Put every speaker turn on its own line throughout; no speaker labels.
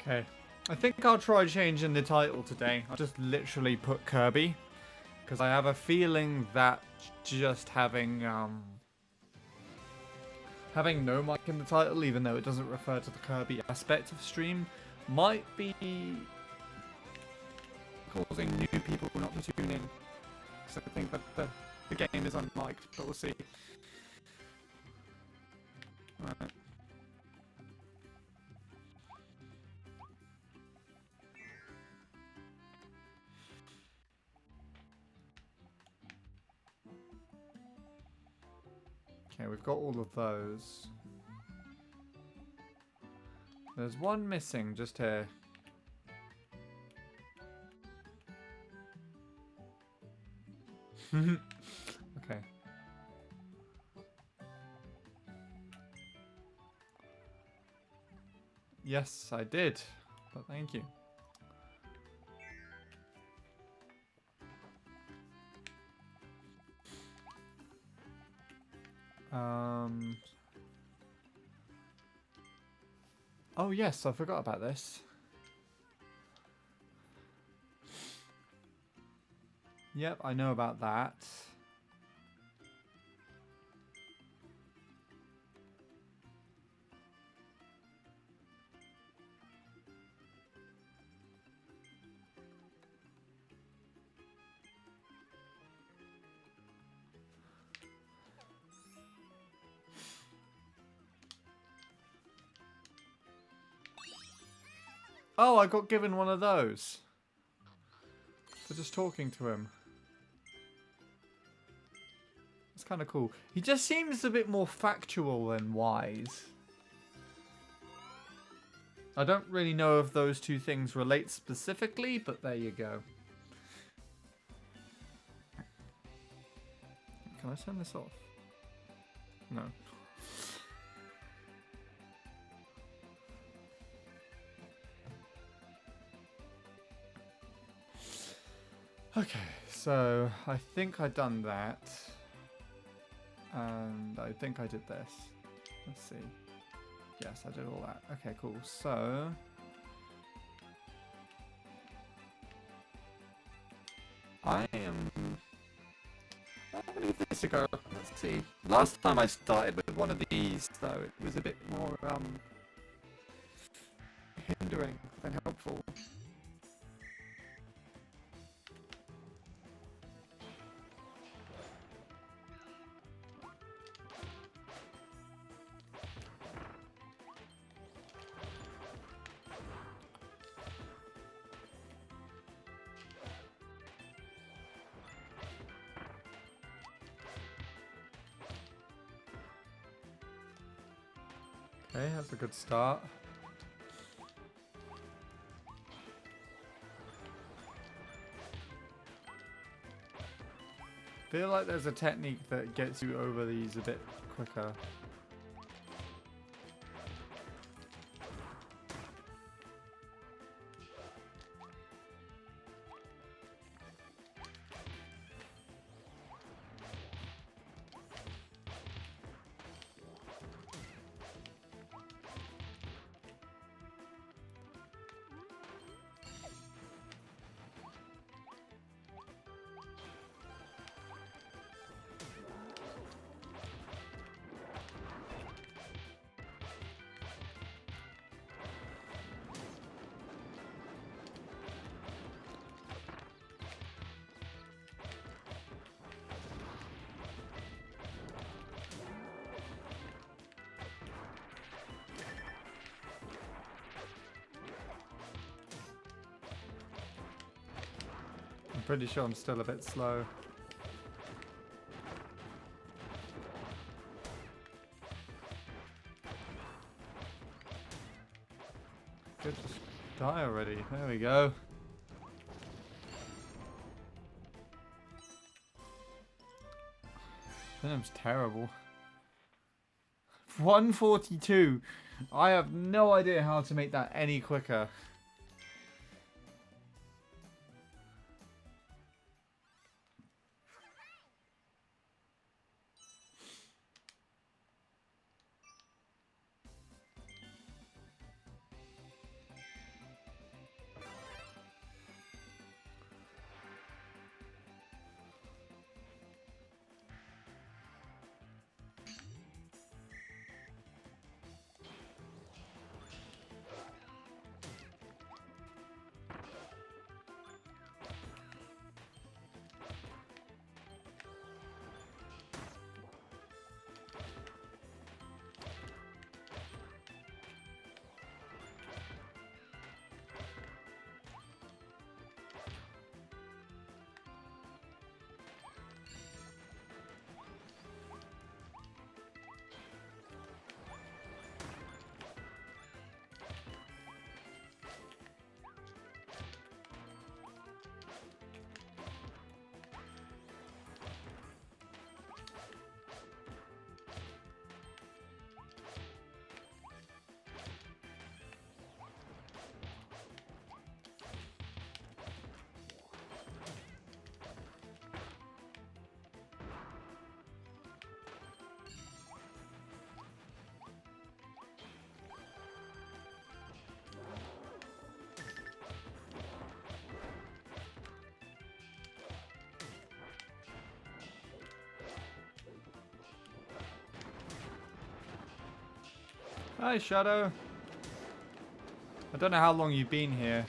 Okay. I think I'll try changing the title today. I'll just literally put Kirby. Because I have a feeling that just having no mic in the title, even though it doesn't refer to the Kirby aspect of stream, might be causing new people not to tune in. So I think that the game is unmiked, but we'll see. Right. Okay, we've got all of those. There's one missing just here. Okay. Yes, I did. But thank you. Oh yes, I forgot about this. Yep, I know about that. Oh, I got given one of those. For just talking to him. It's kind of cool. He just seems a bit more factual than wise. I don't really know if those two things relate specifically, but there you go. Can I turn this off? No. Okay, so I think I've done that. And I think I did this. Let's see. Yes, I did all that. Okay, cool. So... I am... I'll leave this to go. Let's see. Last time I started with one of these, though, it was a bit more, hindering than helpful. Okay, that's a good start. Feel like there's a technique that gets you over these a bit quicker. I'm pretty sure I'm still a bit slow. Good, just die already. There we go. Venom's terrible. 142. I have no idea how to make that any quicker. Hi, Shadow. I don't know how long you've been here.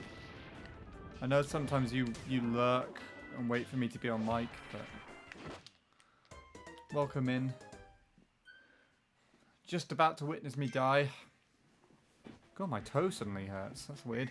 I know sometimes you lurk and wait for me to be on mic, but welcome in. Just about to witness me die. God, my toe suddenly hurts. That's weird.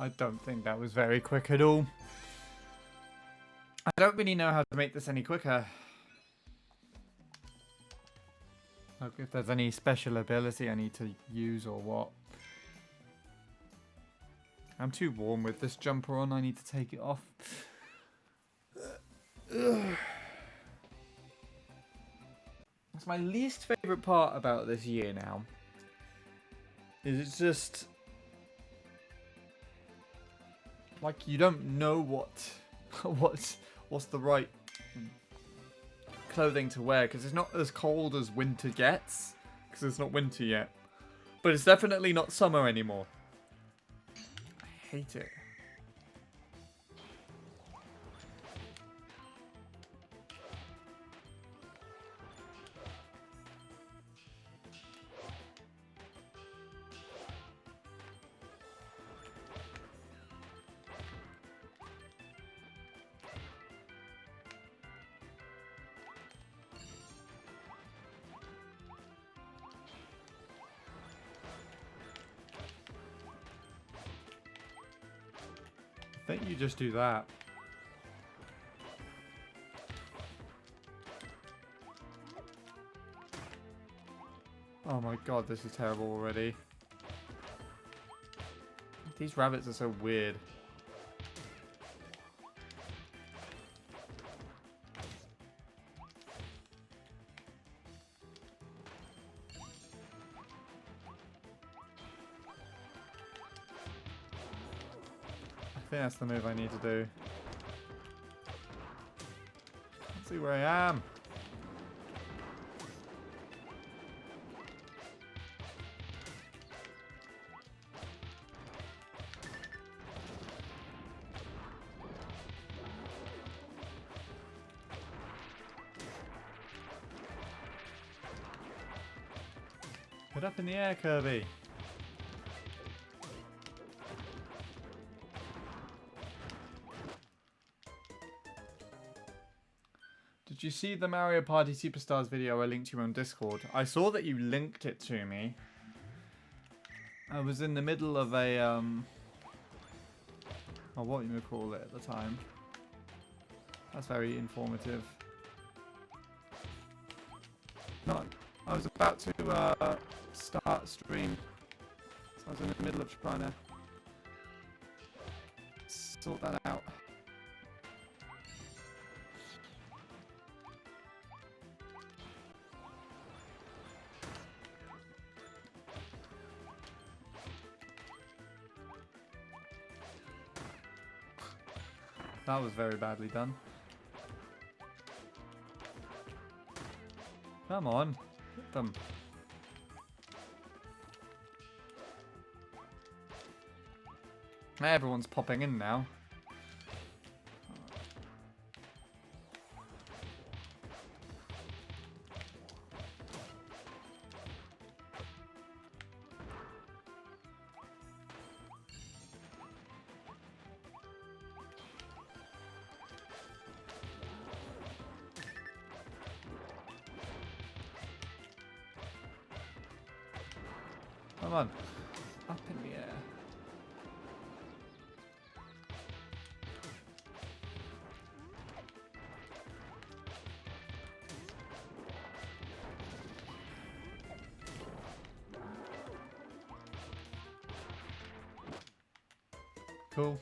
I don't think that was very quick at all. I don't really know how to make this any quicker. Like if there's any special ability I need to use or what. I'm too warm with this jumper on, I need to take it off. That's my least favourite part about this year now. Is it's just... like you don't know what's the right clothing to wear, because it's not as cold as winter gets, because it's not winter yet, but it's definitely not summer anymore. I hate it. I think you just do that. Oh my god, this is terrible already. These rabbits are so weird. I think that's the move I need to do. Let's see where I am. Get up in the air, Kirby. Did you see the Mario Party Superstars video I linked you on Discord? I saw that you linked it to me. I was in the middle of a, oh, what you would call it at the time. That's very informative. No, I was about to start stream. So I was in the middle of trying to sort that out. That was very badly done. Come on. Hit them. Everyone's popping in now. Come on. Up in the air. Cool.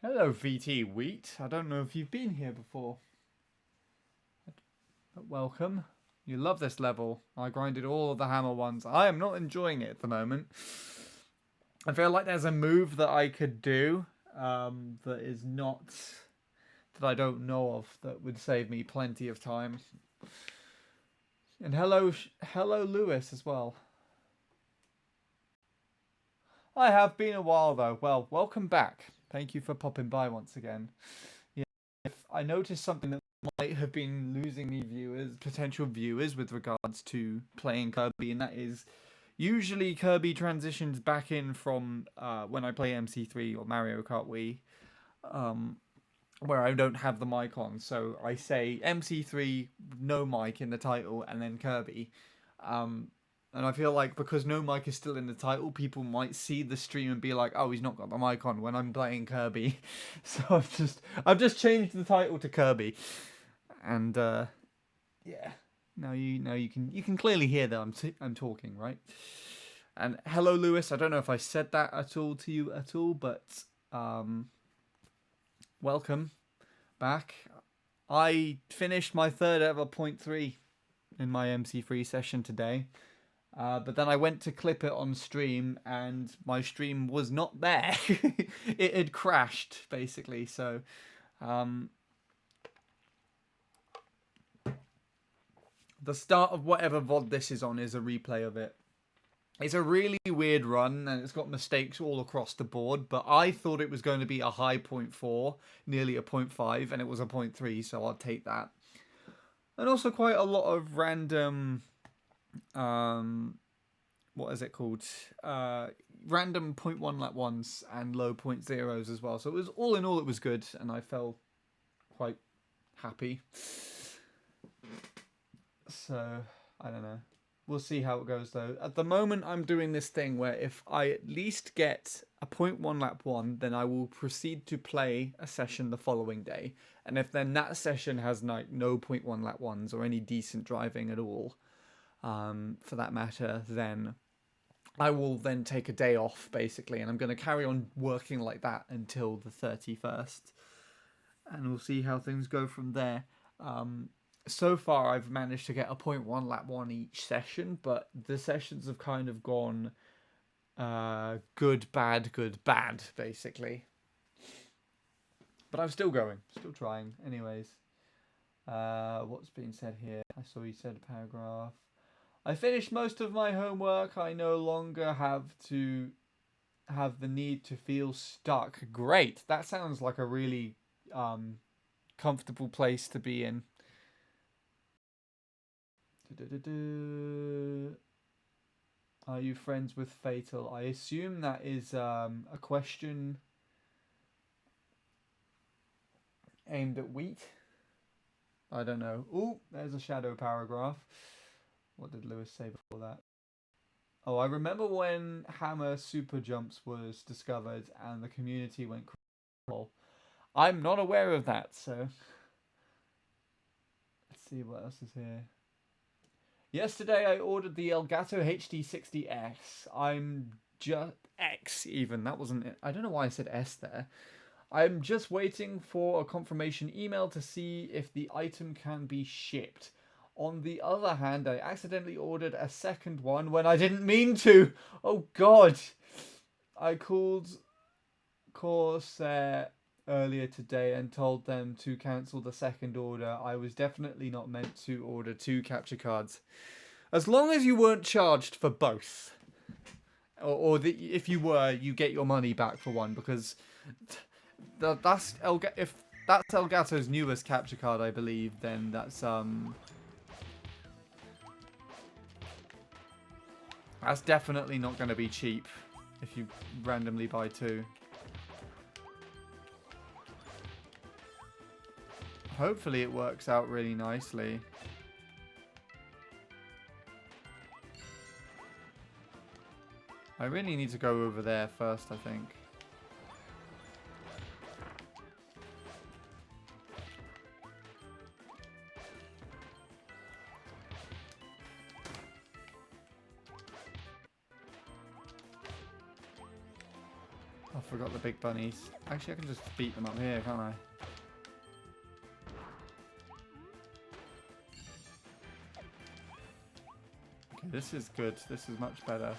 Hello, VT Wheat. I don't know if you've been here before, but welcome. You love this level. I grinded all of the hammer ones. I am not enjoying it at the moment. I feel like there's a move that I could do that is not... that I don't know of that would save me plenty of time. And hello Lewis as well. I have been a while though. Well, welcome back. Thank you for popping by once again. Yeah, if I noticed something that might have been losing me potential viewers with regards to playing Kirby, and that is usually Kirby transitions back in from when I play MC3 or Mario Kart Wii, where I don't have the mic on. So I say MC3, no mic in the title, and then Kirby. And I feel like because no mic is still in the title, people might see the stream and be like, "Oh, he's not got the mic on," when I'm playing Kirby. So I've just changed the title to Kirby, and yeah, now you can clearly hear that I'm talking, right? And hello, Lewis. I don't know if I said that at all to you at all, but welcome back. I finished my third ever 0.3 in my MC3 session today. But then I went to clip it on stream and my stream was not there. It had crashed, basically. So, the start of whatever VOD this is on is a replay of it. It's a really weird run and it's got mistakes all across the board, but I thought it was going to be a high 0.4, nearly a 0.5, and it was a 0.3, so I'll take that. And also quite a lot of random... what is it called? Random 0.1 lap ones and low 0.0s as well. So it was all in all, it was good, and I felt quite happy. So I don't know. We'll see how it goes though. At the moment, I'm doing this thing where if I at least get a 0.1 lap one, then I will proceed to play a session the following day. And if then that session has like no 0.1 lap ones or any decent driving at all, for that matter, then I will then take a day off basically, and I'm going to carry on working like that until the 31st, and we'll see how things go from there. So far I've managed to get a 0.1 lap one each session, but the sessions have kind of gone good, bad, basically. But I'm still going, still trying. Anyways, what's being said here? I saw you said a paragraph. I finished most of my homework. I no longer have the need to feel stuck. Great. That sounds like a really comfortable place to be in. Are you friends with Fatal? I assume that is a question aimed at Wheat. I don't know. Ooh, there's a shadow paragraph. What did Lewis say before that? Oh, I remember when Hammer Super Jumps was discovered and the community went crazy. I'm not aware of that, so let's see what else is here. Yesterday I ordered the Elgato HD60S. I'm just X even. That wasn't it. I don't know why I said S there. I'm just waiting for a confirmation email to see if the item can be shipped. On the other hand, I accidentally ordered a second one when I didn't mean to. Oh God. I called Corsair earlier today and told them to cancel the second order. I was definitely not meant to order 2 capture cards. As long as you weren't charged for both. Or if you were, you get your money back for one, because if that's Elgato's newest capture card, I believe, then that's definitely not going to be cheap if you randomly buy 2. Hopefully it works out really nicely. I really need to go over there first, I think. I forgot the big bunnies. Actually, I can just beat them up here, can't I? Okay, this is good. This is much better.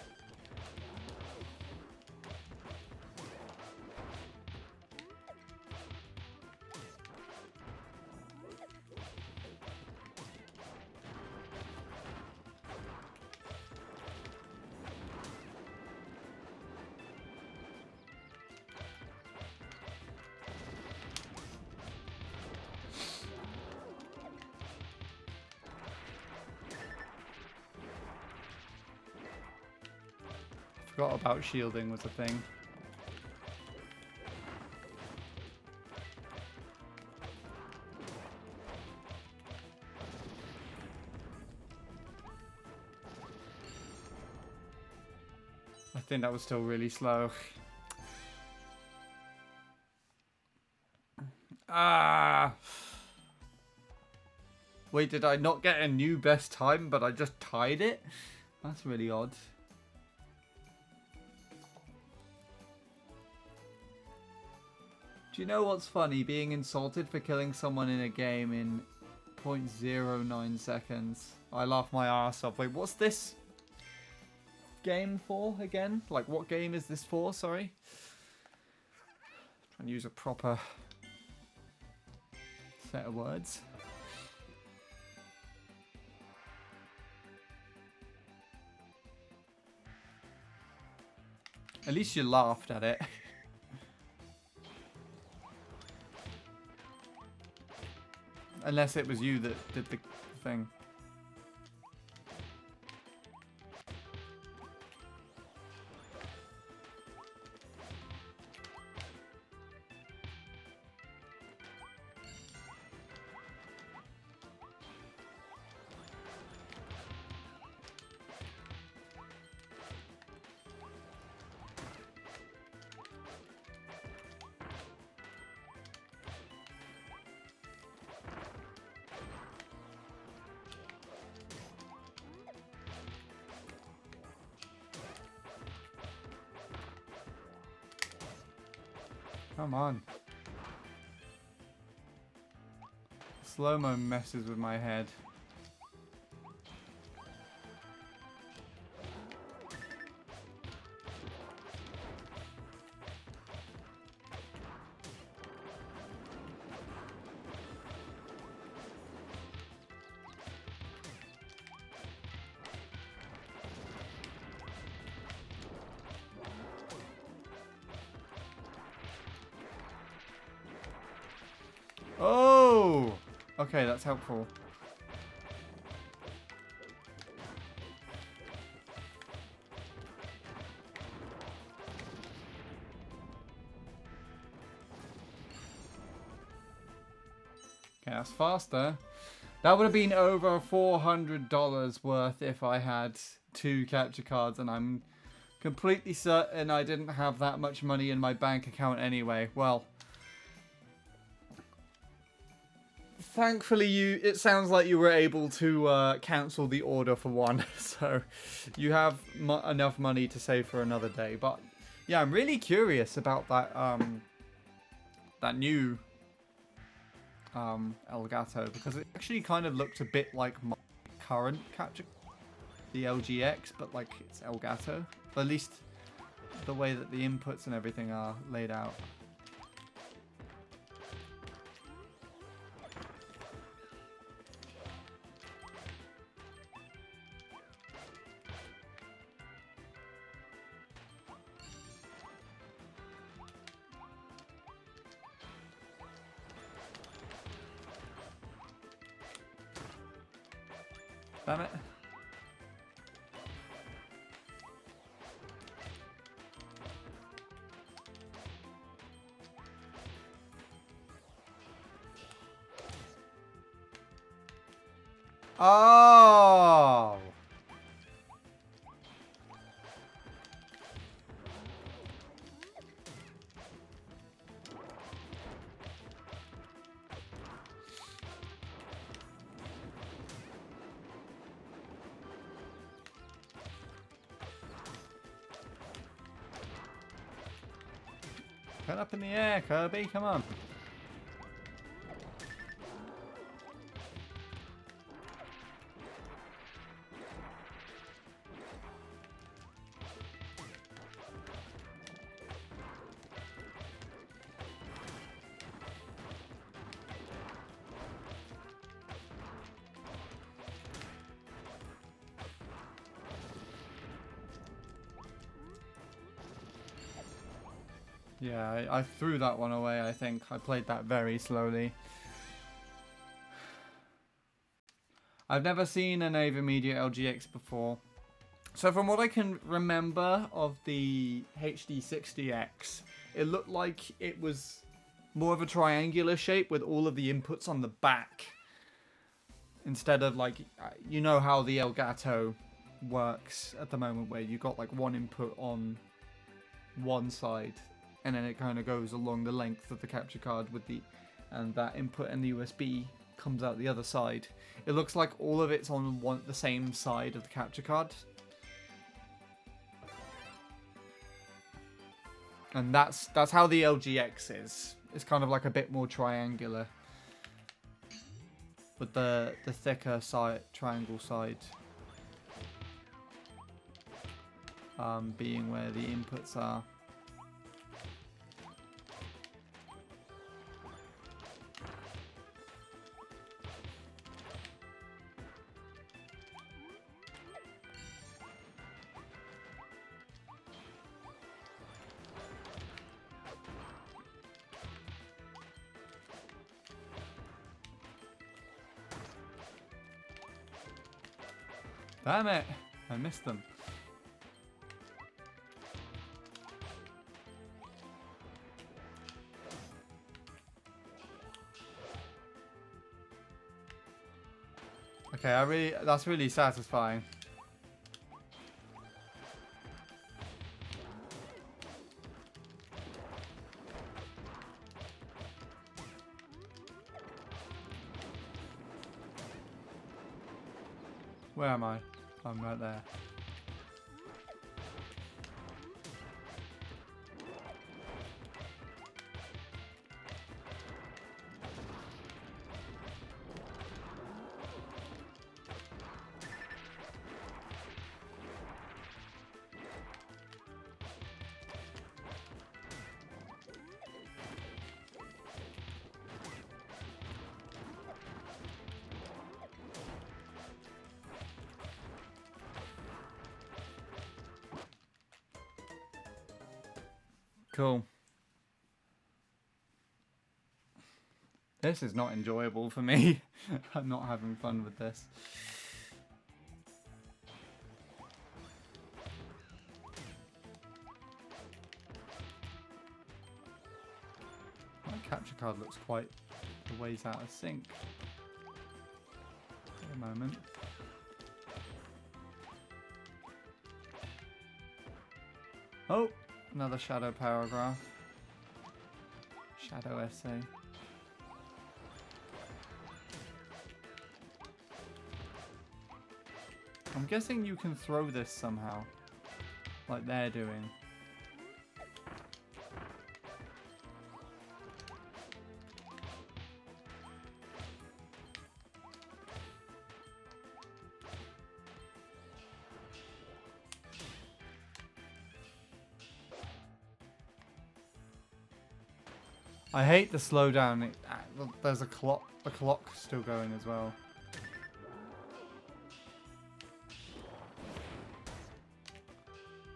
Forgot about shielding was a thing. I think that was still really slow. Ah! Wait, did I not get a new best time, but I just tied it? That's really odd. Do you know what's funny? Being insulted for killing someone in a game in 0.09 seconds. I laugh my ass off. Wait, what's this game for again? Like, what game is this for? Sorry. Trying to use a proper set of words. At least you laughed at it. Unless it was you that did the thing. Come on. Slow-mo messes with my head. Oh! Okay, that's helpful. Okay, that's faster. That would have been over $400 worth if I had 2 capture cards, and I'm completely certain I didn't have that much money in my bank account anyway. Well, thankfully, it sounds like you were able to cancel the order for 1, so you have enough money to save for another day. But yeah, I'm really curious about that that new Elgato, because it actually kind of looks a bit like my current capture, the LGX, but like it's Elgato. At least the way that the inputs and everything are laid out. Damn it. Oh! Get up in the air, Kirby, come on. Yeah, I threw that one away, I think. I played that very slowly. I've never seen an AverMedia LGX before. So from what I can remember of the HD60X, it looked like it was more of a triangular shape with all of the inputs on the back. Instead of like, you know how the Elgato works at the moment where you got like one input on one side and then it kind of goes along the length of the capture card with the, and that input and the USB comes out the other side. It looks like all of it's on the same side of the capture card. And that's how the LGX is. It's kind of like a bit more triangular. With the thicker side, triangle side. Being where the inputs are. Damn it! I missed them. Okay, that's really satisfying. Where am I? I'm right there. Cool. This is not enjoyable for me. I'm not having fun with this. My capture card looks quite a ways out of sync at the moment. Oh! Another shadow paragraph. Shadow essay. I'm guessing you can throw this somehow. Like they're doing. I hate the slowdown. There's a clock. The clock still going as well.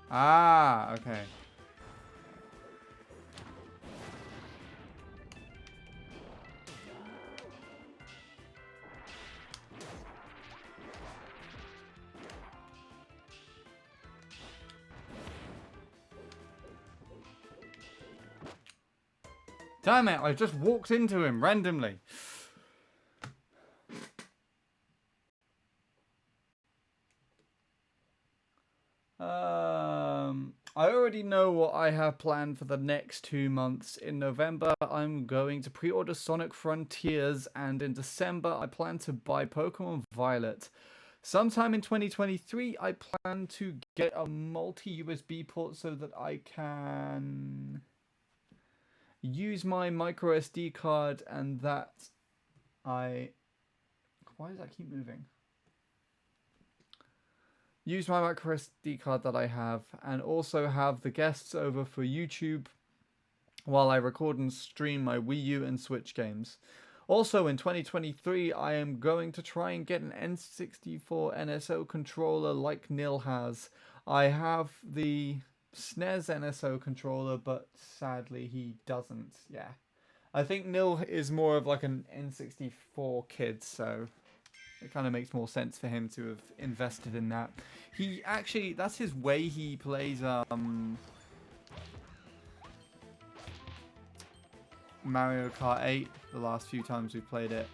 Ah, okay. Damn it, I just walked into him randomly. I already know what I have planned for the next 2 months. In November, I'm going to pre-order Sonic Frontiers, and in December, I plan to buy Pokemon Violet. Sometime in 2023, I plan to get a multi-USB port so that I can use my micro SD card, and that I... Why does that keep moving? Use my micro SD card that I have, and also have the guests over for YouTube while I record and stream my Wii U and Switch games. Also, in 2023, I am going to try and get an N64 NSO controller like Nil has. I have the SNES NSO controller, but sadly he doesn't. Yeah. I think Nil is more of like an N64 kid, so it kind of makes more sense for him to have invested in that. He actually, that's his way he plays Mario Kart 8 the last few times we played it.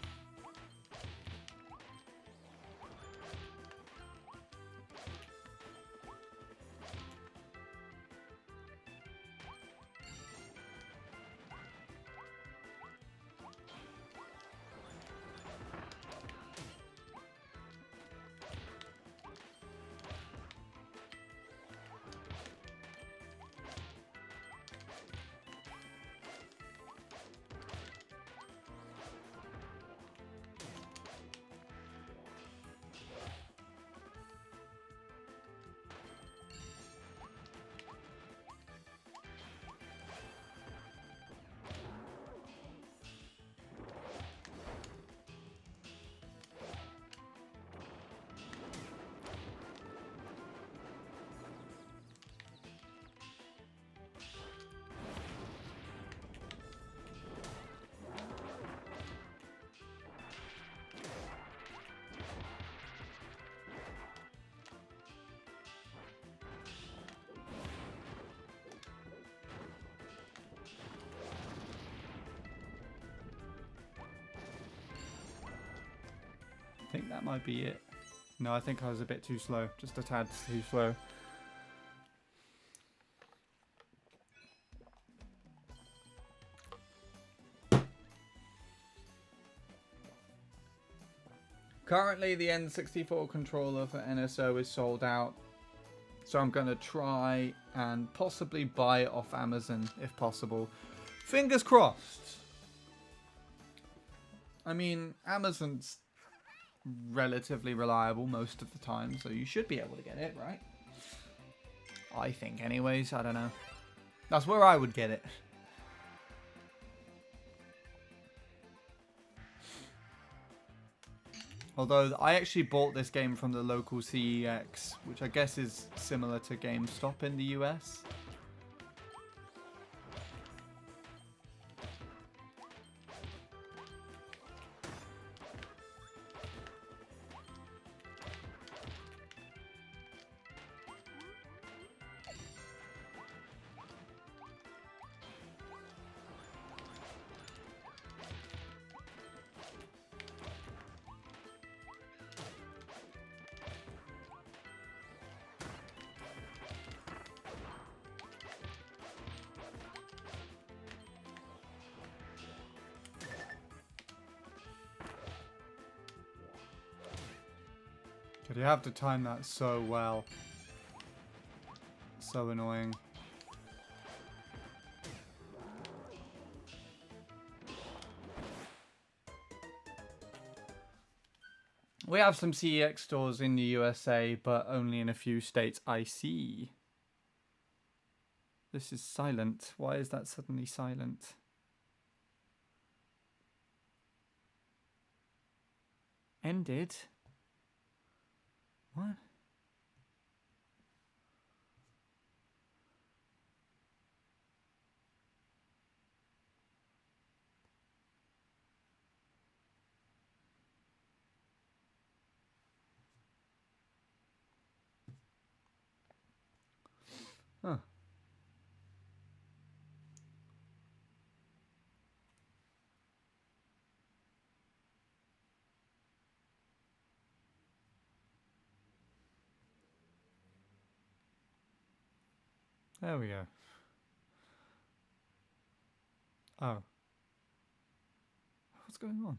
I think that might be it. No, I think I was a bit too slow. Just a tad too slow. Currently, the N64 controller for NSO is sold out. So I'm going to try and possibly buy it off Amazon if possible. Fingers crossed. I mean, Amazon's relatively reliable most of the time, so you should be able to get it, right? I think anyways, I don't know. That's where I would get it. Although I actually bought this game from the local CEX, which I guess is similar to GameStop in the US. But you have to time that so well. So annoying. We have some CEX stores in the USA, but only in a few states. I see. This is silent. Why is that suddenly silent? Ended? What? Huh. There we go. Oh. What's going on?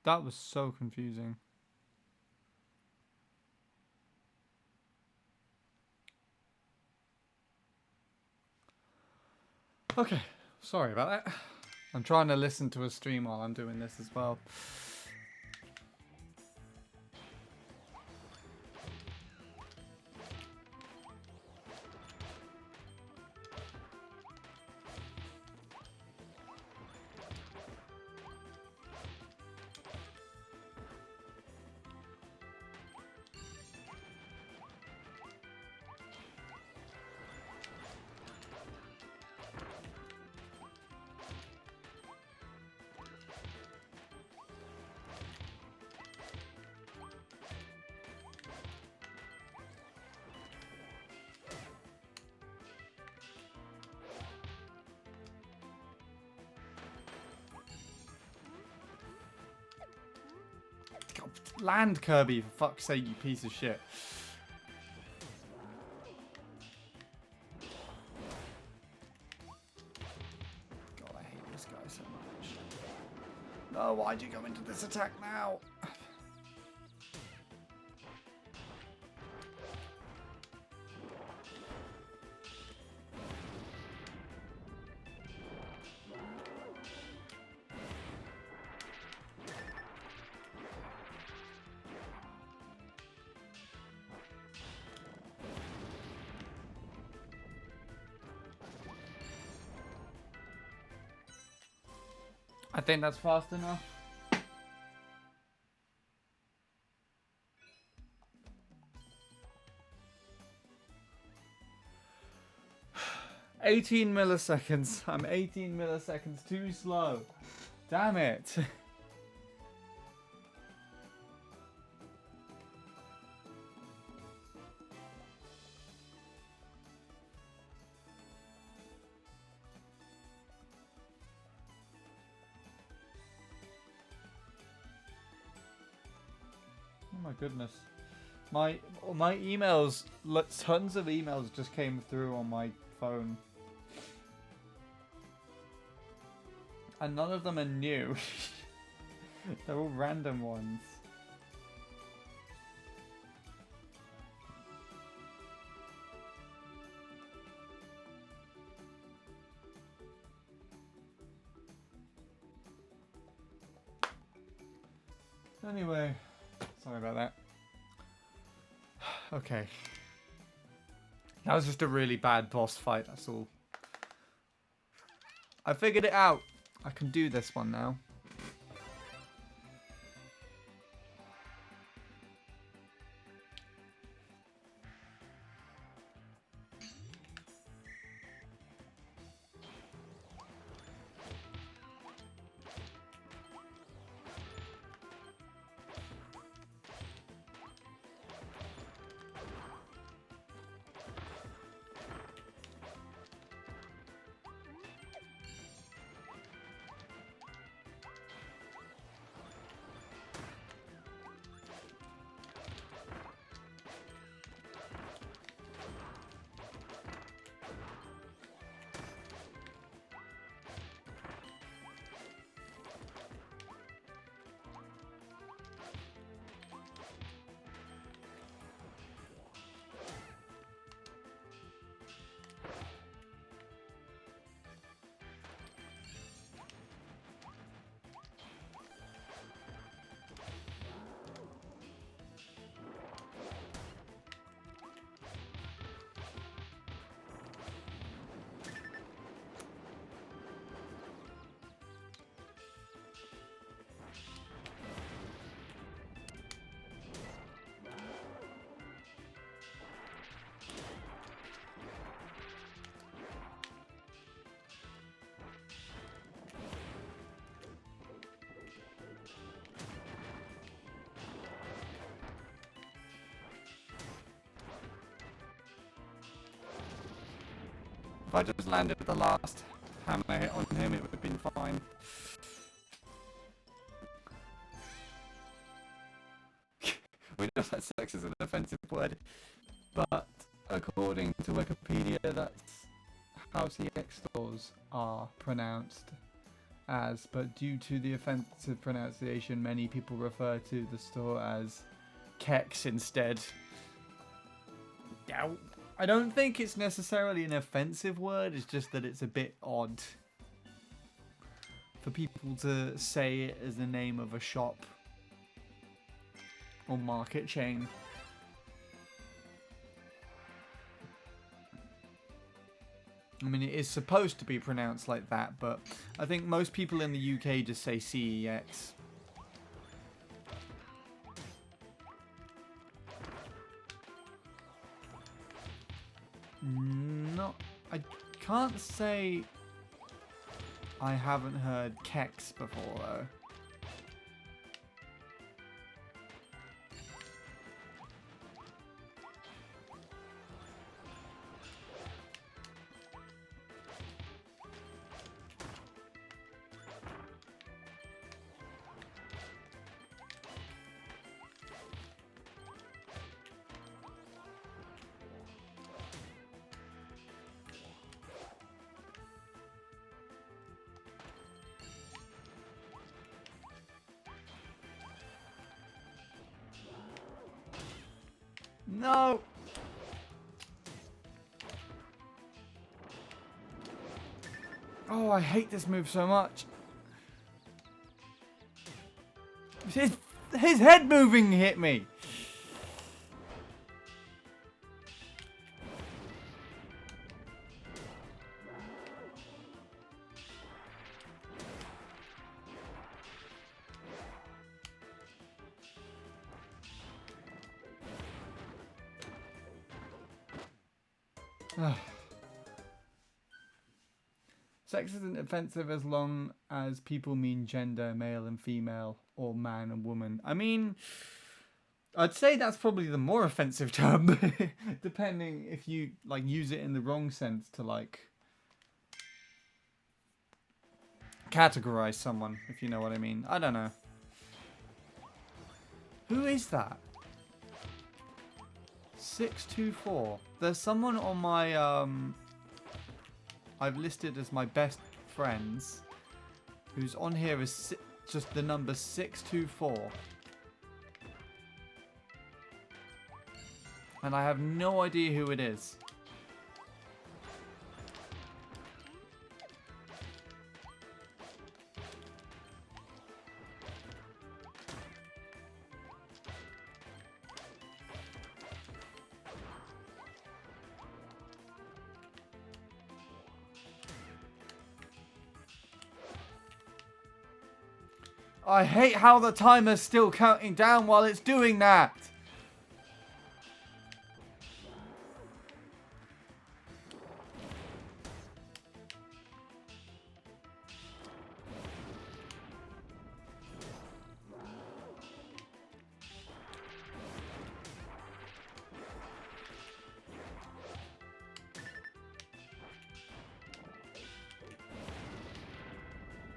That was so confusing. Okay, sorry about that. I'm trying to listen to a stream while I'm doing this as well. Land, Kirby, for fuck's sake, you piece of shit. God, I hate this guy so much. No, why'd you go into this attack now? I think that's fast enough. $18 milliseconds. I'm 18 milliseconds too slow. Damn it. Oh my goodness. My emails, tons of emails just came through on my phone. And none of them are new. They're all random ones. Anyway, sorry about that. Okay. That was just a really bad boss fight, that's all. I figured it out. I can do this one now. If I just landed the last hammer hit on him, it would have been fine. We know that sex is an offensive word, but according to Wikipedia, that's how CX stores are pronounced as. But due to the offensive pronunciation, many people refer to the store as Kex instead. Now, I don't think it's necessarily an offensive word, it's just that it's a bit odd for people to say it as the name of a shop or market chain. I mean, it is supposed to be pronounced like that, but I think most people in the UK just say CEX. No, I can't say I haven't heard Kex before, though. No! Oh, I hate this move so much. His head moving hit me. Sex isn't offensive as long as people mean gender, male and female, or man and woman. I mean, I'd say that's probably the more offensive term, depending if you like use it in the wrong sense to like categorize someone, if you know what I mean. I don't know. Who is that? 624. There's someone on my I've listed as my best friends who's on here as just the number 624. And I have no idea who it is. I hate how the timer's still counting down while it's doing that.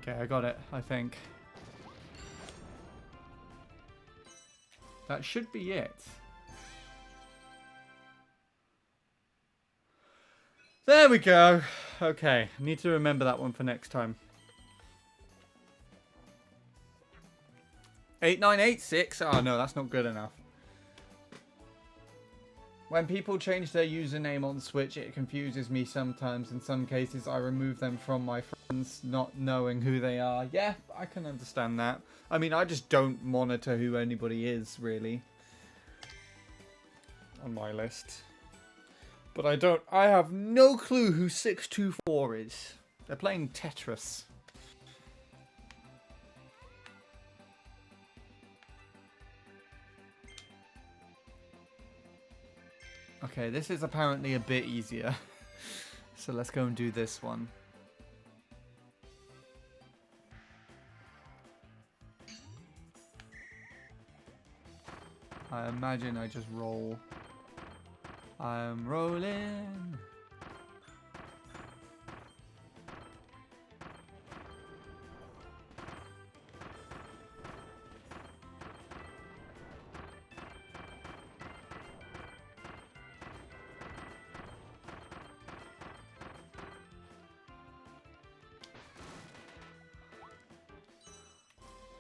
Okay, I got it, I think. That should be it. There we go. Okay, need to remember that one for next time. 8986? Oh no, that's not good enough. When people change their username on Switch, it confuses me sometimes. In some cases, I remove them from my friends, not knowing who they are. Yeah, I can understand that. I mean, I just don't monitor who anybody is, really, on my list. But I have no clue who 624 is. They're playing Tetris. Okay, this is apparently a bit easier. So let's go and do this one. I imagine I just roll. I'm rolling.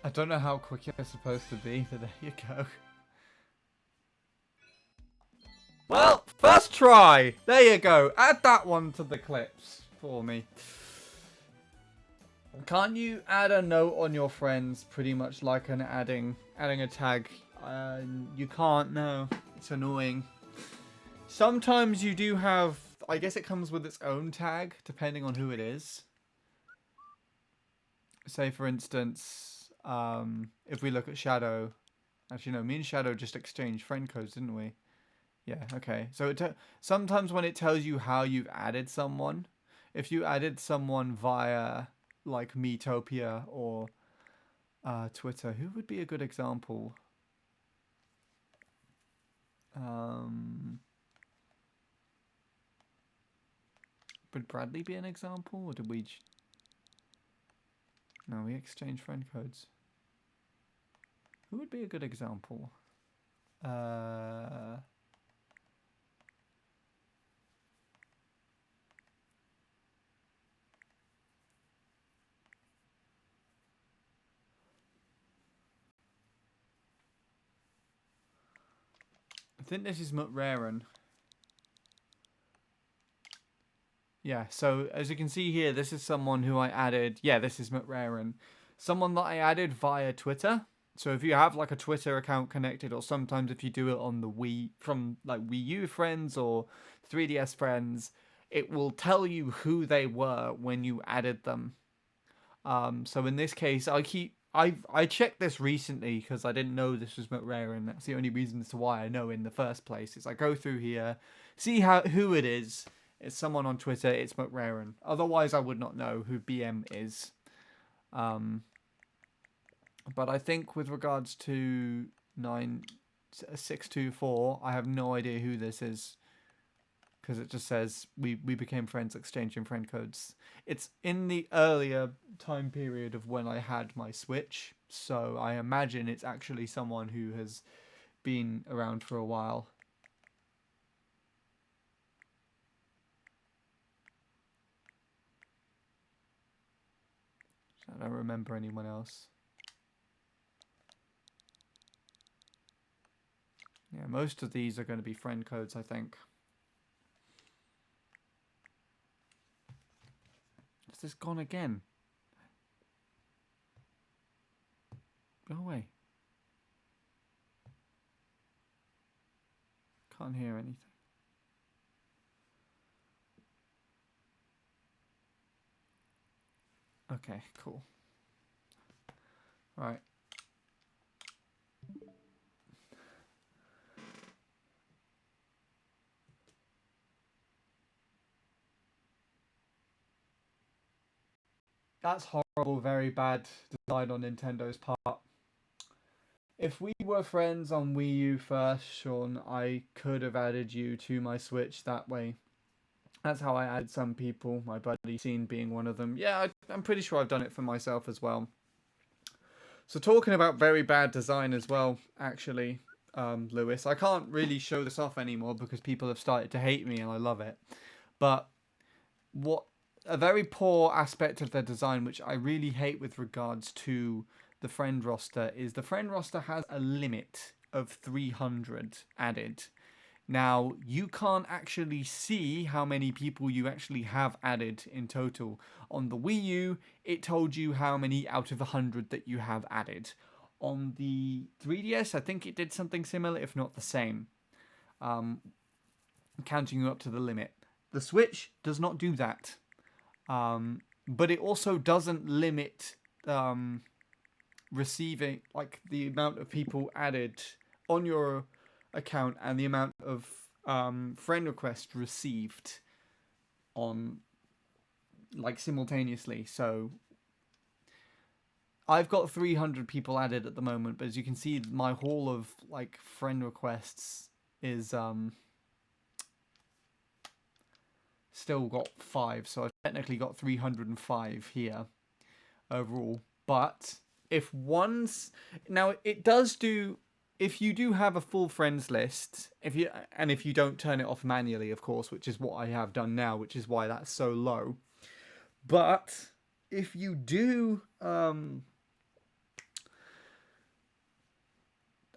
I don't know how quick you're supposed to be, but there you go. Well, first try! There you go. Add that one to the clips for me. Can't you add a note on your friends pretty much like an adding a tag? You can't, no. It's annoying. Sometimes you do have... I guess it comes with its own tag, depending on who it is. Say, for instance, if we look at Shadow... Actually, no, me and Shadow just exchanged friend codes, didn't we? Yeah, okay. So sometimes when it tells you how you've added someone, if you added someone via like Metopia or Twitter, who would be a good example? Would Bradley be an example, or did we? No, we exchanged friend codes. Who would be a good example? I think this is Mutraren. Yeah, so as you can see here, this is someone who I added. Yeah, this is Mutraren. Someone that I added via Twitter. So if you have like a Twitter account connected, or sometimes if you do it on the Wii, from like Wii U friends or 3DS friends, it will tell you who they were when you added them. So in this case, I checked this recently because I didn't know this was Mutraren. That's the only reason as to why I know in the first place. Is I go through here, see who it is. It's someone on Twitter. It's Mutraren. Otherwise, I would not know who BM is. But I think with regards to 9624, I have no idea who this is. Because it just says we became friends exchanging friend codes. It's in the earlier time period of when I had my Switch. So I imagine it's actually someone who has been around for a while. I don't remember anyone else. Yeah, most of these are going to be friend codes, I think. Has this gone again? Go away. Can't hear anything. Okay, cool. Right. That's horrible, very bad design on Nintendo's part. If we were friends on Wii U first, Sean, I could have added you to my Switch that way. That's how I added some people, my buddy Scene being one of them. Yeah, I'm pretty sure I've done it for myself as well. So talking about very bad design as well, actually, Lewis, I can't really show this off anymore because people have started to hate me and I love it. But what a very poor aspect of their design, which I really hate with regards to the friend roster, is the friend roster has a limit of 300 added. Now, you can't actually see how many people you actually have added in total. On the Wii U, it told you how many out of 100 that you have added. On the 3DS, I think it did something similar, if not the same, counting you up to the limit. The Switch does not do that. But it also doesn't limit receiving, like, the amount of people added on your account and the amount of friend requests received on, like, simultaneously. So I've got 300 people added at the moment, but as you can see, my haul of, like, friend requests is still got 5, so I've technically got 305 here overall. But if one's now, it does do, if you do have a full friends list, if you don't turn it off manually, of course, which is what I have done now, which is why that's so low. But if you do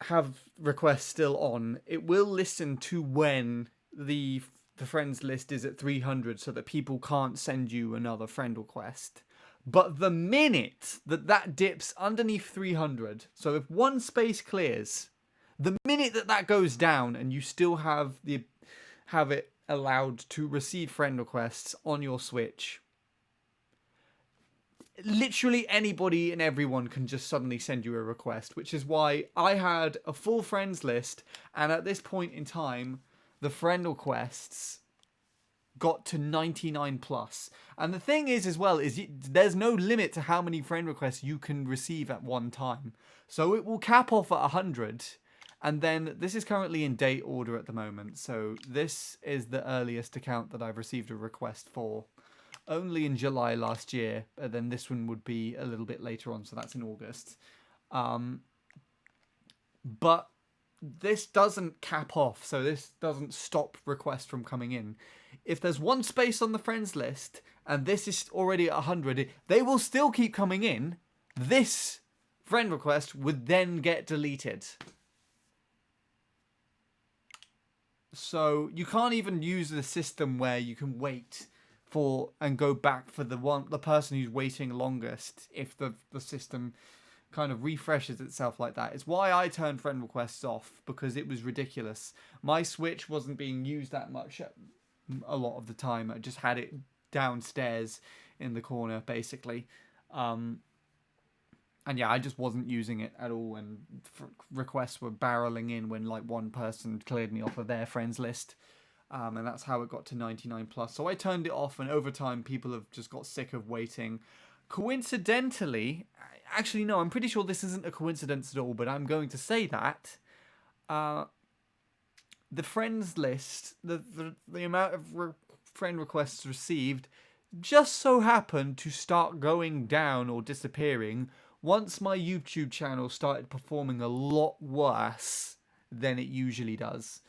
have requests still on, it will listen to when the friends list is at 300 so that people can't send you another friend request. But the minute that dips underneath 300, so if one space clears, the minute that goes down and you still have it allowed to receive friend requests on your Switch, literally anybody and everyone can just suddenly send you a request, which is why I had a full friends list, and at this point in time, the friend requests got to 99 plus. And the thing is as well is there's no limit to how many friend requests you can receive at one time. So it will cap off at 100. And then this is currently in date order at the moment. So this is the earliest account that I've received a request for. Only in July last year. And then this one would be a little bit later on. So that's in August. But this doesn't cap off. So this doesn't stop requests from coming in. If there's one space on the friends list and this is already at 100, they will still keep coming in. This friend request would then get deleted. So you can't even use the system where you can wait for and go back for the person who's waiting longest if the system kind of refreshes itself like that. It's why I turned friend requests off, because it was ridiculous. My Switch wasn't being used that much a lot of the time. I just had it downstairs in the corner, basically. And yeah, I just wasn't using it at all, and requests were barreling in when like one person cleared me off of their friends list. And that's how it got to 99 plus. So I turned it off, and over time people have just got sick of waiting. Coincidentally, actually no, I'm pretty sure this isn't a coincidence at all, but I'm going to say that the friends list, the amount of friend requests received just so happened to start going down or disappearing once my YouTube channel started performing a lot worse than it usually does.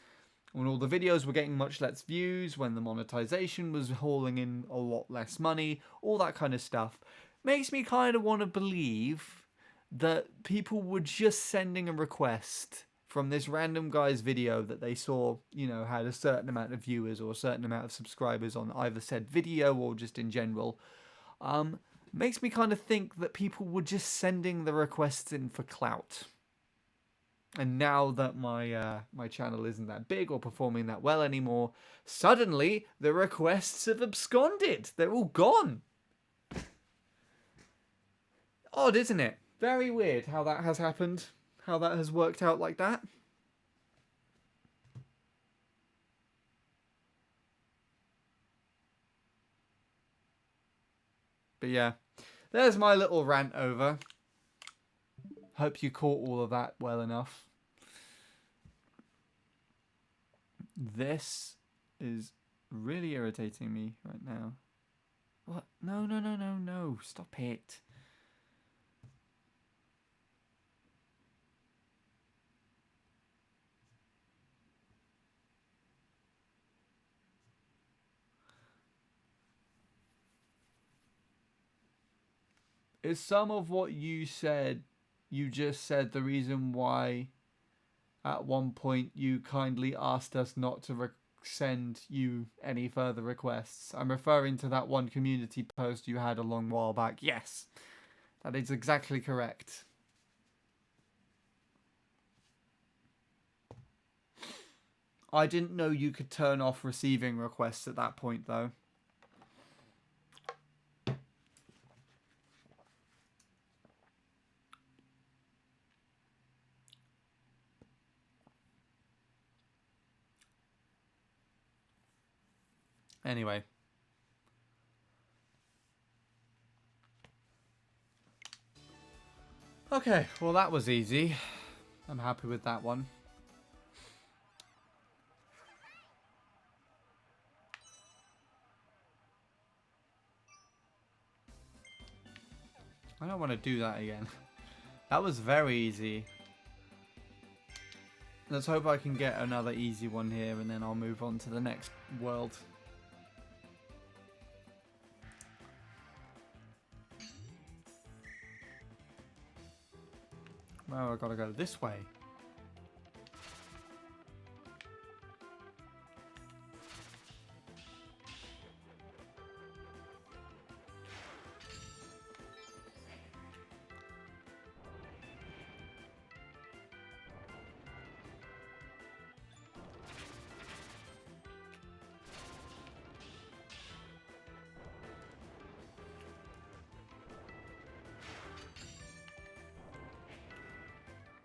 When all the videos were getting much less views, when the monetization was hauling in a lot less money, all that kind of stuff. Makes me kind of want to believe that people were just sending a request from this random guy's video that they saw, you know, had a certain amount of viewers or a certain amount of subscribers on either said video or just in general. Makes me kind of think that people were just sending the requests in for clout. And now that my channel isn't that big or performing that well anymore, suddenly the requests have absconded. They're all gone. Odd, isn't it? Very weird how that has happened. How that has worked out like that. But yeah, there's my little rant over. Hope you caught all of that well enough. This is really irritating me right now. What? No. Stop it. Is some of what you just said the reason why at one point you kindly asked us not to send you any further requests? I'm referring to that one community post you had a long while back. Yes, that is exactly correct. I didn't know you could turn off receiving requests at that point, though. Anyway. Okay, well that was easy. I'm happy with that one. I don't want to do that again. That was very easy. Let's hope I can get another easy one here, and then I'll move on to the next world. Well, I gotta go this way.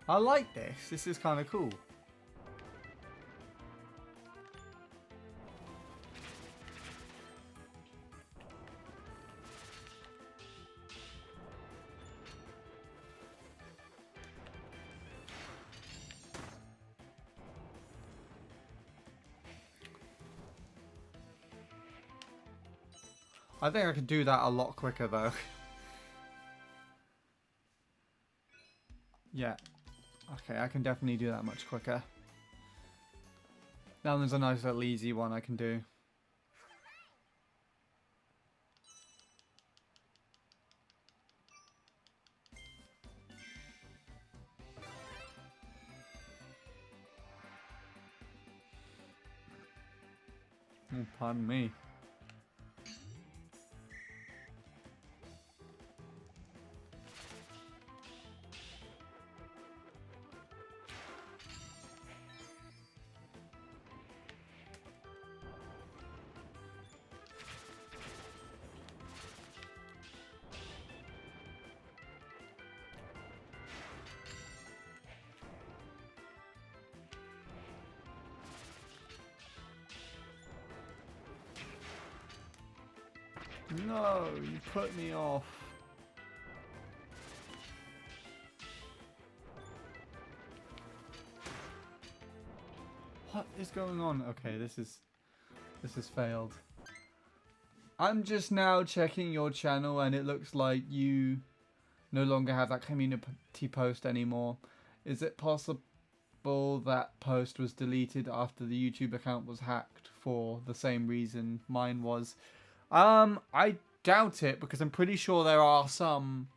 I like this. This is kind of cool. I think I could do that a lot quicker though. Yeah. Okay, I can definitely do that much quicker. Now there's a nice little easy one I can do. Oh, pardon me. No, you put me off. What is going on? Okay, this is failed. I'm just now checking your channel and it looks like you no longer have that community post anymore. Is it possible that post was deleted after the YouTube account was hacked for the same reason mine was? I doubt it because I'm pretty sure there are some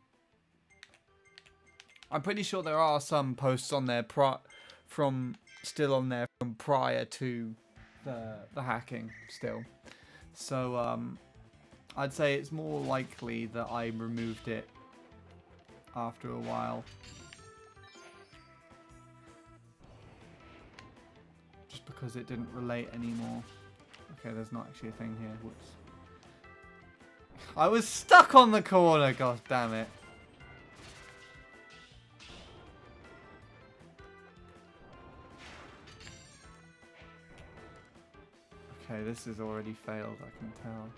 posts on there still on there from prior to the hacking still. So I'd say it's more likely that I removed it after a while. Just because it didn't relate anymore. Okay, there's not actually a thing here. Whoops. I was stuck on the corner, god damn it. Okay, this has already failed, I can tell.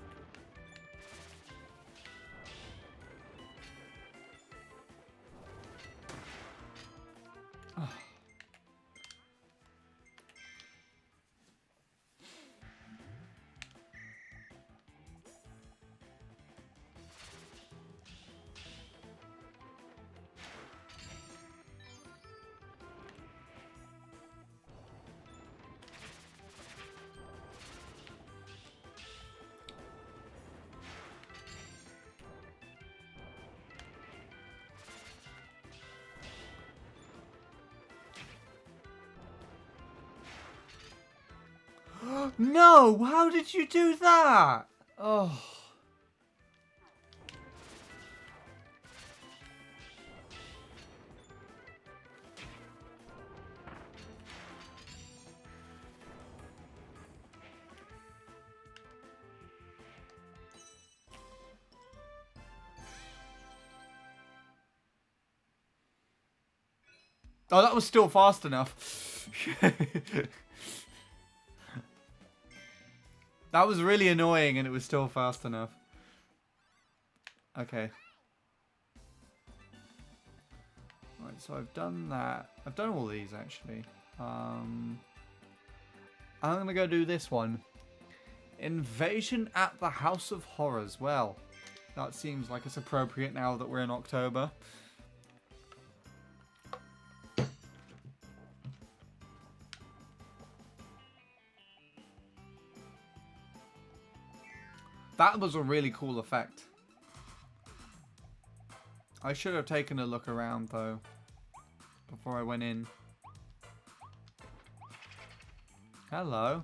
No! How did you do that? Oh. Oh, that was still fast enough. That was really annoying and it was still fast enough. Okay. Right, so I've done that. I've done all these actually. I'm gonna go do this one. Invasion at the House of Horrors. Well, that seems like it's appropriate now that we're in October. That was a really cool effect. I should have taken a look around though before I went in. Hello.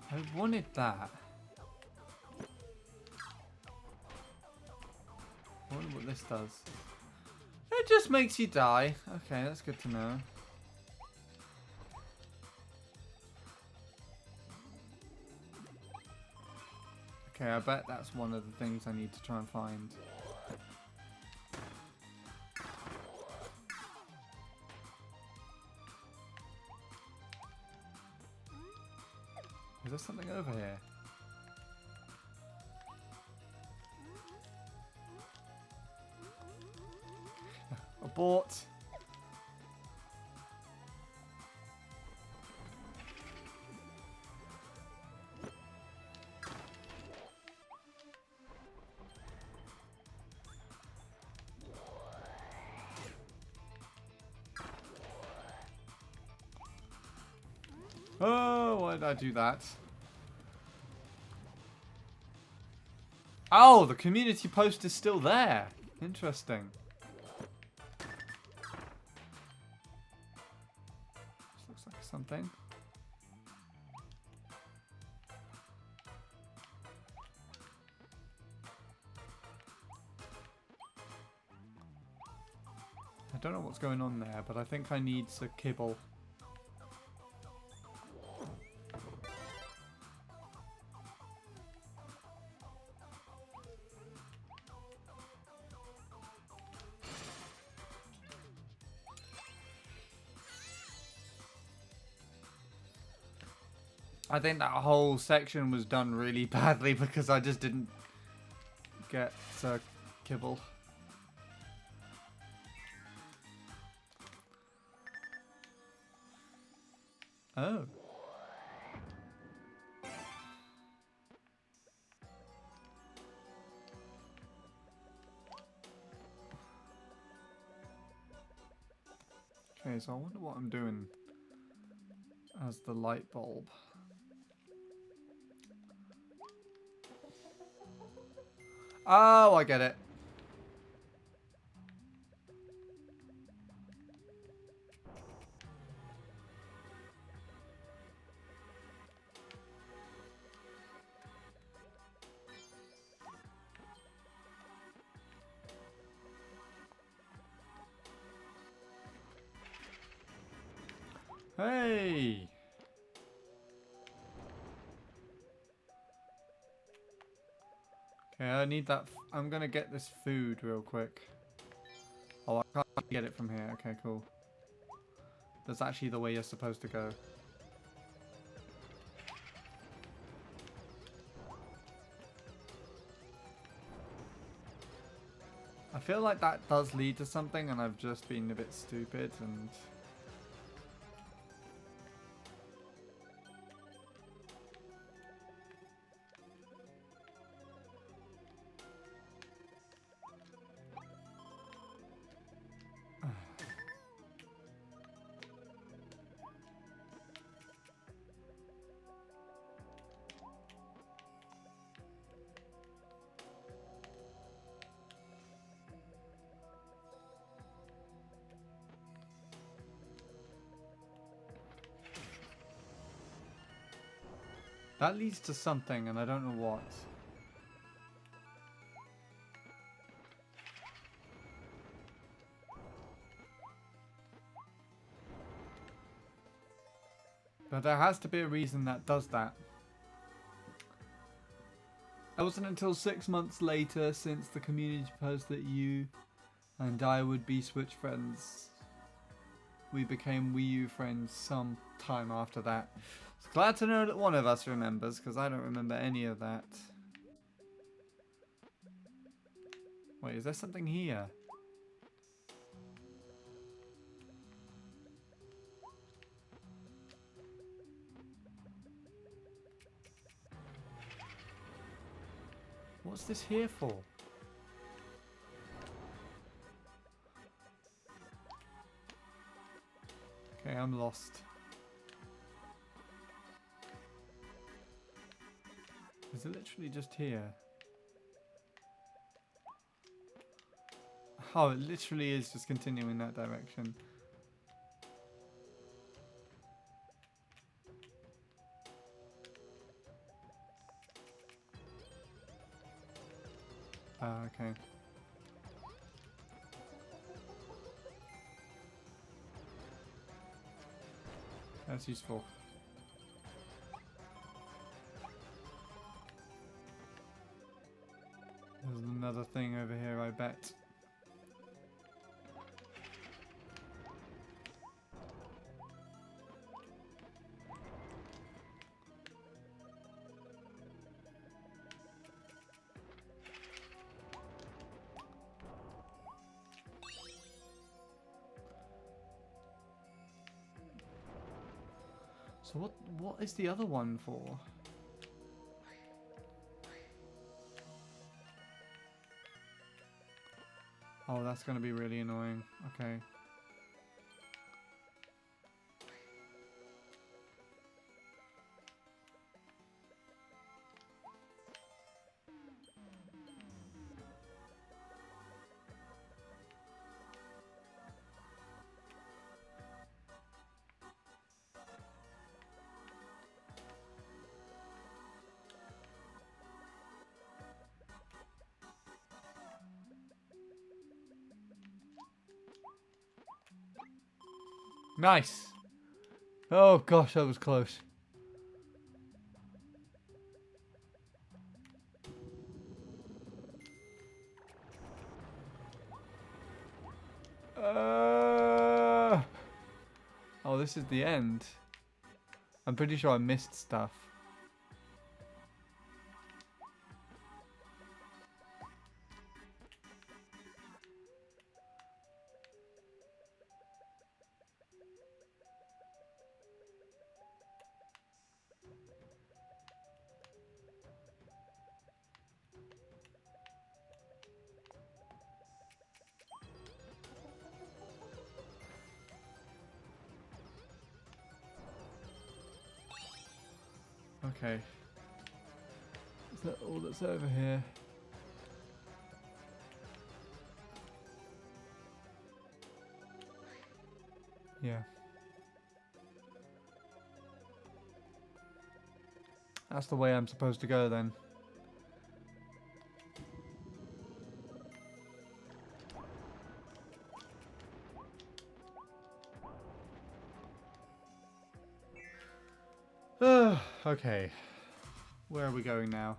I wanted that. I wonder what this does. It It just makes you die. Okay, that's good to know. Okay, I bet that's one of the things I need to try and find. Is there something over here? Abort. Oh, why did I do that? Oh, the community post is still there. Interesting. This looks like something. I don't know what's going on there, but I think I need some kibble. I think that whole section was done really badly because I just didn't get kibble. Oh. Okay, so I wonder what I'm doing as the light bulb. Oh, I get it. Hey! Okay, I need that. I'm gonna get this food real quick. Oh, I can't get it from here. Okay, cool. That's actually the way you're supposed to go. I feel like that does lead to something, and I've just been a bit stupid and... That leads to something, and I don't know what. But there has to be a reason that does that. It wasn't until 6 months later since the community post that you and I would be Switch friends. We became Wii U friends some time after that. It's glad to know that one of us remembers, because I don't remember any of that. Wait, is there something here? What's this here for? Okay, I'm lost. Is it literally just here? Oh, it literally is just continuing that direction. Okay. That's useful. There's another thing over here, I bet. So what is the other one for? Oh, that's going to be really annoying. Okay. Nice. Oh gosh, that was close. Oh, this is the end. I'm pretty sure I missed stuff. Okay. Is that all that's over here? Yeah. That's the way I'm supposed to go then. Okay. Where are we going now?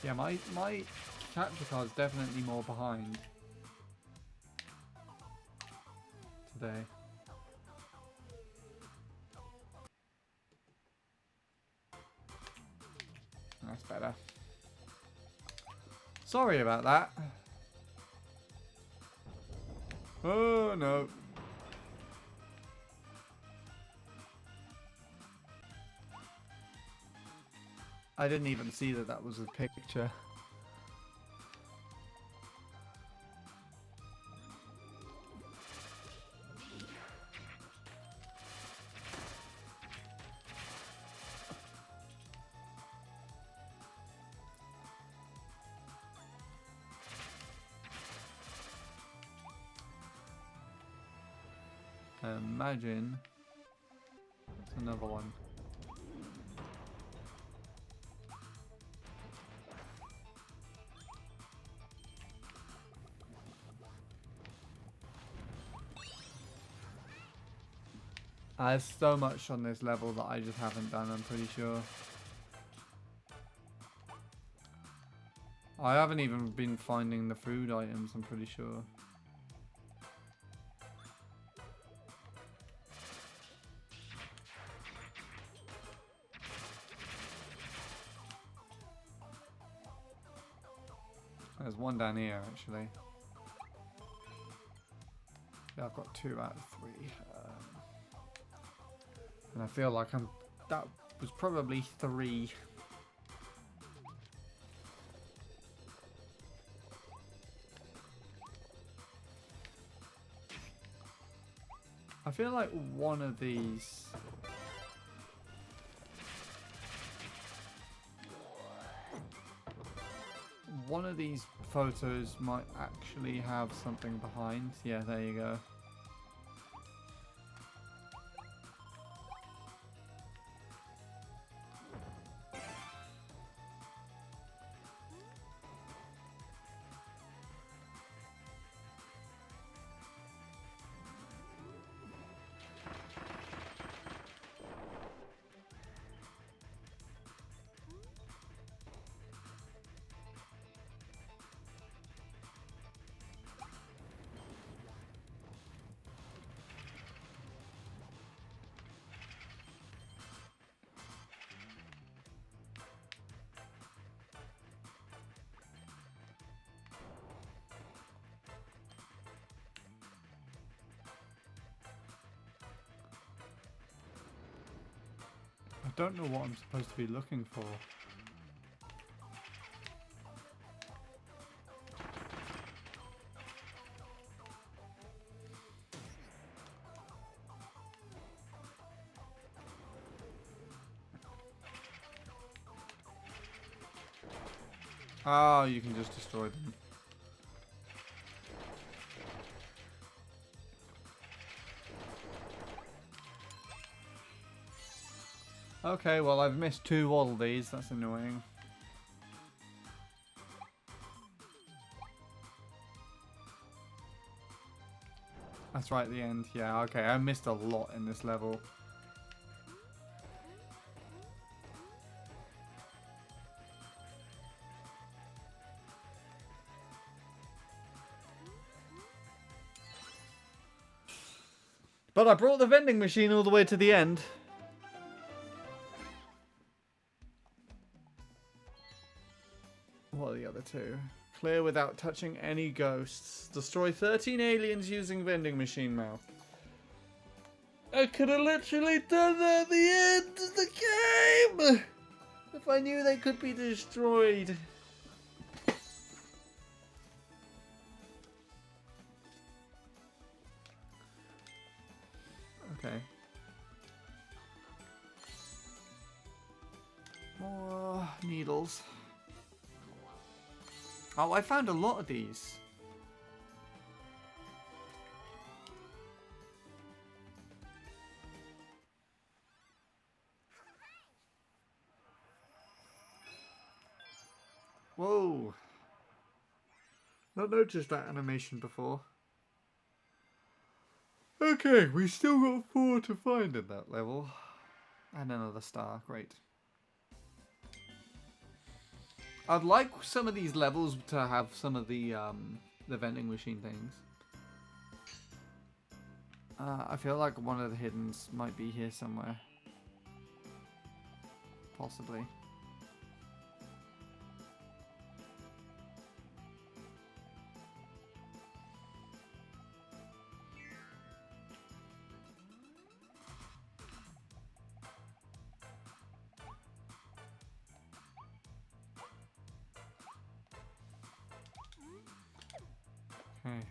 Yeah, my capture card's definitely more behind today. That's better. Sorry about that. Oh no. I didn't even see that that was a picture. Imagine it's another one. There's so much on this level that I just haven't done, I'm pretty sure. I haven't even been finding the food items, I'm pretty sure. There's one down here, actually. Yeah, I've got 2 out of 3. And I feel like that was probably 3. I feel like one of these... One of these photos might actually have something behind. Yeah, there you go. don't know what I'm supposed to be looking for. Oh, you can just destroy them. Okay, well I've missed 2 waddle dees, that's annoying. That's right at the end, yeah, okay, I missed a lot in this level. But I brought the vending machine all the way to the end. What are the other 2? Clear without touching any ghosts. Destroy 13 aliens using vending machine mouth. I could have literally done that at the end of the game! If I knew they could be destroyed. Okay. More needles. Oh, I found a lot of these. Whoa. Not noticed that animation before. Okay, we still got 4 to find in that level. And another star, great. I'd like some of these levels to have some of the vending machine things. I feel like one of the hiddens might be here somewhere. Possibly. Okay.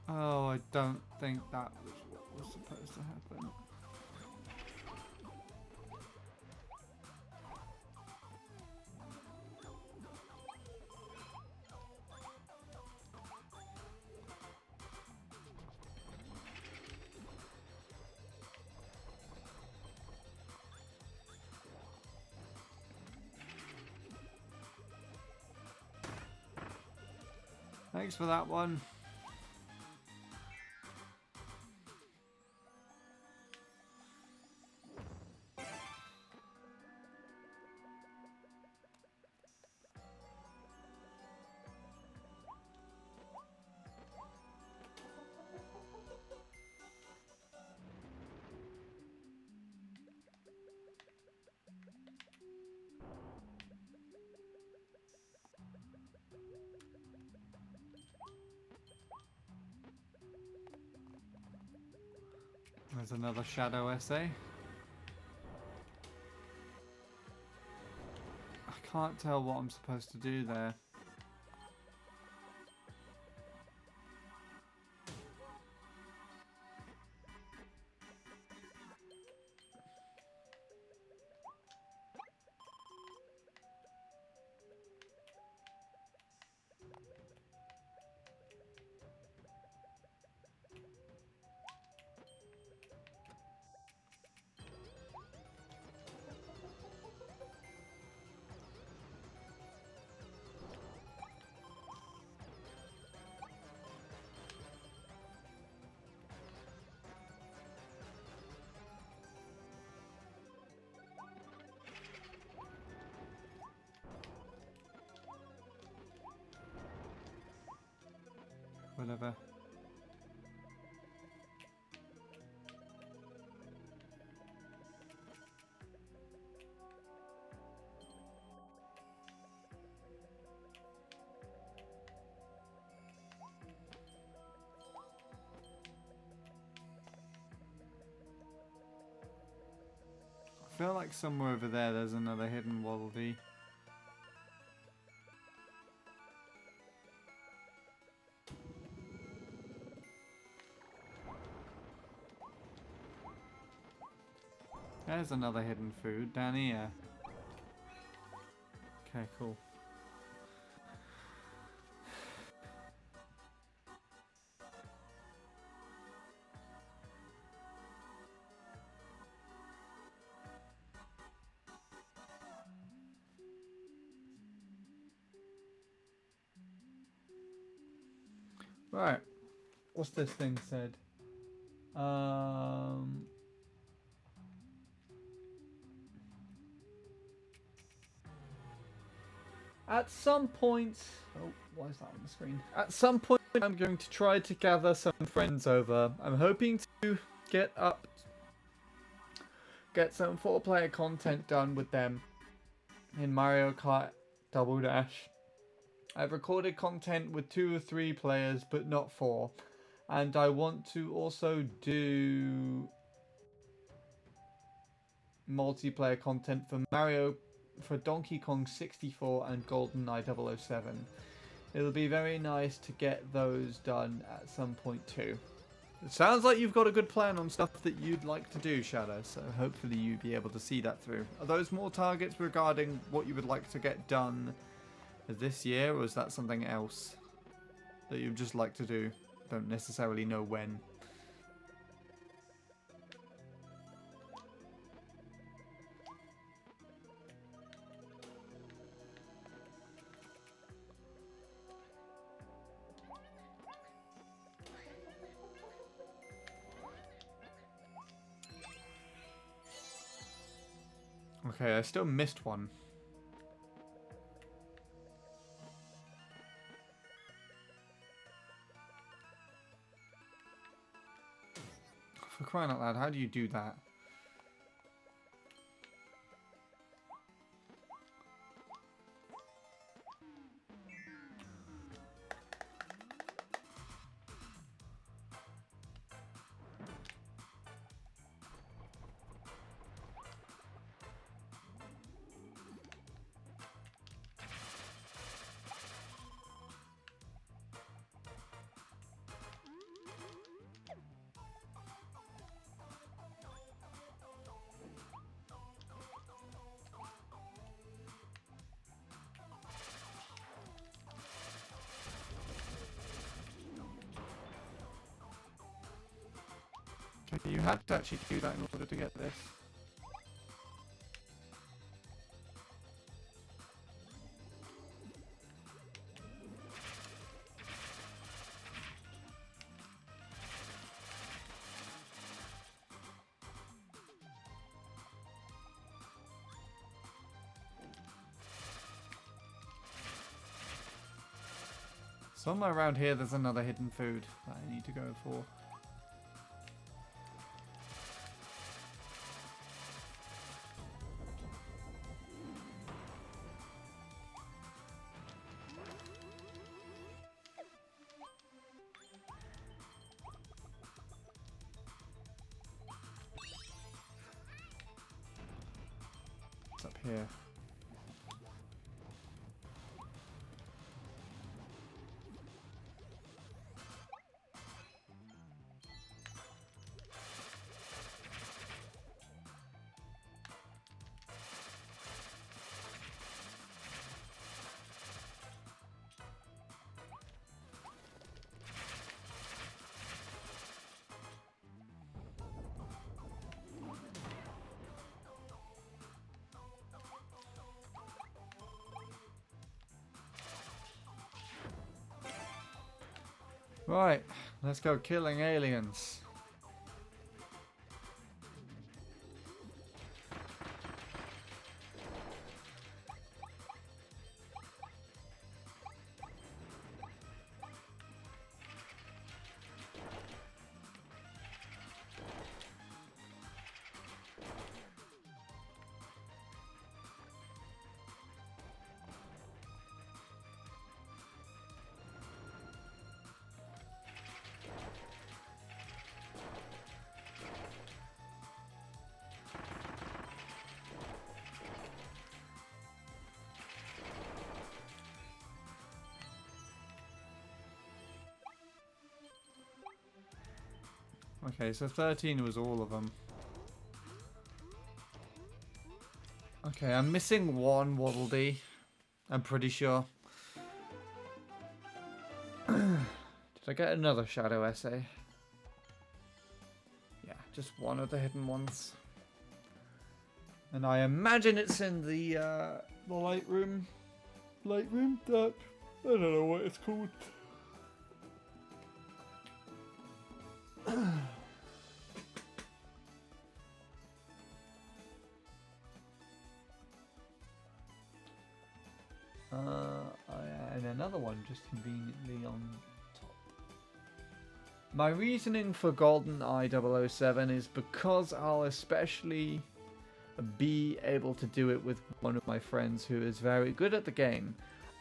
Oh, I don't think that was what was supposed to happen. Thanks for that one. There's another shadow essay. I can't tell what I'm supposed to do there. Whatever. feel like somewhere over there's another hidden wallaby. There's another hidden food down here. Okay, cool. Right. What's this thing said? At some point... Oh, why is that on the screen? At some point, I'm going to try to gather some friends over. I'm hoping to get some 4-player content done with them in Mario Kart Double Dash. I've recorded content with 2 or 3 players, but not 4. And I want to also do multiplayer content for Donkey Kong 64 and GoldenEye 007. It'll be very nice to get those done at some point too. It sounds like you've got a good plan on stuff that you'd like to do, Shadow, so hopefully you'll be able to see that through. Are those more targets regarding what you would like to get done this year, or is that something else that you'd just like to do? Don't necessarily know when. Okay, I still missed one. For crying out loud, how do you do that? Okay, you had to actually do that in order to get this. Somewhere around here there's another hidden food that I need to go for. It's up here. Right, let's go killing aliens. Okay, so 13 was all of them. Okay, I'm missing one Waddle Dee. I'm pretty sure. Did I get another Shadow Essay? Yeah, just one of the hidden ones. And I imagine it's in the Lightroom. Lightroom? That I don't know what it's called. And another one just conveniently on top. My reasoning for GoldenEye 007 is because I'll especially be able to do it with one of my friends who is very good at the game.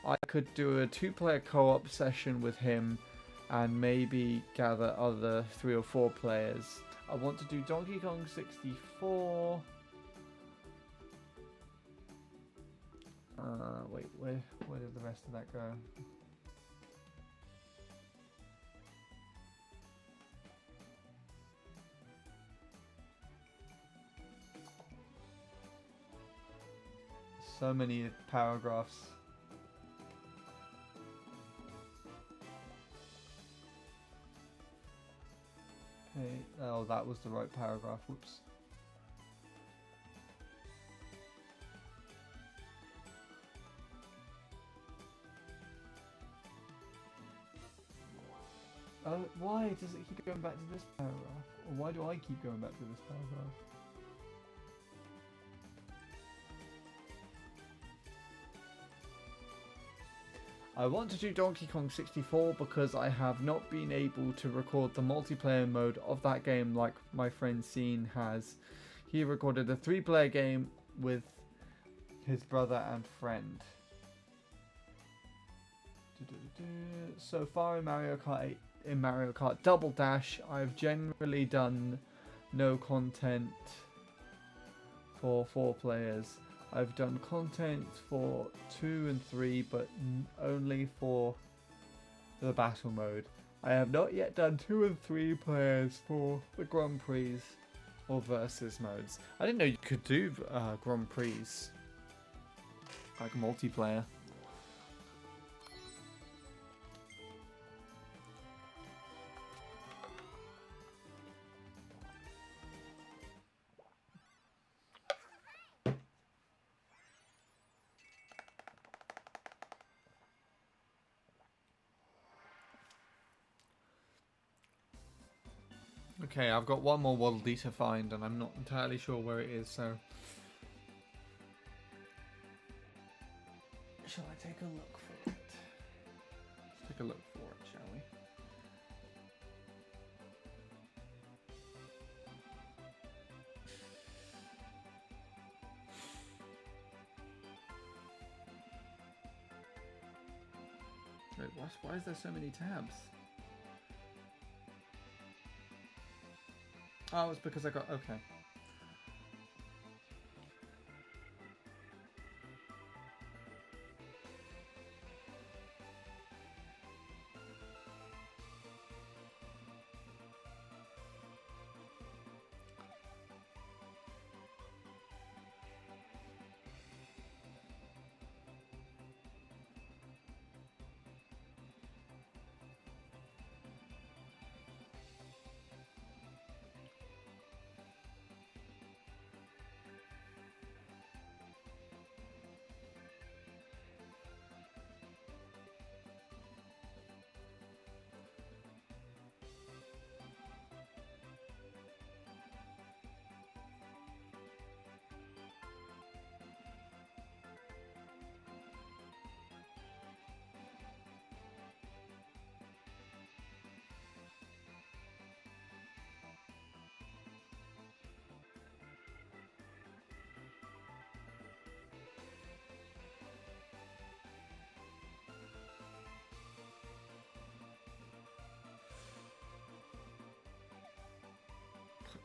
I could do a 2-player co-op session with him and maybe gather other 3 or 4 players. I want to do Donkey Kong 64. Wait, where did the rest of that go? So many paragraphs. Okay, oh, that was the right paragraph, whoops. Why does it keep going back to this paragraph? Or why do I keep going back to this paragraph? I want to do Donkey Kong 64 because I have not been able to record the multiplayer mode of that game like my friend Scene has. He recorded a 3-player game with his brother and friend. So far in Mario Kart Double Dash, I've generally done no content for 4 players. I've done content for 2 and 3, but only for the battle mode. I have not yet done 2 and 3 players for the Grand Prix or versus modes. I didn't know you could do Grand Prix like multiplayer. Okay, I've got one more Waddle Dee to find, and I'm not entirely sure where it is, so... Shall I take a look for it? Let's take a look for it, shall we? Wait, why is there so many tabs? Oh, it's because I got... Okay.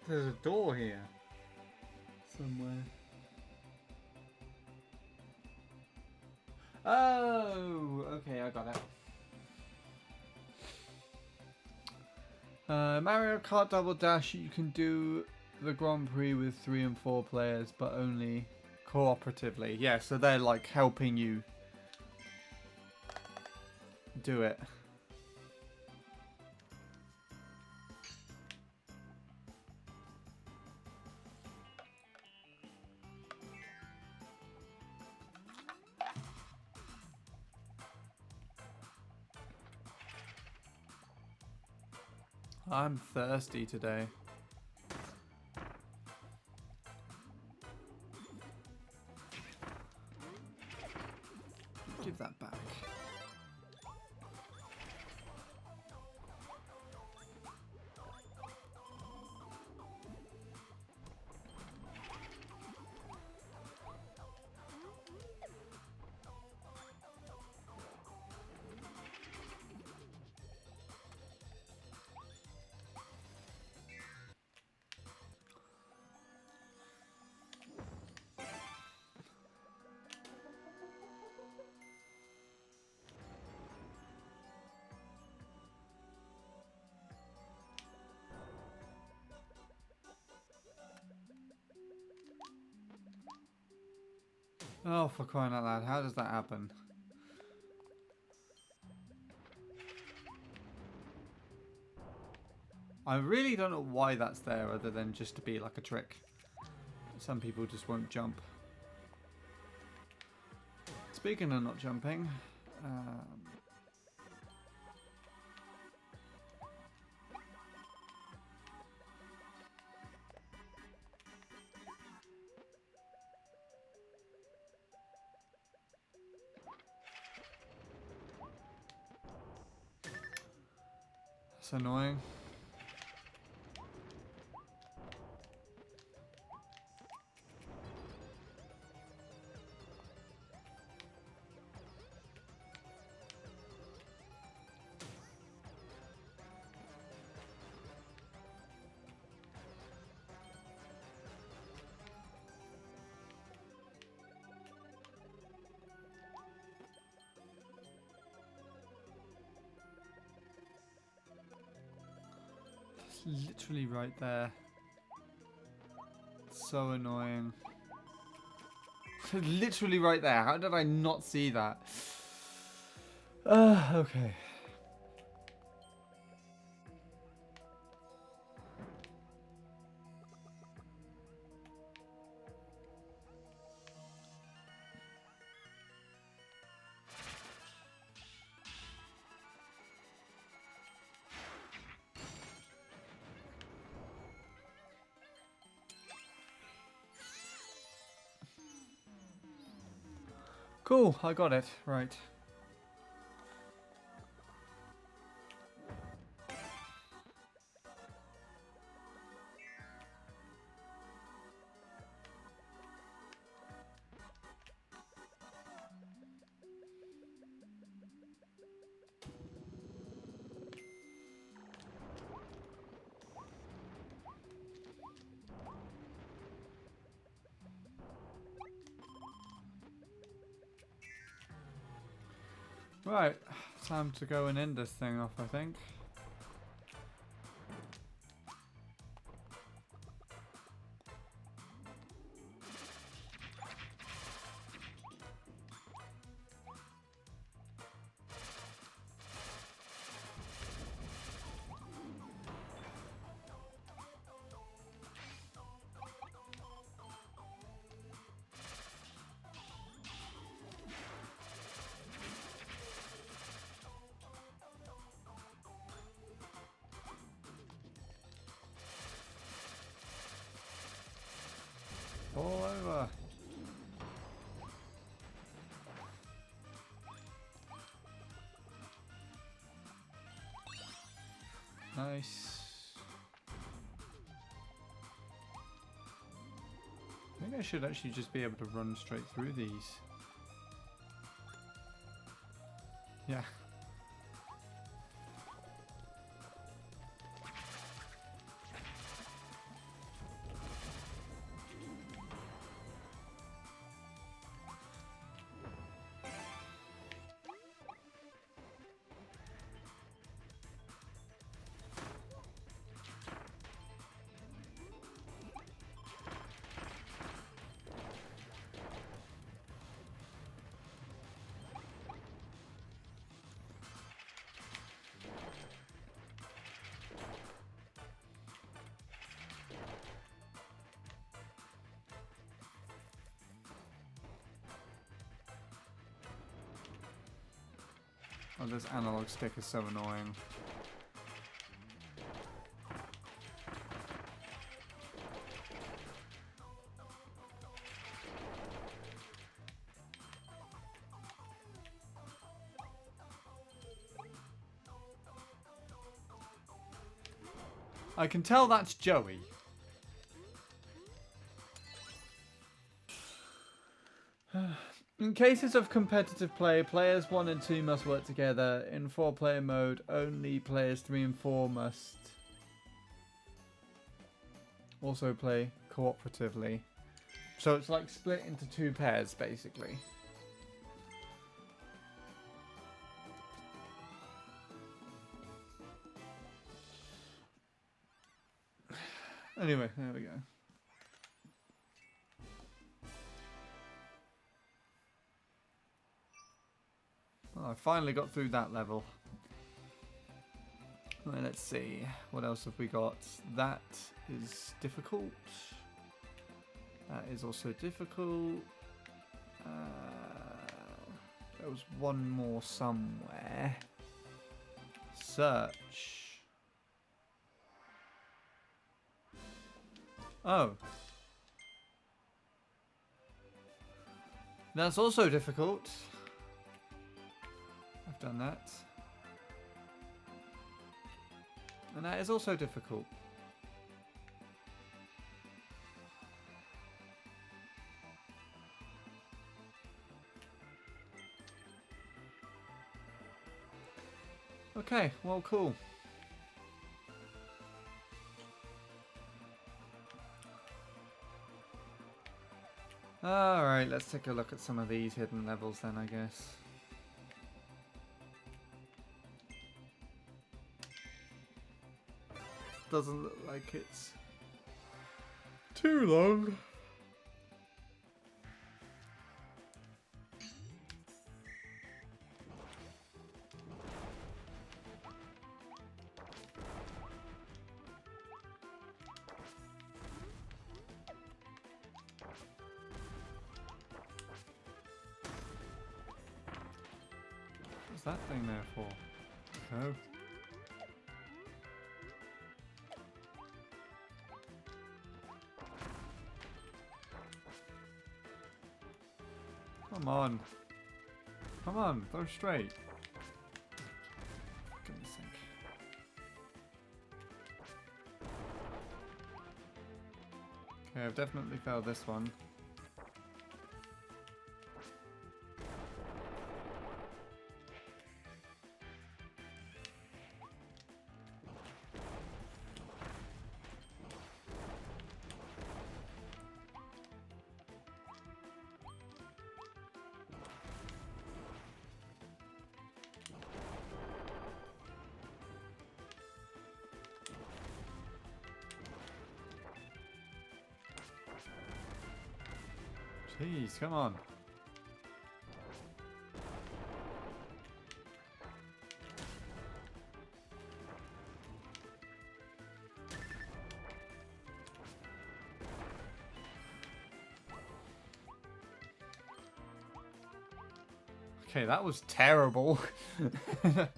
There's a door here. Somewhere. Oh, okay, I got it. Mario Kart Double Dash, you can do the Grand Prix with 3 and 4 players, but only cooperatively. Yeah, so they're like helping you do it. I'm thirsty today. Give that back. Oh, for crying out loud, how does that happen? I really don't know why that's there other than just to be like a trick. Some people just won't jump. Speaking of not jumping, it's annoying. Literally right there. So annoying. Literally right there. How did I not see that? Okay. Cool, I got it. Right. Right, time to go and end this thing off, I think. All over. Nice. I think I should actually just be able to run straight through these. Yeah. Oh, this analog stick is so annoying. I can tell that's Joey. In cases of competitive play, players 1 and 2 must work together. In 4-player mode, only players 3 and 4 must also play cooperatively. So it's like split into 2 pairs, basically. Anyway, there we go. Well, I finally got through that level. Well, let's see. What else have we got? That is difficult. That is also difficult. There was one more somewhere. Search. Oh. That's also difficult. I've done that. And that is also difficult. Okay, well, cool. Alright, let's take a look at some of these hidden levels then, I guess. Doesn't look like it's too long. What's that thing there for? Oh. Come on. Come on, go straight. For goodness sake. Okay, I've definitely failed this one. Jeez, come on. Okay, that was terrible. That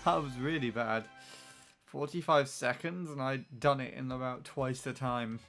was really bad. 45 seconds and I'd done it in about twice the time.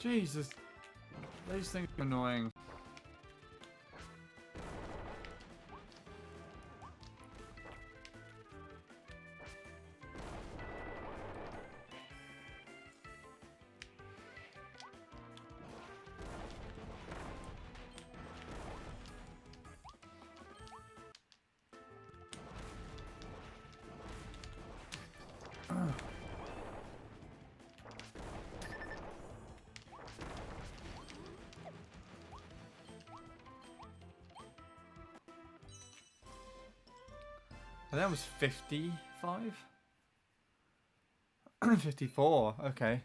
Jesus, these things are annoying. And that was 55? 54, okay.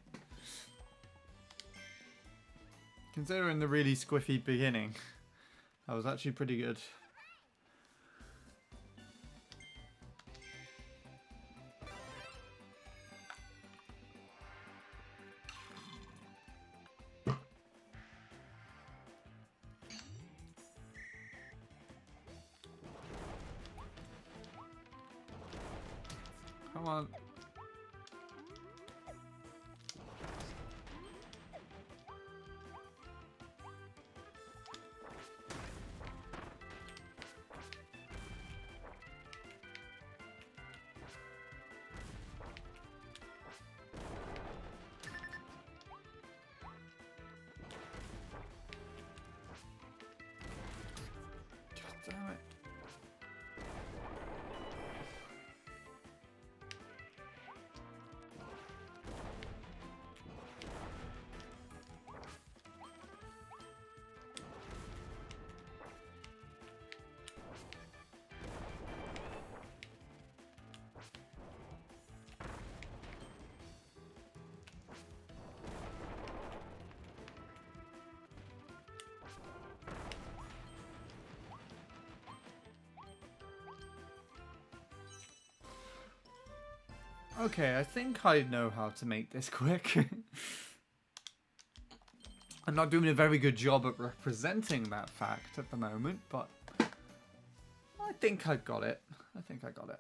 Considering the really squiffy beginning, that was actually pretty good. Come on. God damn it. Okay, I think I know how to make this quick. I'm not doing a very good job at representing that fact at the moment, but I think I got it. I think I got it.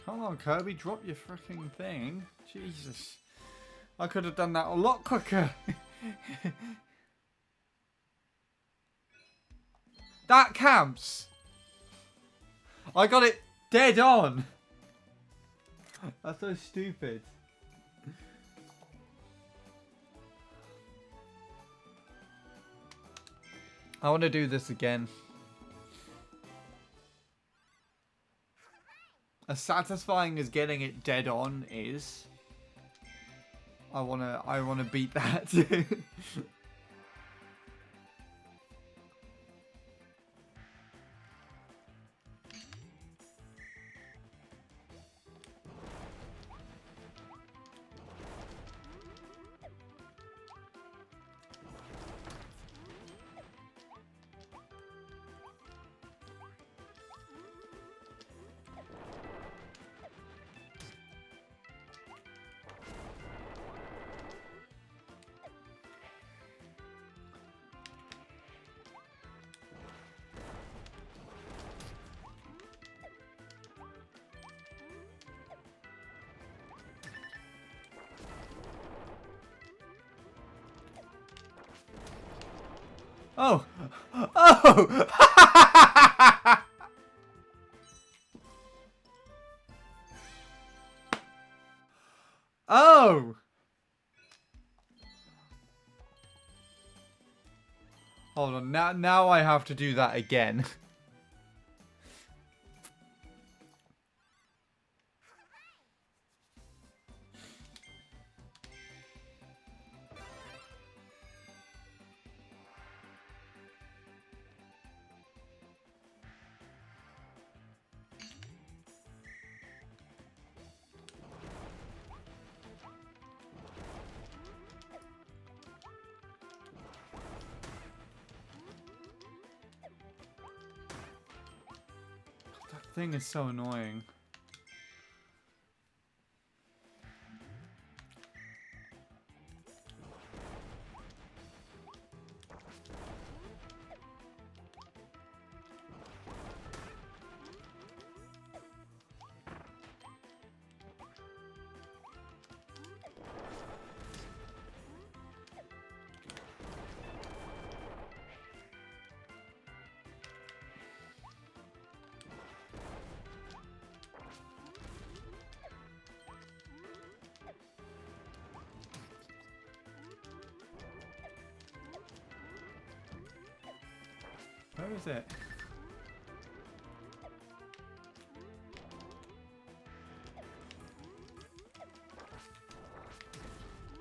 Come on, Kirby, drop your freaking thing. Jesus. I could have done that a lot quicker. That counts. I got it dead on. That's so stupid. I want to do this again. As satisfying as getting it dead on is, I wanna beat that. Oh! Oh! Oh! Hold on, now I have to do that again. That thing is so annoying. Where is it?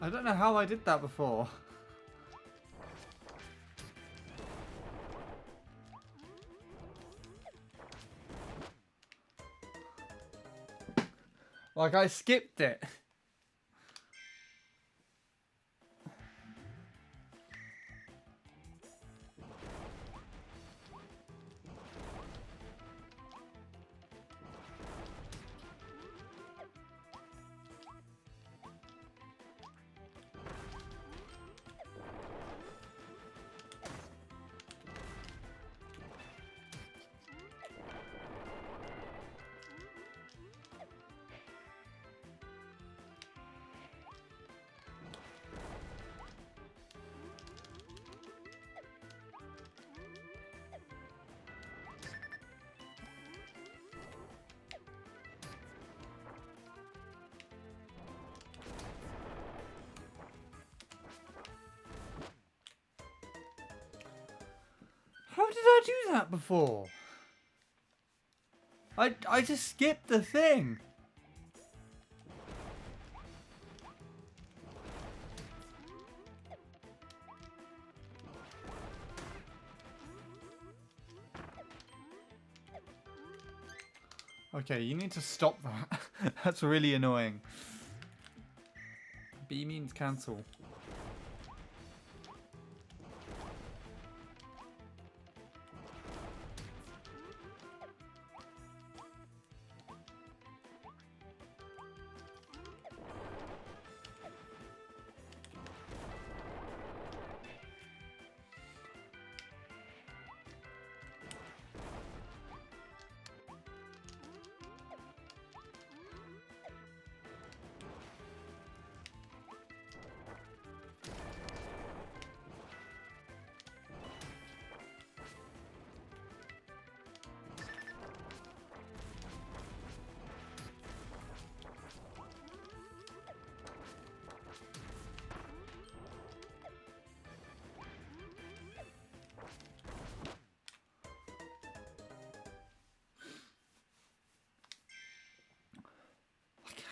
I don't know how I did that before. Like, I skipped it. How did I do that before? I just skipped the thing. Okay, you need to stop that. That's really annoying. B means cancel.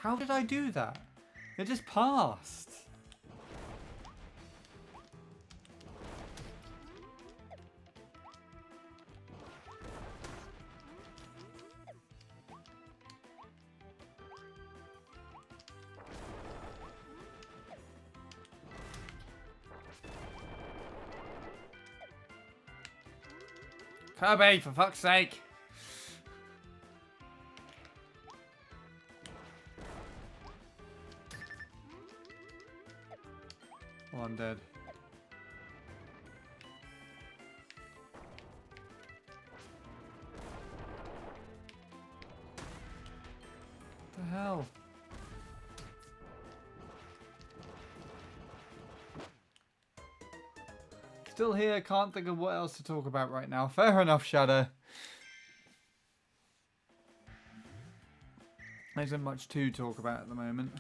How did I do that? It just passed. Kirby, for fuck's sake. Oh, I'm dead. What the hell? Still here, can't think of what else to talk about right now. Fair enough, Shadow. There isn't much to talk about at the moment.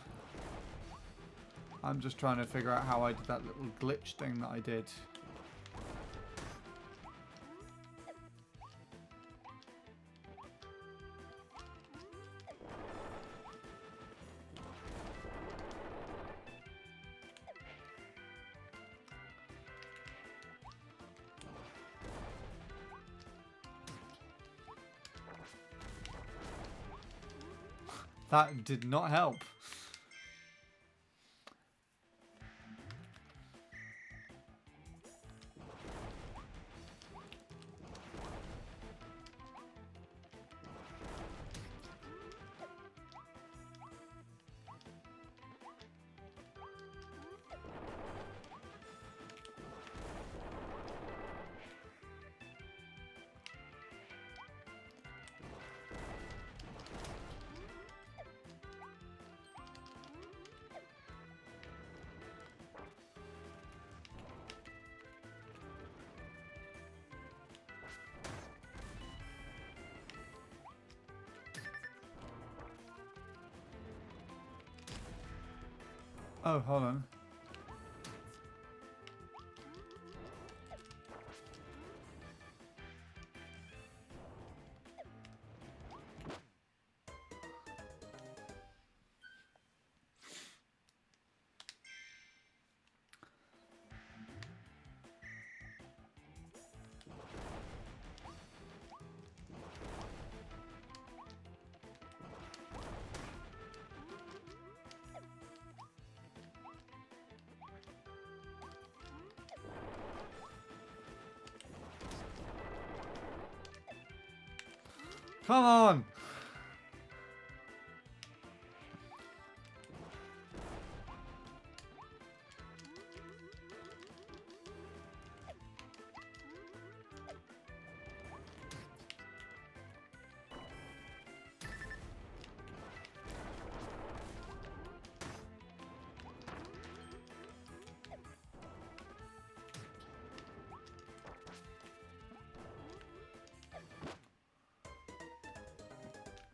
I'm just trying to figure out how I did that little glitch thing that I did. That did not help. Oh, hold on. Come on!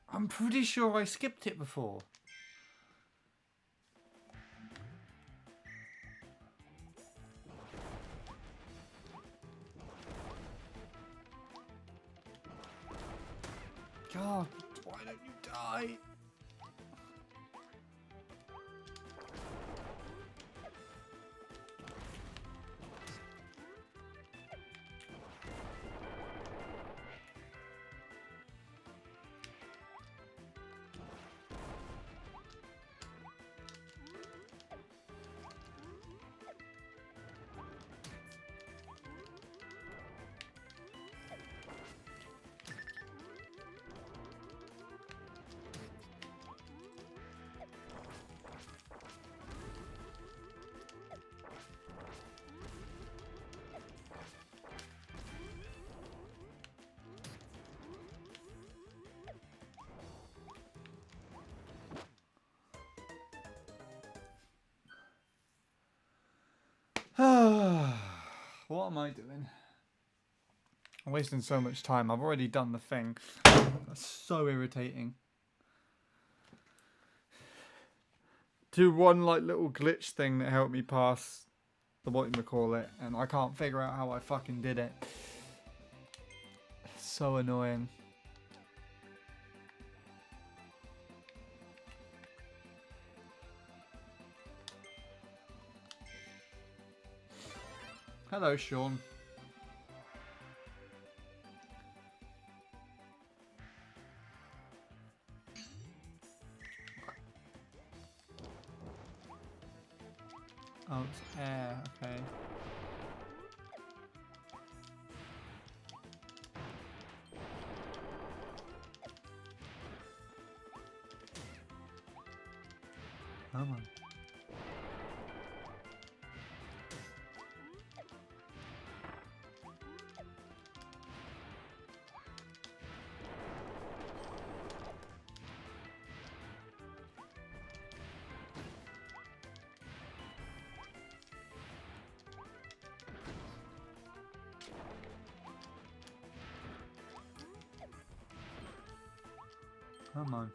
I'm pretty sure I skipped it before. God, why don't you die? What am I doing? I'm wasting so much time. I've already done the thing. That's so irritating. Do one like little glitch thing that helped me pass the whatchamacallit, and I can't figure out how I fucking did it. It's so annoying. Hello, Sean. Oh, it's air, okay. Come on. Come on.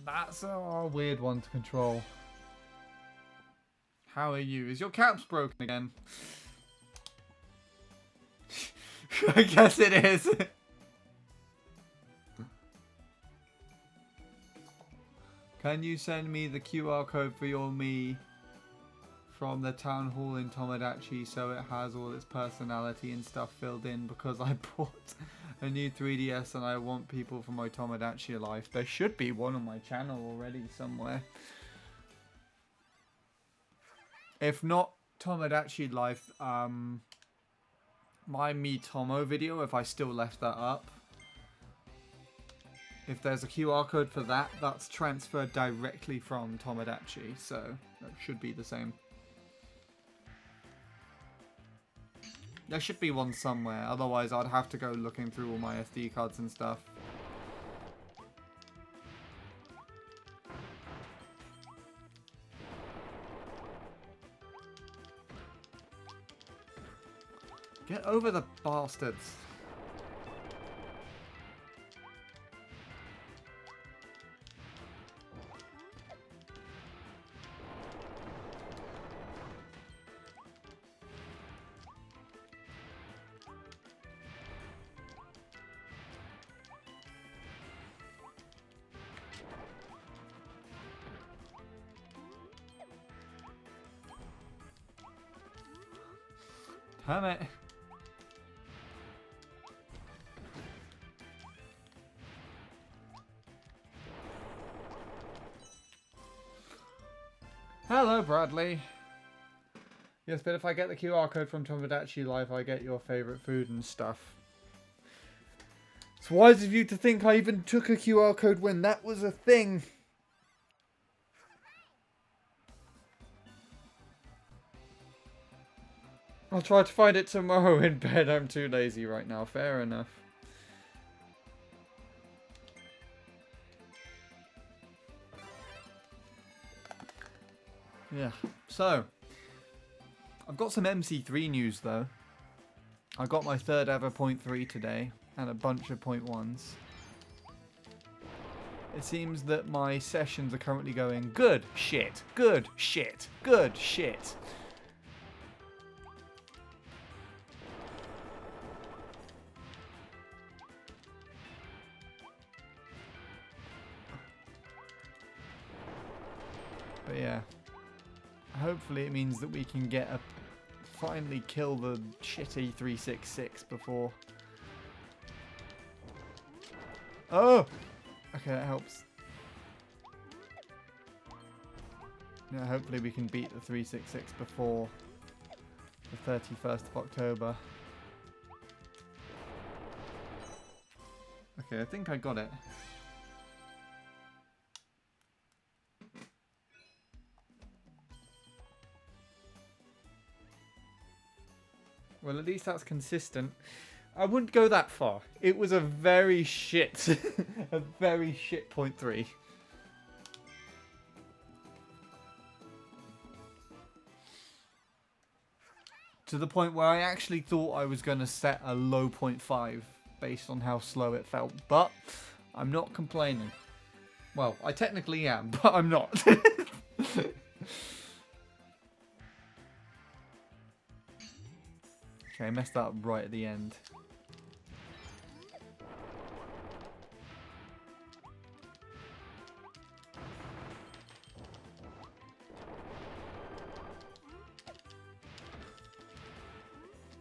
That's a weird one to control. How are you? Is your caps broken again? I guess it is. Can you send me the QR code for your me from the town hall in Tomodachi so it has all its personality and stuff filled in, because I bought a new 3DS and I want people from my Tomodachi life. There should be one on my channel already somewhere. If not Tomodachi life, my Me Tomo video, if I still left that up, if there's a QR code for that, that's transferred directly from Tomodachi, so that should be the same. There should be one somewhere, otherwise I'd have to go looking through all my SD cards and stuff. Get over the bastards. Damn it. Hello, Bradley. Yes, but if I get the QR code from Tomodachi Life, I get your favourite food and stuff. It's wise of you to think I even took a QR code when that was a thing. I'll try to find it tomorrow in bed. I'm too lazy right now. Fair enough. Yeah, so I've got some MC3 news though. I got my third ever .3 today and a bunch of .1s. It seems that my sessions are currently going good shit, good shit, good shit. But yeah. Hopefully it means that we can get a finally kill the shitty 366 before. Oh! Okay, that helps. Yeah, hopefully we can beat the 366 before the 31st of October. Okay, I think I got it. Well, at least that's consistent. I wouldn't go that far. It was a very shit, a very shit .3. To the point where I actually thought I was going to set a low .5 based on how slow it felt. But I'm not complaining. Well, I technically am, but I'm not. Okay, I messed that up right at the end.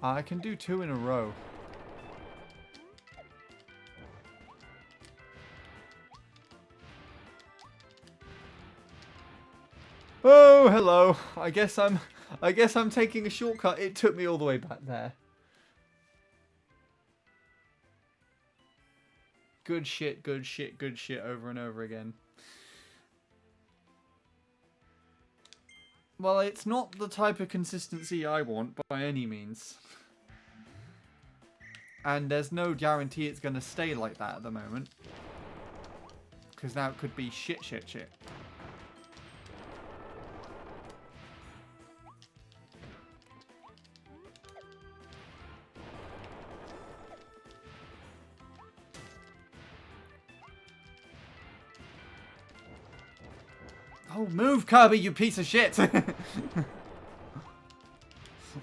I can do 2 in a row. Oh, hello. I guess I'm taking a shortcut. It took me all the way back there. Good shit, good shit, good shit over and over again. Well, it's not the type of consistency I want by any means. And there's no guarantee it's going to stay like that at the moment. Because now it could be shit, shit, shit. Oh, move, Kirby, you piece of shit! I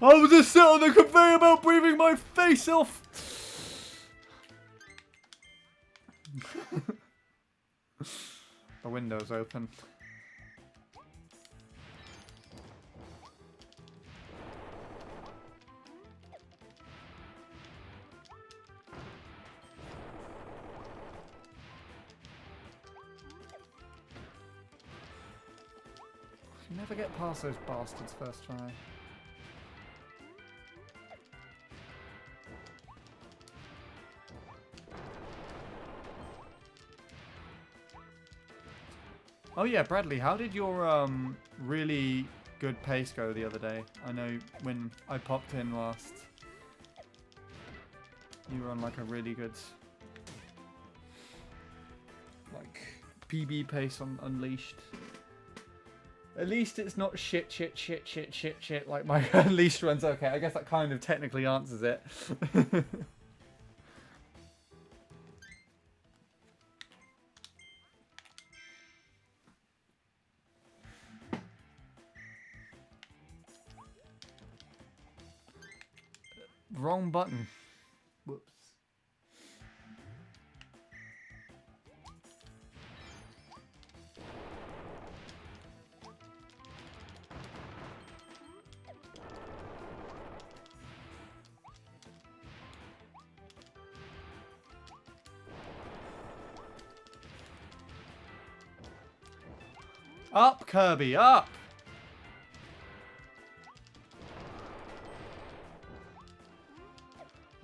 was just sitting on the conveyor belt breathing my face off! The window's open. You never get past those bastards first try. Oh yeah, Bradley, how did your really good pace go the other day? I know when I popped in last, you were on like a really good like PB pace on Unleashed. At least it's not shit, shit, shit, shit, shit, shit like my Unleashed runs. Okay, I guess that kind of technically answers it. Wrong button. Whoops. Up, Kirby, up!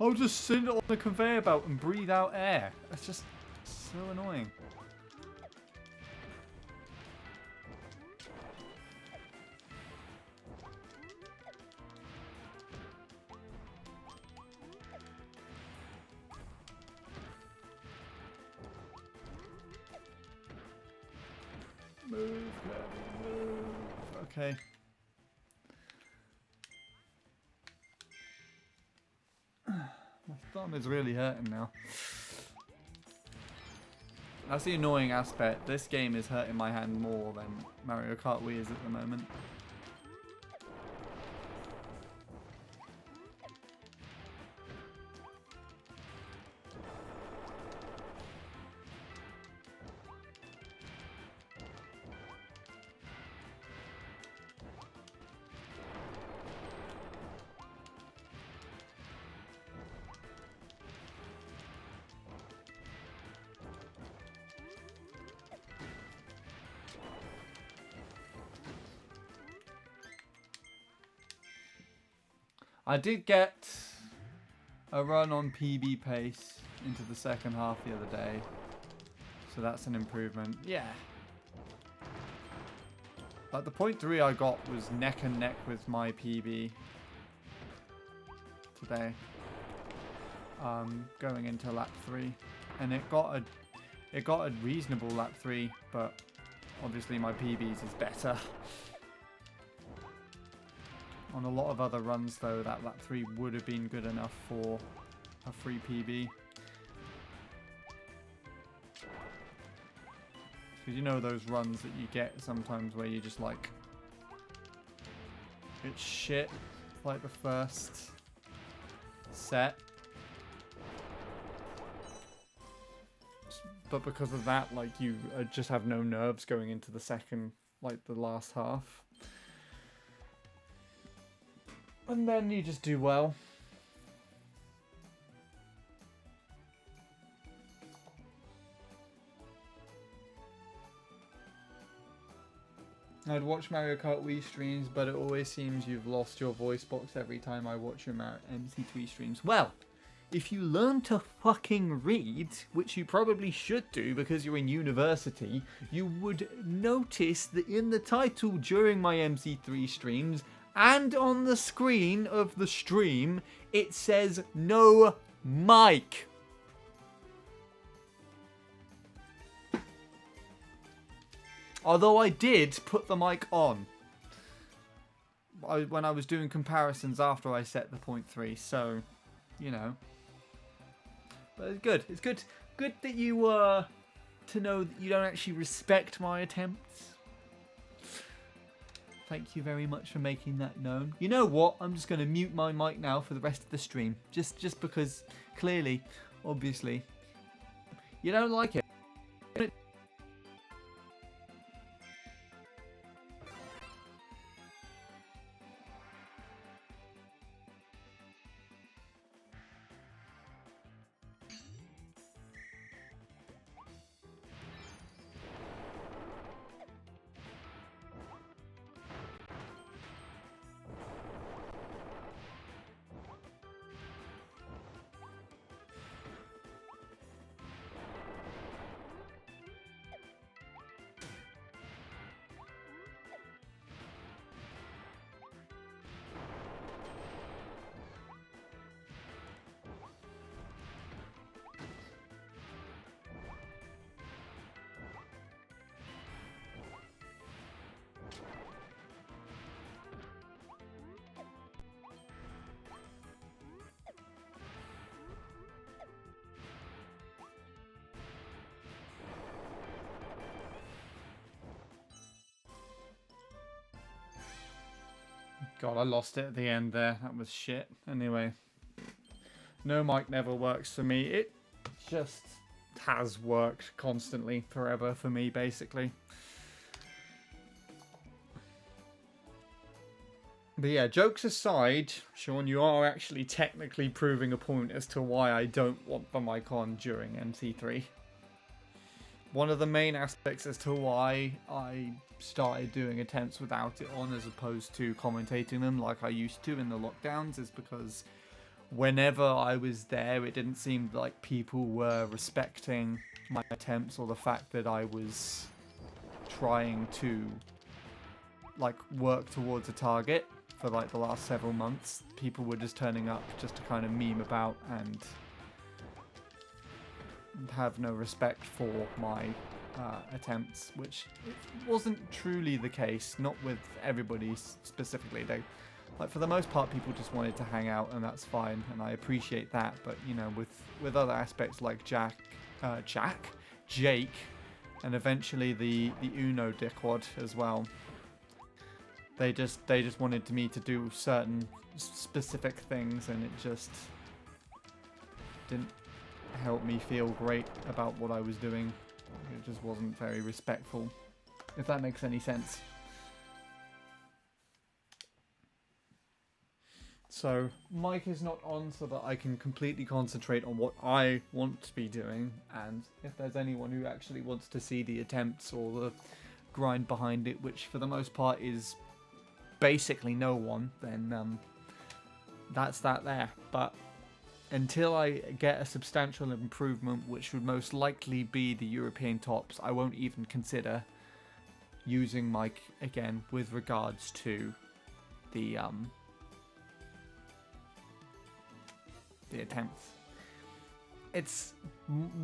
I'll just sit on the conveyor belt and breathe out air. It's just so annoying. Move, Kirby, move. Okay. My thumb is really hurting now. That's the annoying aspect. This game is hurting my hand more than Mario Kart Wii is at the moment. I did get a run on PB pace into the second half the other day, so that's an improvement. Yeah. Like the point 3 I got was neck and neck with my PB today, going into lap 3, and it got a reasonable lap 3, but obviously my PB's is better. On a lot of other runs, though, that lap 3 would have been good enough for a free PB. Because you know those runs that you get sometimes where you just like... It's shit. It's like the first set. But because of that, like, you just have no nerves going into the second, like, the last half. And then you just do well. I'd watch Mario Kart Wii streams, but it always seems you've lost your voice box every time I watch your MC3 streams. Well, if you learn to fucking read, which you probably should do because you're in university, you would notice that in the title during my MC3 streams, and on the screen of the stream, it says no mic. Although I did put the mic on when I was doing comparisons after I set the point 3, so, you know. But it's good. It's good that you to know that you don't actually respect my attempts. Thank you very much for making that known. You know what? I'm just going to mute my mic now for the rest of the stream. Just because, clearly, obviously, you don't like it. God, I lost it at the end there. That was shit. Anyway, no mic never works for me. It just has worked constantly forever for me, basically. But yeah, jokes aside, Sean, you are actually technically proving a point as to why I don't want the mic on during MC3. One of the main aspects as to why I started doing attempts without it on as opposed to commentating them like I used to in the lockdowns is because whenever I was there, it didn't seem like people were respecting my attempts or the fact that I was trying to like work towards a target for like the last several months. People were just turning up just to kind of meme about and have no respect for my attempts, which wasn't truly the case. Not with everybody specifically. They, like, for the most part, people just wanted to hang out, and that's fine, and I appreciate that. But you know, with other aspects like Jake, and eventually the Uno dickwad as well. They just wanted me to do certain specific things, and it just didn't help me feel great about what I was doing. It just wasn't very respectful, if that makes any sense. So mic is not on so that I can completely concentrate on what I want to be doing, and if there's anyone who actually wants to see the attempts or the grind behind it, which for the most part is basically no one, then that's that there. But until I get a substantial improvement, which would most likely be the European tops, I won't even consider using mic again with regards to the attempts. It's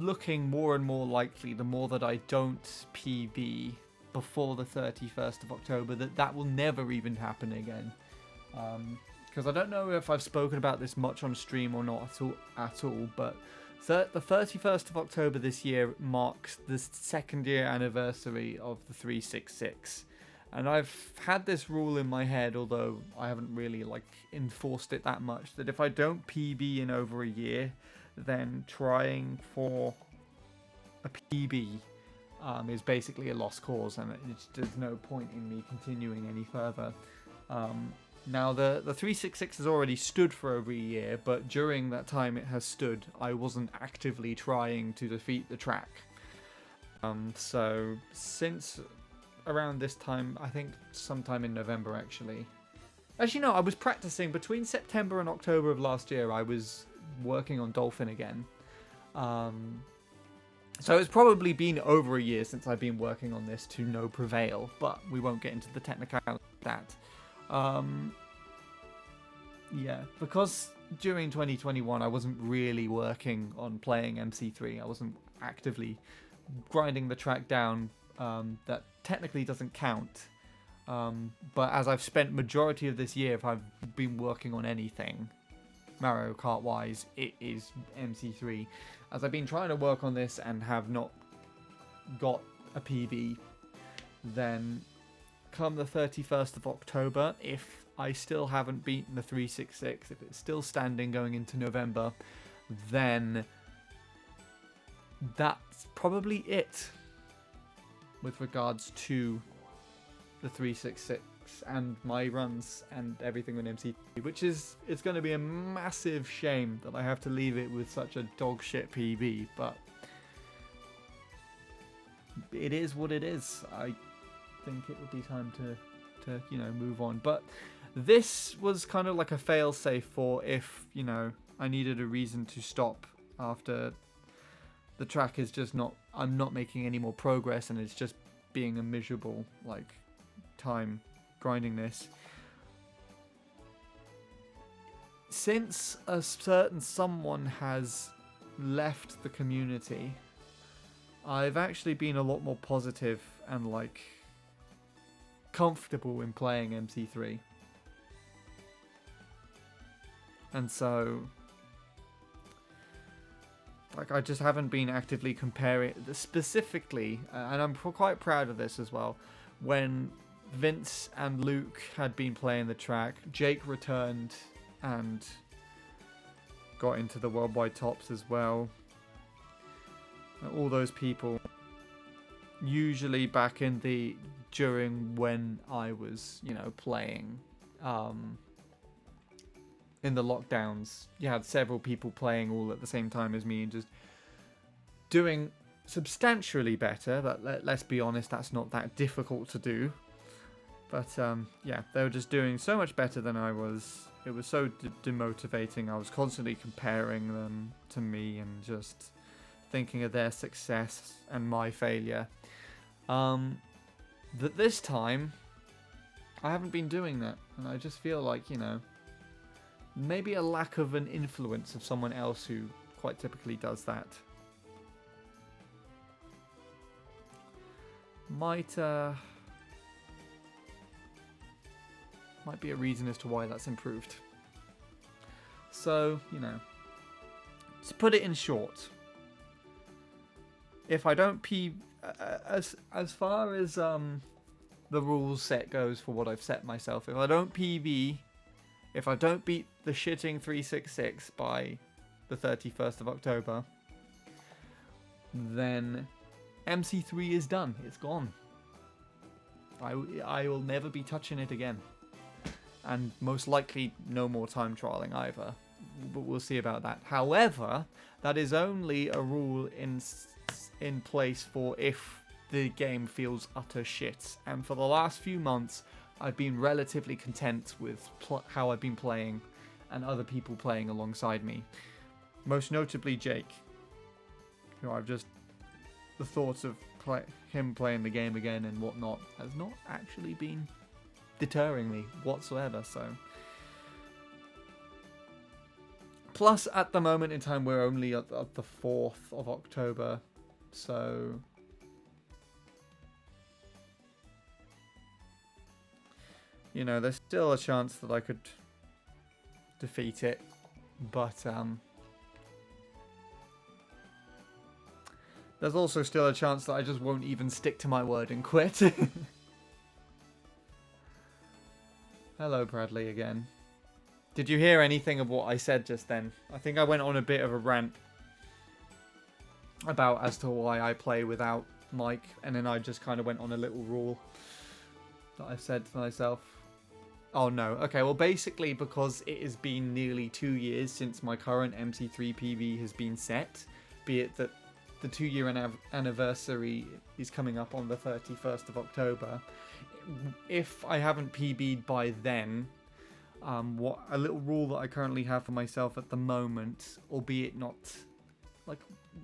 looking more and more likely, the more that I don't PB before the 31st of October, that will never even happen again. Because I don't know if I've spoken about this much on stream or not at all, but the 31st of October this year marks the second year anniversary of the 366. And I've had this rule in my head, although I haven't really enforced it that much, that if I don't PB in over a year, then trying for a PB is basically a lost cause, and there's no point in me continuing any further. Now, the 366 has already stood for over a year, but during that time it has stood, I wasn't actively trying to defeat the track. So, since around this time, I think sometime in November actually. Actually, no, I was practicing between September and October of last year. I was working on Dolphin again. So it's probably been over a year since I've been working on this to no prevail, but we won't get into the technicality of that. Yeah, because during 2021 I wasn't really working on playing MC3. I wasn't actively grinding the track down. That technically doesn't count. But as I've spent majority of this year, if I've been working on anything Mario Kart wise, it is MC3. As I've been trying to work on this and have not got a PB, then come the 31st of October, if I still haven't beaten the 366, if it's still standing going into November, then that's probably it with regards to the 366 and my runs and everything on MC3, which is, it's going to be a massive shame that I have to leave it with such a dog shit PB, but it is what it is. I think it would be time to move on. But this was kind of like a fail-safe for if, I needed a reason to stop after the track is just not, I'm not making any more progress and it's just being a miserable, time grinding this. Since a certain someone has left the community, I've actually been a lot more positive and comfortable in playing MC3. And so I just haven't been actively comparing specifically, and I'm quite proud of this as well. When Vince and Luke had been playing the track, Jake returned and got into the worldwide tops as well. All those people, usually back in during when I was, playing, in the lockdowns, you had several people playing all at the same time as me and just doing substantially better. But let's be honest, that's not that difficult to do. But yeah, they were just doing so much better than I was, it was so demotivating. I was constantly comparing them to me and just thinking of their success and my failure. That this time, I haven't been doing that. And I just feel like, you know, maybe a lack of an influence of someone else who quite typically does that might be a reason as to why that's improved. So, you know, to put it in short, if I don't as far as the rules set goes for what I've set myself, if I don't PB, if I don't beat the shitting 366 by the 31st of October, then MC3 is done. It's gone. I will never be touching it again. And most likely no more time trialing either. But we'll see about that. However, that is only a rule in place for if the game feels utter shit. And for the last few months, I've been relatively content with how I've been playing and other people playing alongside me. Most notably Jake, who I've just... the thoughts of him playing the game again and whatnot has not actually been deterring me whatsoever, so... Plus, at the moment in time, we're only at the 4th of October, so... You know, there's still a chance that I could defeat it, but there's also still a chance that I just won't even stick to my word and quit. Hello, Bradley, again. Did you hear anything of what I said just then? I think I went on a bit of a rant about as to why I play without Mike, and then I just kind of went on a little rule that I said to myself. Oh no, okay, well basically because it has been nearly 2 years since my current MC3 PB has been set, be it that the 2-year anniversary is coming up on the 31st of October. If I haven't PB'd by then, what a little rule that I currently have for myself at the moment, albeit not like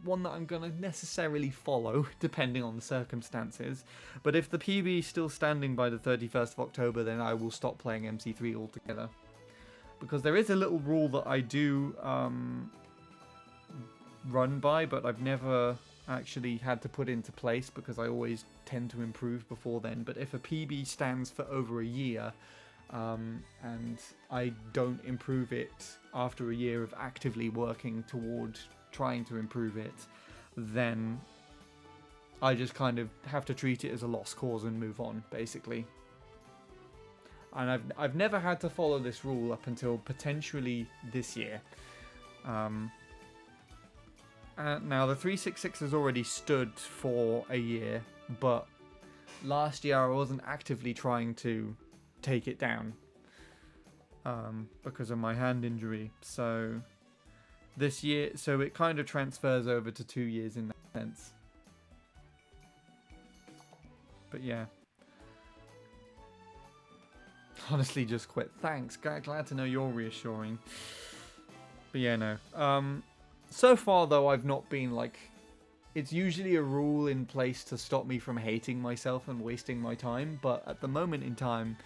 one that I'm going to necessarily follow, depending on the circumstances, but if the PB is still standing by the 31st of October, then I will stop playing MC3 altogether. Because there is a little rule that I do run by, but I've never actually had to put into place because I always tend to improve before then. But if a PB stands for over a year, and I don't improve it after a year of actively working toward trying to improve it, then I just kind of have to treat it as a lost cause and move on, basically. And I've never had to follow this rule up until potentially this year. Now the 366 has already stood for a year, but last year I wasn't actively trying to take it down because of my hand injury. So this year, so it kind of transfers over to 2 years in that sense. But yeah. Honestly, just quit. Thanks. Glad to know you're reassuring. But yeah, no. So far, though, I've not been like... It's usually a rule in place to stop me from hating myself and wasting my time. But at the moment in time,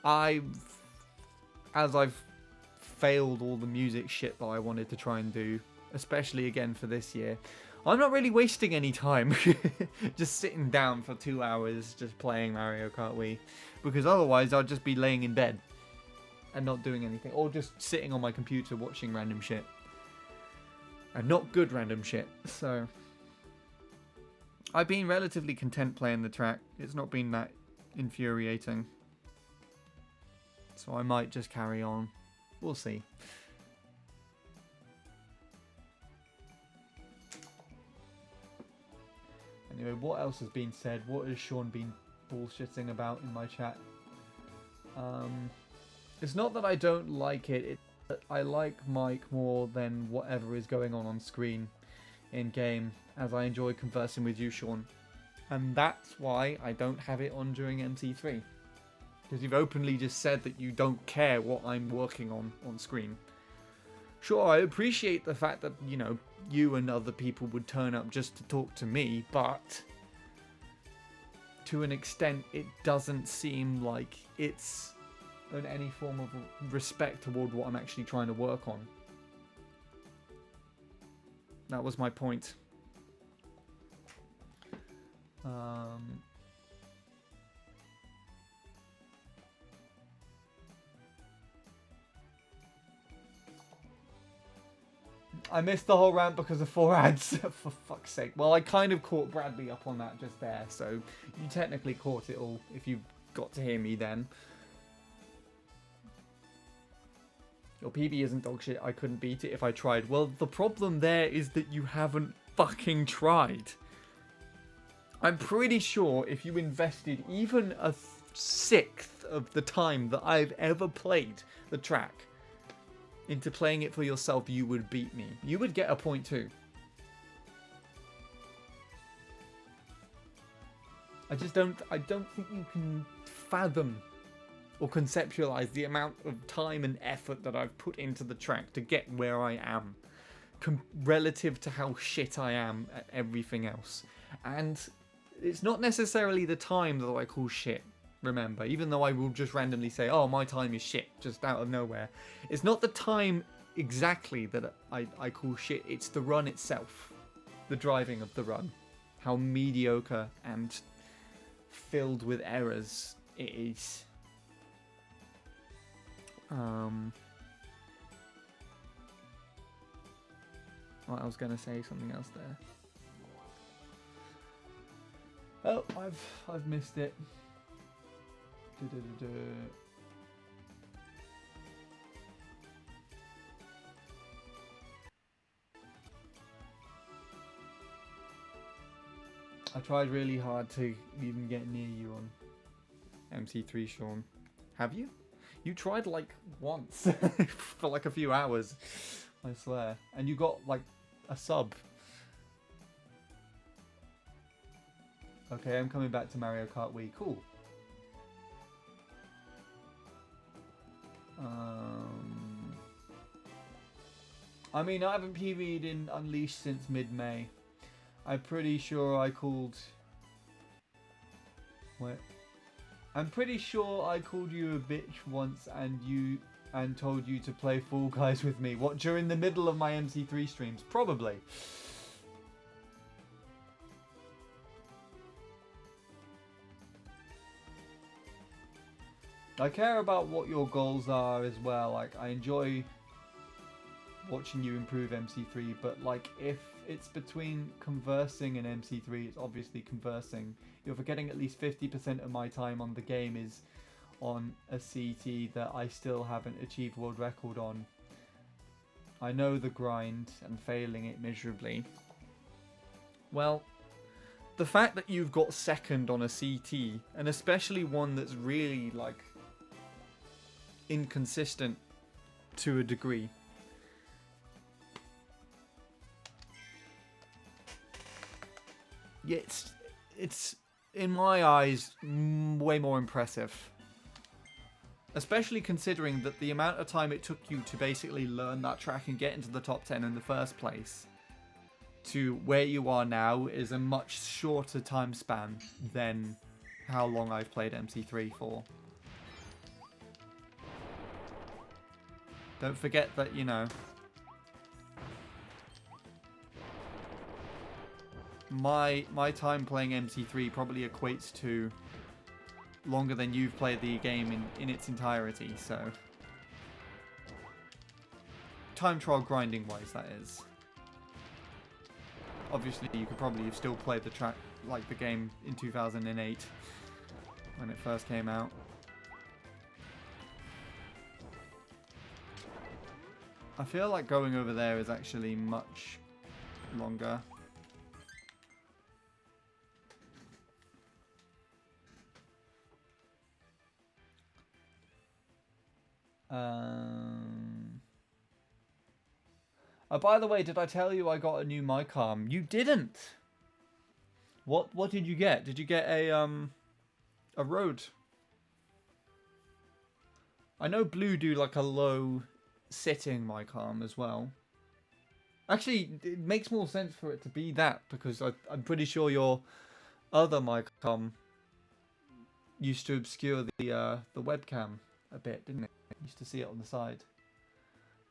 as I've failed all the music shit that I wanted to try and do, especially again for this year, I'm not really wasting any time just sitting down for 2 hours just playing Mario Kart Wii, because otherwise I'd just be laying in bed and not doing anything, or just sitting on my computer watching random shit, and not good random shit. So I've been relatively content playing the track. It's not been that infuriating, so I might just carry on. We'll see. Anyway, what else has been said? What has Sean been bullshitting about in my chat? It's not that I don't like it, it's that I like Mike more than whatever is going on screen in game, as I enjoy conversing with you, Sean. And that's why I don't have it on during MC3. Because you've openly just said that you don't care what I'm working on screen. Sure, I appreciate the fact that, you know, you and other people would turn up just to talk to me, but to an extent, it doesn't seem like it's in any form of respect toward what I'm actually trying to work on. That was my point. I missed the whole rant because of 4 ads, for fuck's sake. Well, I kind of caught Bradley up on that just there, so you technically caught it all if you got to hear me then. Your PB isn't dog shit, I couldn't beat it if I tried. Well, the problem there is that you haven't fucking tried. I'm pretty sure if you invested even a sixth of the time that I've ever played the track into playing it for yourself, you would beat me. You would get a point too. I don't think you can fathom or conceptualize the amount of time and effort that I've put into the track to get where I am, relative to how shit I am at everything else. And it's not necessarily the time that I call shit. Remember, even though I will just randomly say, oh, my time is shit, just out of nowhere. It's not the time exactly that I call shit, it's the run itself. The driving of the run. How mediocre and filled with errors it is. Well, I was going to say something else there. Oh, I've missed it. I tried really hard to even get near you on MC3, Sean. Have you? You tried like once for like a few hours, I swear. And you got like a sub. Okay, I'm coming back to Mario Kart Wii. Cool. I mean, I haven't PV'd in Unleashed since mid-May. I'm pretty sure I called... Wait. I'm pretty sure I called you a bitch once and told you to play Fall Guys with me. What, during the middle of my MC3 streams? Probably. I care about what your goals are as well. Like, I enjoy watching you improve MC3, but like, if it's between conversing and MC3, it's obviously conversing. You're forgetting at least 50% of my time on the game is on a CT that I still haven't achieved world record on. I know the grind and failing it miserably. Well, the fact that you've got second on a CT, and especially one that's really like inconsistent to a degree. Yeah, it's in my eyes way more impressive. Especially considering that the amount of time it took you to basically learn that track and get into the top 10 in the first place to where you are now is a much shorter time span than how long I've played MC3 for. Don't forget that, you know, my time playing MC3 probably equates to longer than you've played the game in its entirety, so time trial grinding wise, that is. Obviously you could probably have still played the track like the game in 2008 when it first came out. I feel like going over there is actually much longer. Oh, by the way, did I tell you I got a new mic arm? You didn't. What did you get? Did you get a Rode? I know blue do like a low sitting mic arm as well. Actually, it makes more sense for it to be that because I'm pretty sure your other mic arm used to obscure the webcam a bit, didn't it? Used to see it on the side.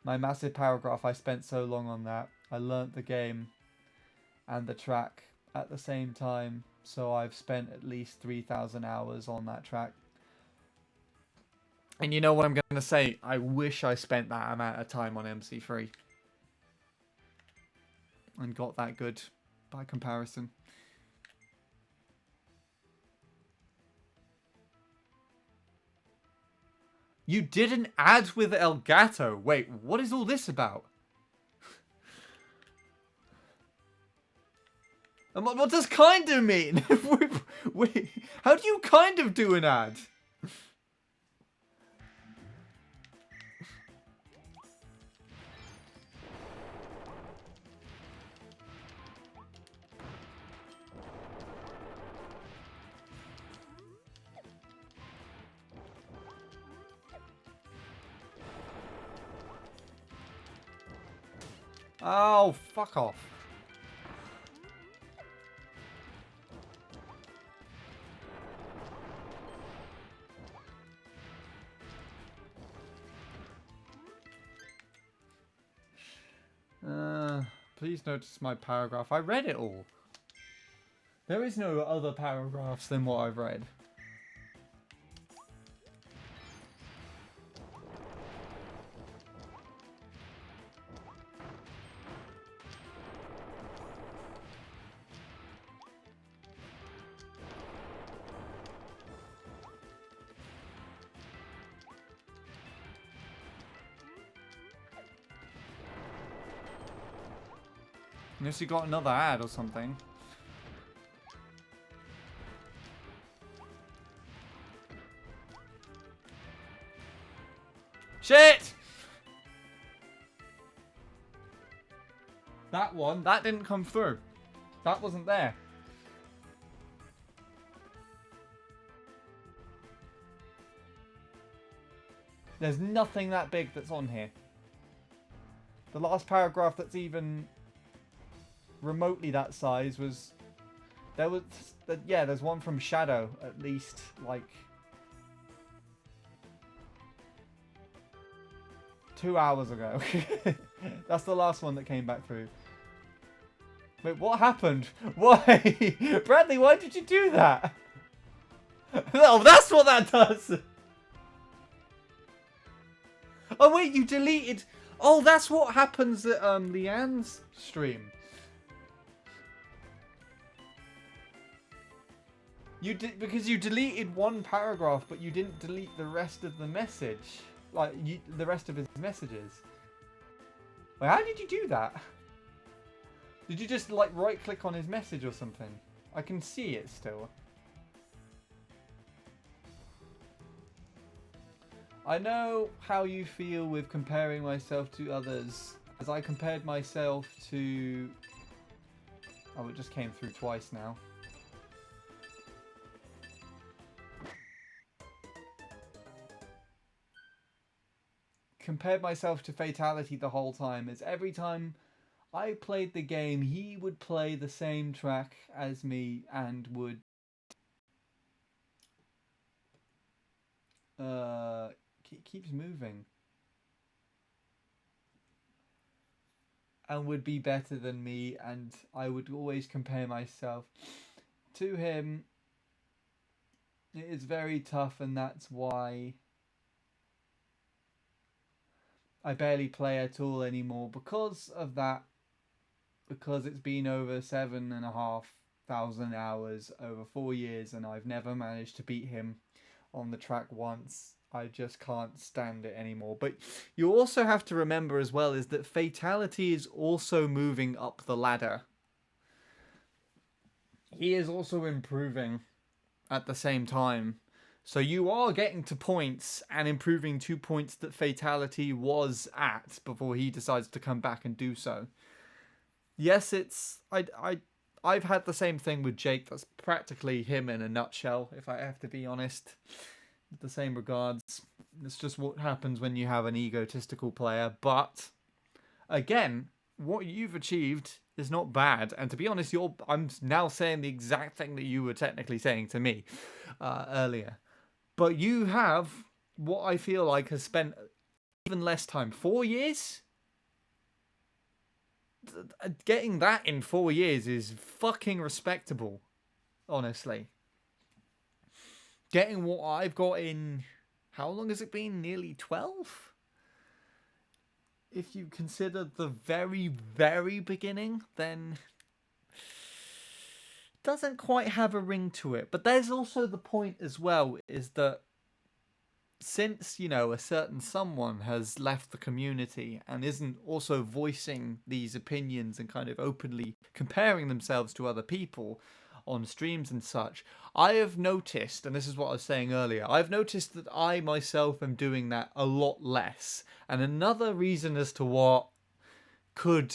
My massive paragraph, I spent so long on that. I learnt the game and the track at the same time, so I've spent at least 3,000 hours on that track. And you know what I'm going to say? I wish I spent that amount of time on MC3. And got that good by comparison. You did an ad with Elgato. Wait, what is all this about? And what does kind of mean? Wait, how do you kind of do an ad? Oh, fuck off. Please notice my paragraph. I read it all. There is no other paragraphs than what I've read. Unless you got another ad or something. Shit! That one, that didn't come through. That wasn't there. There's nothing that big that's on here. The last paragraph that's even remotely that size was... Yeah, there's one from Shadow, at least, like... 2 hours ago. That's the last one that came back through. Wait, what happened? Why? Bradley, why did you do that? Oh, that's what that does! Oh wait, you deleted... Oh, that's what happens at Leanne's stream. You did because you deleted one paragraph, but you didn't delete the rest of the message. Like, the rest of his messages. Wait, how did you do that? Did you just, like, right-click on his message or something? I can see it still. I know how you feel with comparing myself to others. As I compared myself to... Oh, it just came through twice now. Compared myself to Fatality the whole time, as every time I played the game, he would play the same track as me and would it keeps moving and would be better than me, and I would always compare myself to him. It is very tough, and that's why I barely play at all anymore because of that. Because it's been over 7,500 hours over 4 years, and I've never managed to beat him on the track once. I just can't stand it anymore. But you also have to remember as well is that Fatality is also moving up the ladder. He is also improving at the same time. So you are getting to points and improving 2 points that Fatality was at before he decides to come back and do so. Yes, I've had the same thing with Jake. That's practically him in a nutshell, if I have to be honest. The same regards. It's just what happens when you have an egotistical player. But again, what you've achieved is not bad. And to be honest, I'm now saying the exact thing that you were technically saying to me earlier. But you have what I feel like has spent even less time. 4 years? Getting that in 4 years is fucking respectable, honestly. Getting what I've got in... How long has it been? Nearly 12? If you consider the very, very beginning, then... doesn't quite have a ring to it. But there's also the point as well, is that since, you know, a certain someone has left the community and isn't also voicing these opinions and kind of openly comparing themselves to other people on streams and such, I have noticed, and this is what I was saying earlier, I've noticed that I myself am doing that a lot less. And another reason as to what could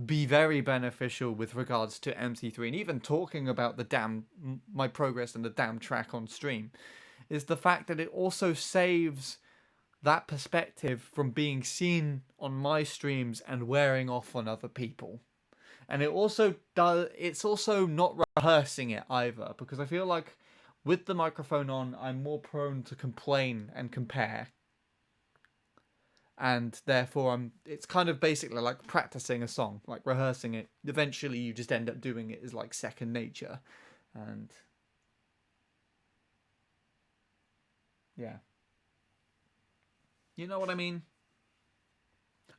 be very beneficial with regards to MC3 and even talking about my progress and the damn track on stream is the fact that it also saves that perspective from being seen on my streams and wearing off on other people. And it's also not rehearsing it either, because I feel like with the microphone on, I'm more prone to complain and compare. And therefore it's kind of basically like practicing a song, like rehearsing it. Eventually you just end up doing it as like second nature. And yeah. You know what I mean?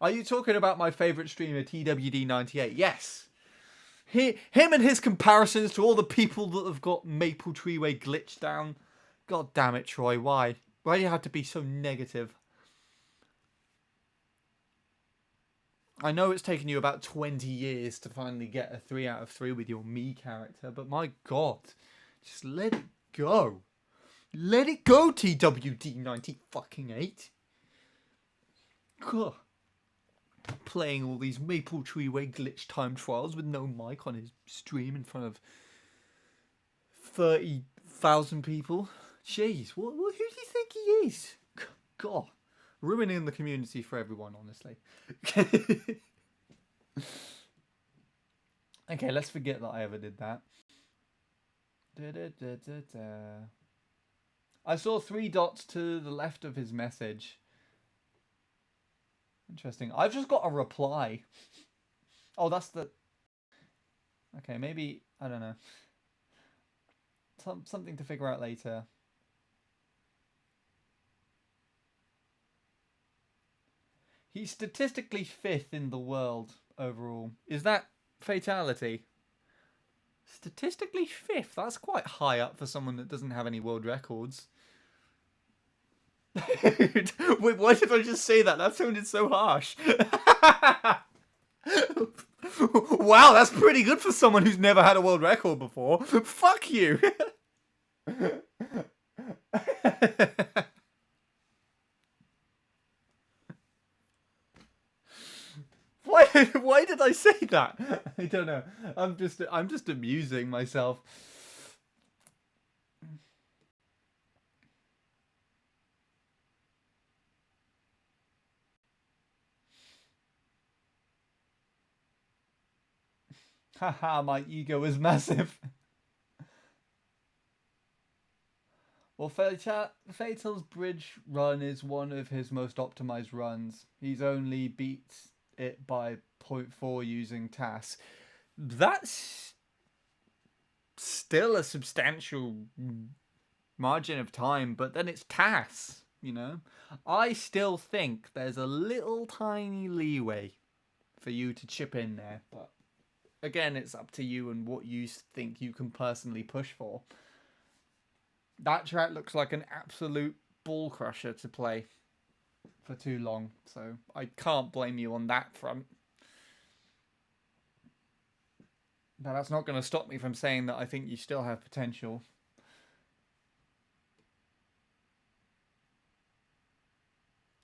Are you talking about my favourite streamer, TWD98? Yes. Him and his comparisons to all the people that have got Maple Treeway glitched down. God damn it, Troy. Why? Why do you have to be so negative? I know it's taken you about 20 years to finally get a 3 out of 3 with your me character, but my god. Just let it go. Let it go, TWD90 fucking 8. God. Playing all these Maple Treeway glitch time trials with no mic on his stream in front of 30,000 people. Jeez, who do you think he is? God. Ruining the community for everyone, honestly. Okay, let's forget that I ever did that. I saw 3 dots to the left of his message. Interesting. I've just got a reply. Oh, that's the... Okay, maybe... I don't know. Something to figure out later. He's statistically 5th in the world overall. Is that fatality? Statistically 5th? That's quite high up for someone that doesn't have any world records. Wait, why did I just say that? That sounded so harsh. Wow, that's pretty good for someone who's never had a world record before. Fuck you. Why did I say that? I don't know. I'm just amusing myself. Haha, my ego is massive. Well, Fatal's bridge run is one of his most optimized runs. He's only beat it by 0.4 using TAS. That's still a substantial margin of time, but then it's TAS, you know? I still think there's a little tiny leeway for you to chip in there, but again, it's up to you and what you think you can personally push for. That track looks like an absolute ball crusher to play for too long, so I can't blame you on that front. But that's not going to stop me from saying that I think you still have potential.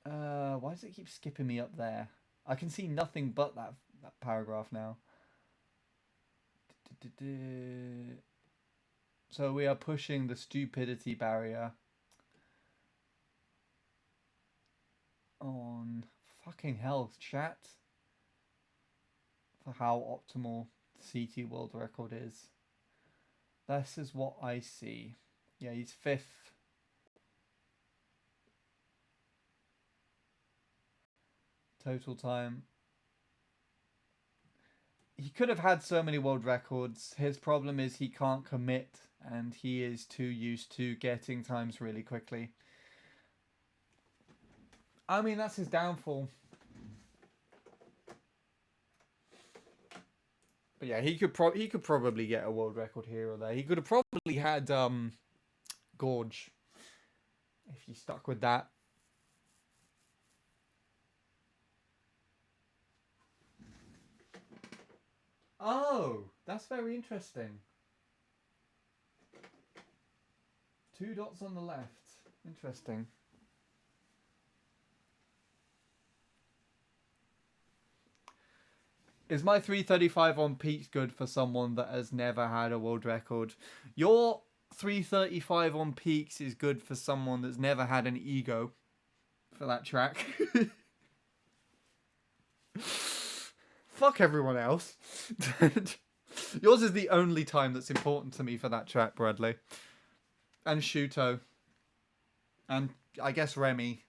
Why does it keep skipping me up there? I can see nothing but that paragraph now. So we are pushing the stupidity barrier. Fucking hell, chat. For how optimal the CT world record is. This is what I see. Yeah, he's 5th. Total time. He could have had so many world records. His problem is he can't commit, and he is too used to getting times really quickly. I mean, that's his downfall. But yeah, he could probably get a world record here or there. He could have probably had Gorge if he stuck with that. Oh, that's very interesting. 2 dots on the left. Interesting. Is my 335 on peaks good for someone that has never had a world record? Your 335 on peaks is good for someone that's never had an ego for that track. Fuck everyone else. Yours is the only time that's important to me for that track, Bradley. And Shuto. And I guess Remy.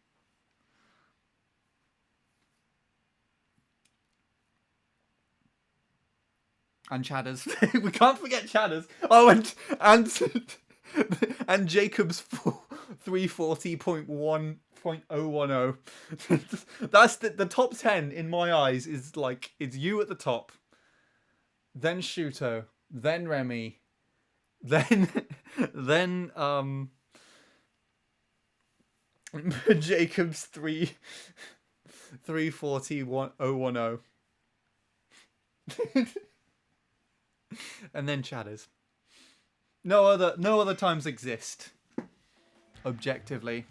And Chadders. We can't forget Chadders. Oh, and Jacob's 340.1.010. That's the top 10 in my eyes. Is like, it's you at the top, then Shuto, then Remy, then Jacob's 340.1.010. And then Chadders. No other times exist. Objectively.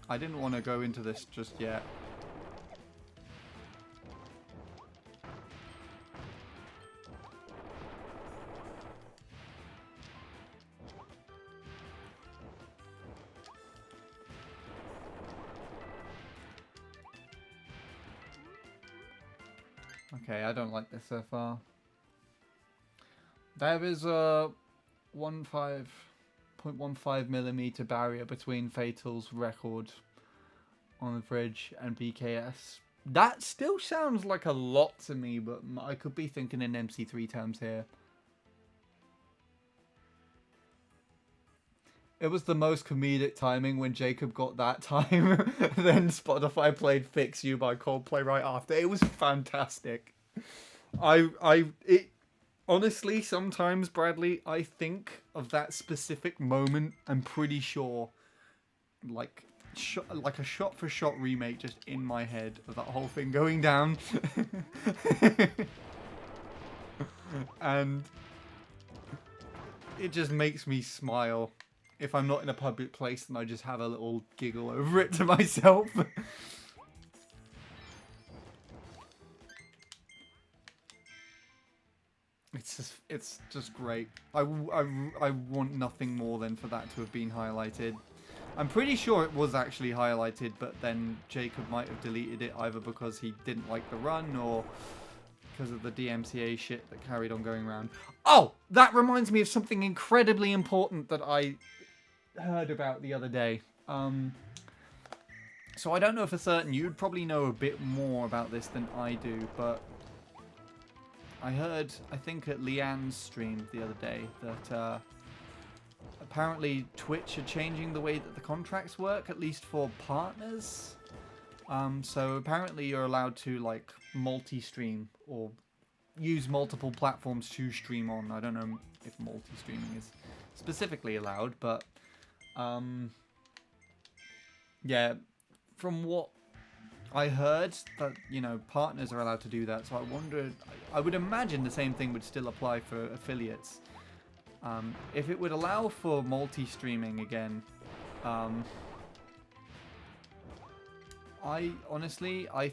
I didn't want to go into this just yet. Okay, I don't like this so far. There is a 15.15mm barrier between Fatal's record on the bridge and BKS. That still sounds like a lot to me, but I could be thinking in MC3 terms here. It was the most comedic timing when Jacob got that time. Then Spotify played Fix You by Coldplay right after. It was fantastic. Honestly, sometimes, Bradley, I think of that specific moment. I'm pretty sure, like a shot-for-shot remake just in my head of that whole thing going down. And it just makes me smile. If I'm not in a public place, then I just have a little giggle over it to myself. It's just great. I want nothing more than for that to have been highlighted. I'm pretty sure it was actually highlighted, but then Jacob might have deleted it either because he didn't like the run or because of the DMCA shit that carried on going around. Oh, that reminds me of something incredibly important that I heard about the other day. So I don't know for certain. You'd probably know a bit more about this than I do, but I heard, I think at Leanne's stream the other day, that apparently Twitch are changing the way that the contracts work, at least for partners. So apparently you're allowed to like multi-stream or use multiple platforms to stream on. I don't know if multi-streaming is specifically allowed, but yeah, from what I heard, that, you know, partners are allowed to do that. So I wondered, I would imagine the same thing would still apply for affiliates. If it would allow for multi-streaming again, I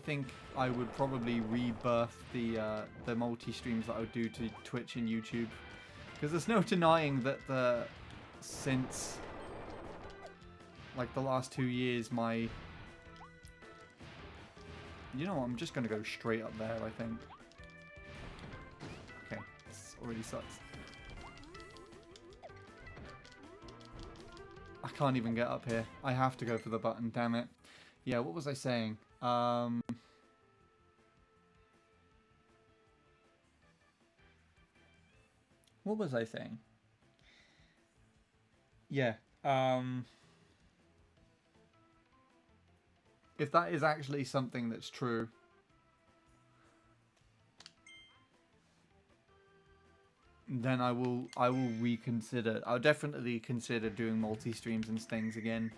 think I would probably rebirth the multi-streams that I would do to Twitch and YouTube, because there's no denying that since like the last 2 years, my You know what? I'm just going to go straight up there, I think. Okay, this already sucks. I can't even get up here. I have to go for the button, damn it. Yeah, what was I saying? What was I saying? Yeah, if that is actually something that's true, then I will reconsider. I'll definitely consider doing multi-streams and things again.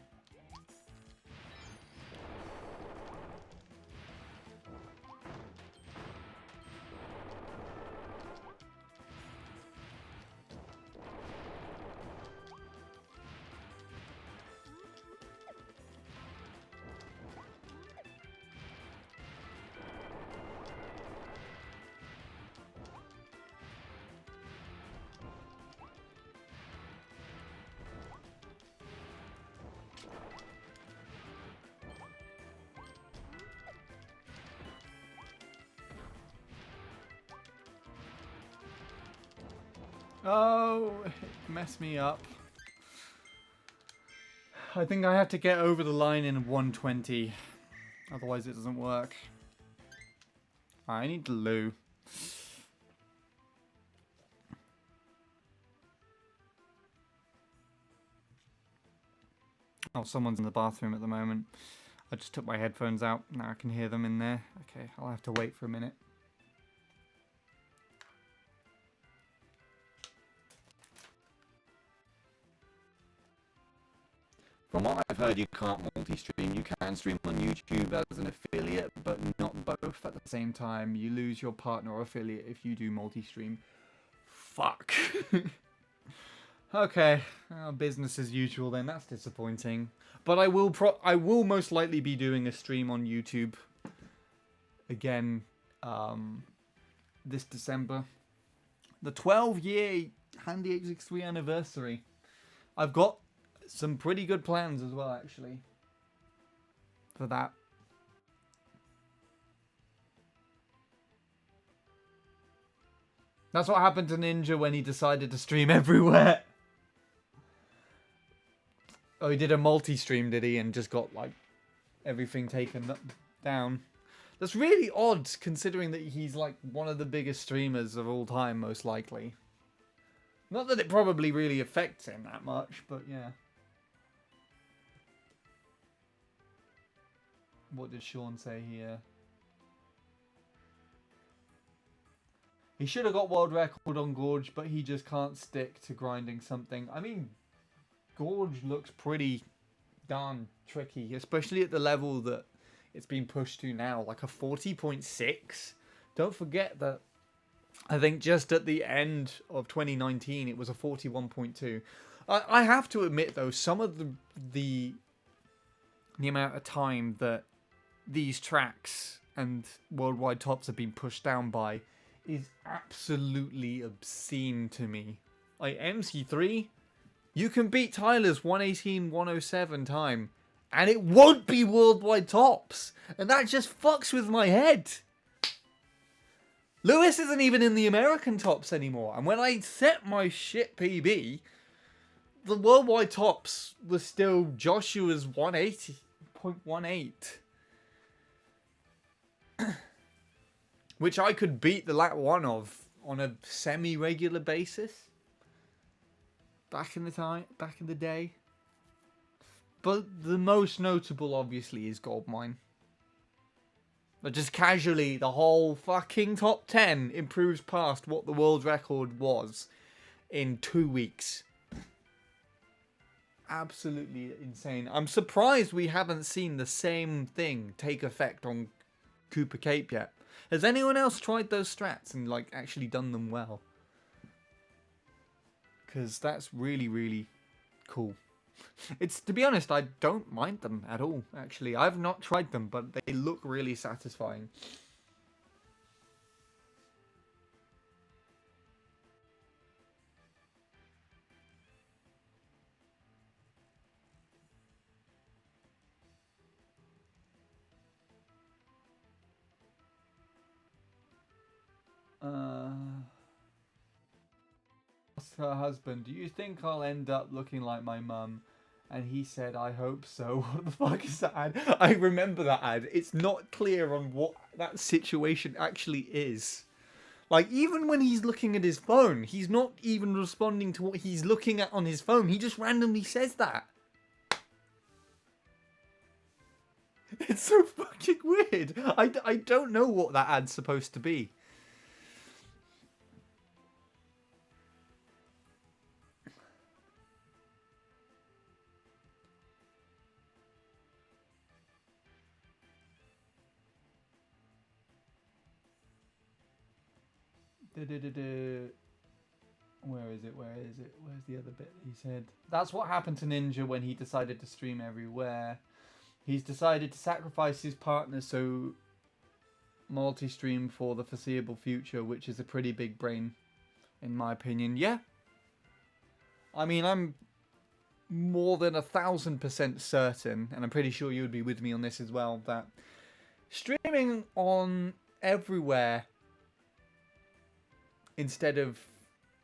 Oh, it messed me up. I think I have to get over the line in 120. Otherwise it doesn't work. I need the loo. Oh, someone's in the bathroom at the moment. I just took my headphones out. Now I can hear them in there. Okay, I'll have to wait for a minute. From what I've heard, you can't multi-stream. You can stream on YouTube as an affiliate, but not both at the same time. You lose your partner or affiliate if you do multi-stream. Fuck. Okay, business as usual then. That's disappointing. But I will most likely be doing a stream on YouTube again this December. The 12-year Handy H63 anniversary. I've got some pretty good plans as well, actually, for that. That's what happened to Ninja when he decided to stream everywhere. Oh, he did a multi-stream, did he? And just got, like, everything taken down. That's really odd, considering that he's, like, one of the biggest streamers of all time, most likely. Not that it probably really affects him that much, but yeah. What did Sean say here? He should have got world record on Gorge, but he just can't stick to grinding something. I mean, Gorge looks pretty darn tricky, especially at the level that it's been pushed to now, like a 40.6. Don't forget that I think just at the end of 2019 it was a 41.2. I have to admit though, some of the amount of time that these tracks and worldwide tops have been pushed down by is absolutely obscene to me. Like MC3, you can beat Tyler's 1:18.107 time, and it won't be worldwide tops, and that just fucks with my head. Lewis isn't even in the American tops anymore, and when I set my shit PB, the worldwide tops was still Joshua's 180.18. Which I could beat the lap 1 of on a semi-regular basis. Back in the day. But the most notable, obviously, is Goldmine. But just casually, the whole fucking top 10 improves past what the world record was in 2 weeks. Absolutely insane. I'm surprised we haven't seen the same thing take effect on Cooper Cape yet. Has anyone else tried those strats and like actually done them well? Because that's really, really cool. It's, to be honest, I don't mind them at all, actually. I've not tried them, but they look really satisfying. her husband, do you think I'll end up looking like my mum? And he said, I hope so. What the fuck is that ad? I remember that ad. It's not clear on what that situation actually is. Like, even when he's looking at his phone, he's not even responding to what he's looking at on his phone. He just randomly says that. It's so fucking weird. I don't know what that ad's supposed to be. Where is it? Where is it? Where's the other bit he said? That's what happened to Ninja when he decided to stream everywhere. He's decided to sacrifice his partner so multi-stream for the foreseeable future, which is a pretty big brain, in my opinion. Yeah. I mean, I'm more than 1,000% certain, and I'm pretty sure you would be with me on this as well, that streaming on everywhere instead of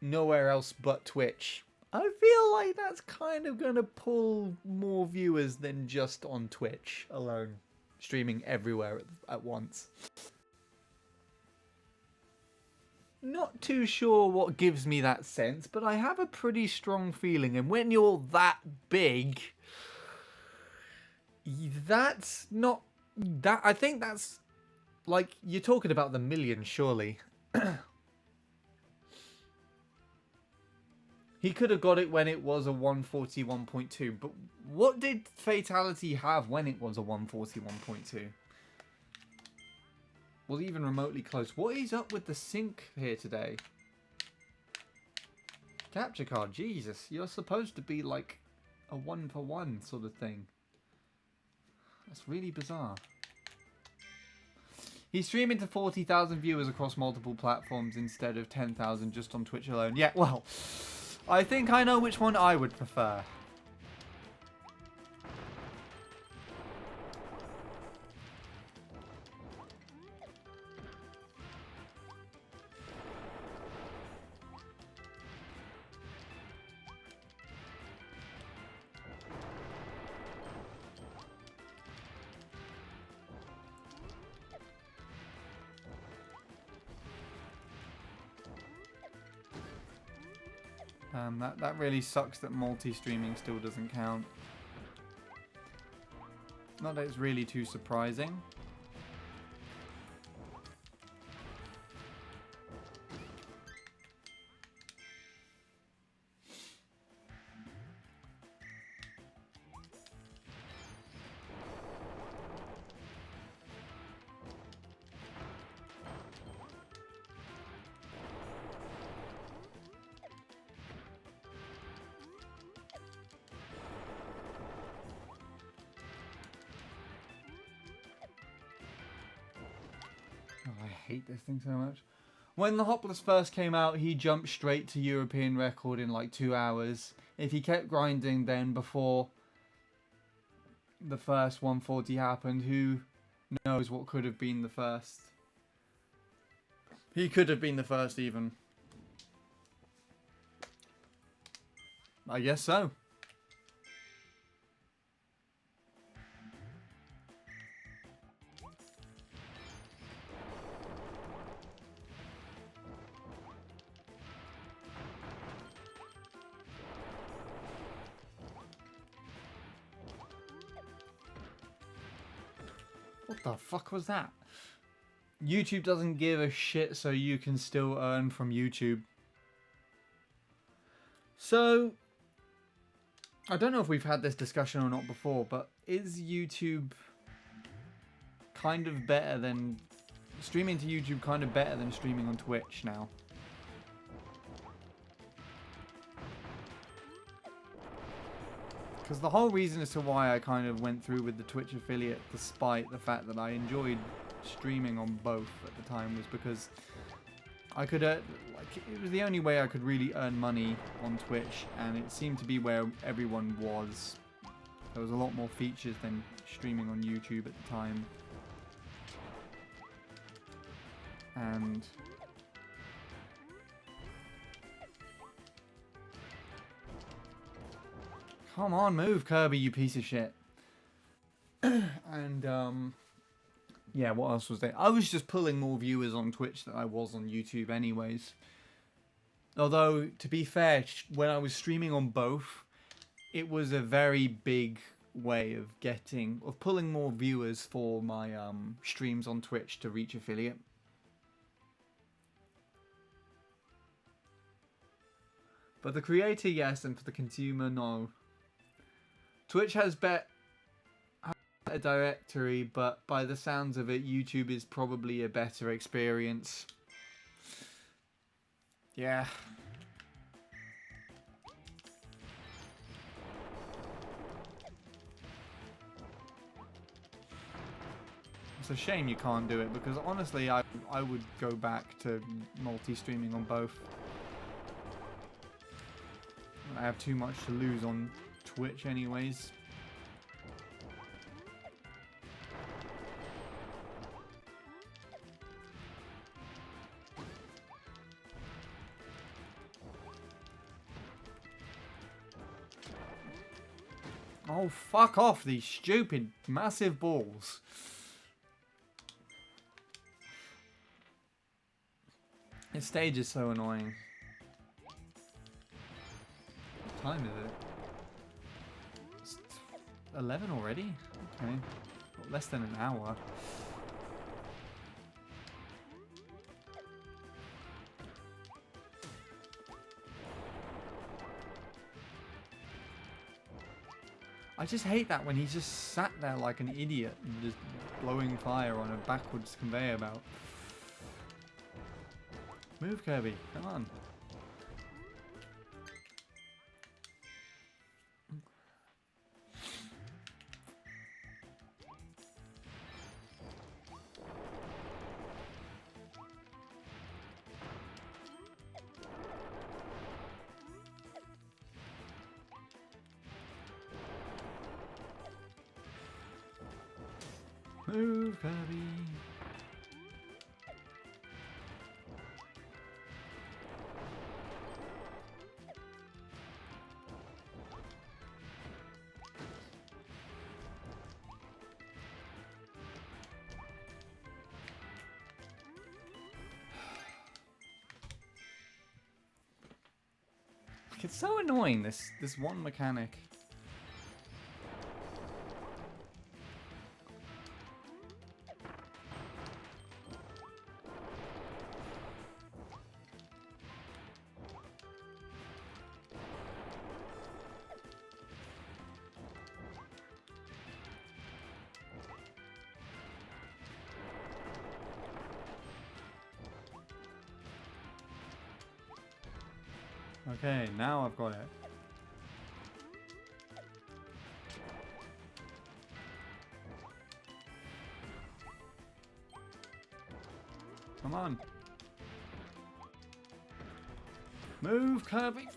nowhere else but Twitch, I feel like that's kind of going to pull more viewers than just on Twitch alone. Streaming everywhere at once. Not too sure what gives me that sense, but I have a pretty strong feeling. And when you're that big, that's not... that. I think that's... like, you're talking about the millions, surely. He could have got it when it was a 141.2, but what did Fatality have when it was a 141.2? Was even remotely close. What is up with the sync here today? Capture card, Jesus. You're supposed to be like a 1-for-1 sort of thing. That's really bizarre. He's streaming to 40,000 viewers across multiple platforms instead of 10,000 just on Twitch alone. Yeah, well... I think I know which one I would prefer. That really sucks that multi-streaming still doesn't count. Not that it's really too surprising. I hate this thing so much. When the Hopless first came out, he jumped straight to European record in like 2 hours. If he kept grinding then before the first 140 happened, who knows what could have been the first. He could have been the first even. I guess so. What the fuck was that? YouTube doesn't give a shit, so you can still earn from YouTube. So, I don't know if we've had this discussion or not before, but is YouTube kind of better than... streaming to YouTube kind of better than streaming on Twitch now? Because the whole reason as to why I kind of went through with the Twitch affiliate, despite the fact that I enjoyed streaming on both at the time, was because I could, like, it was the only way I could really earn money on Twitch, and it seemed to be where everyone was. There was a lot more features than streaming on YouTube at the time. And Come on, move, Kirby, you piece of shit. And, yeah, what else was there? I was just pulling more viewers on Twitch than I was on YouTube anyways. Although, to be fair, when I was streaming on both, it was a very big way of pulling more viewers for my streams on Twitch to reach affiliate. But the creator, yes, and for the consumer, no. Twitch has a directory, but by the sounds of it, YouTube is probably a better experience. Yeah. It's a shame you can't do it, because honestly, I would go back to multi-streaming on both. I have too much to lose on Twitch anyways. Oh, fuck off, these stupid, massive balls. This stage is so annoying. What time is it? It's 11 already? Okay. Well, less than an hour. I just hate that when he's just sat there like an idiot and just blowing fire on a backwards conveyor belt. Move, Kirby. Come on. Move, Kirby. It's so annoying, this one mechanic. Okay, now I've got it. Come on. Move, Kirby.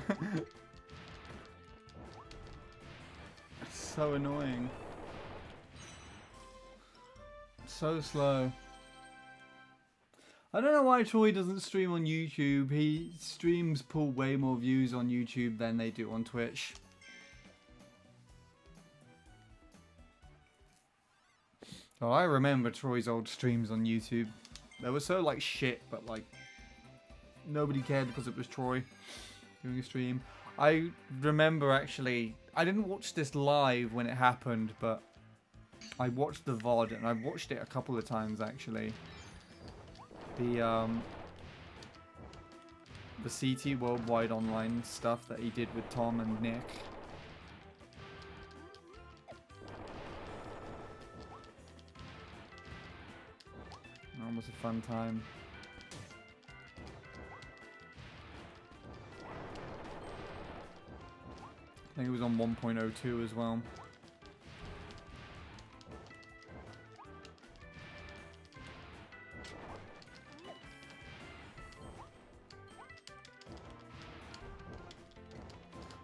Fuck you. So annoying. So slow. I don't know why Troy doesn't stream on YouTube. He streams pull way more views on YouTube than they do on Twitch. Oh, I remember Troy's old streams on YouTube. They were so like shit, but like nobody cared because it was Troy doing a stream. I remember actually, I didn't watch this live when it happened, but I watched the VOD and I've watched it a couple of times actually. The CT Worldwide Online stuff that he did with Tom and Nick. That was a fun time. I think it was on 1.02 as well.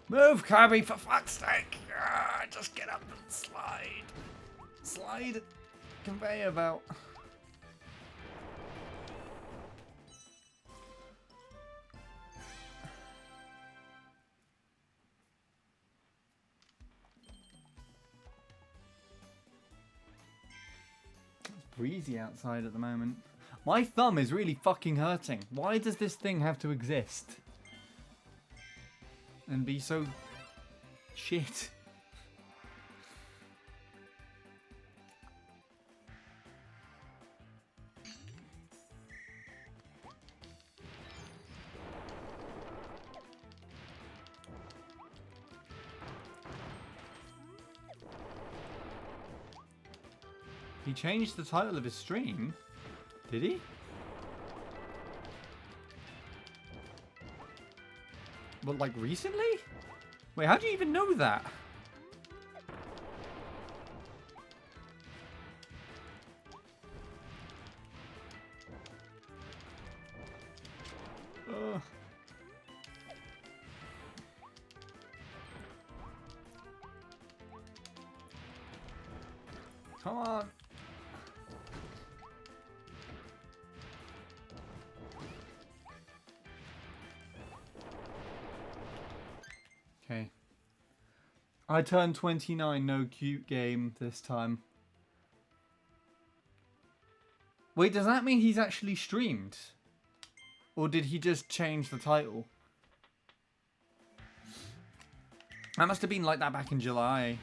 Move, Kirby, for fuck's sake! Just get up and slide. Slide conveyor belt. breezy outside at the moment. My thumb is really fucking hurting. Why does this thing have to exist? And be so shit. He changed the title of his stream? Did he? But like recently? Wait, how do you even know that? Come on. Okay. I turned 29, no cute game this time. Wait, does that mean he's actually streamed? Or did he just change the title? That must have been like that back in July.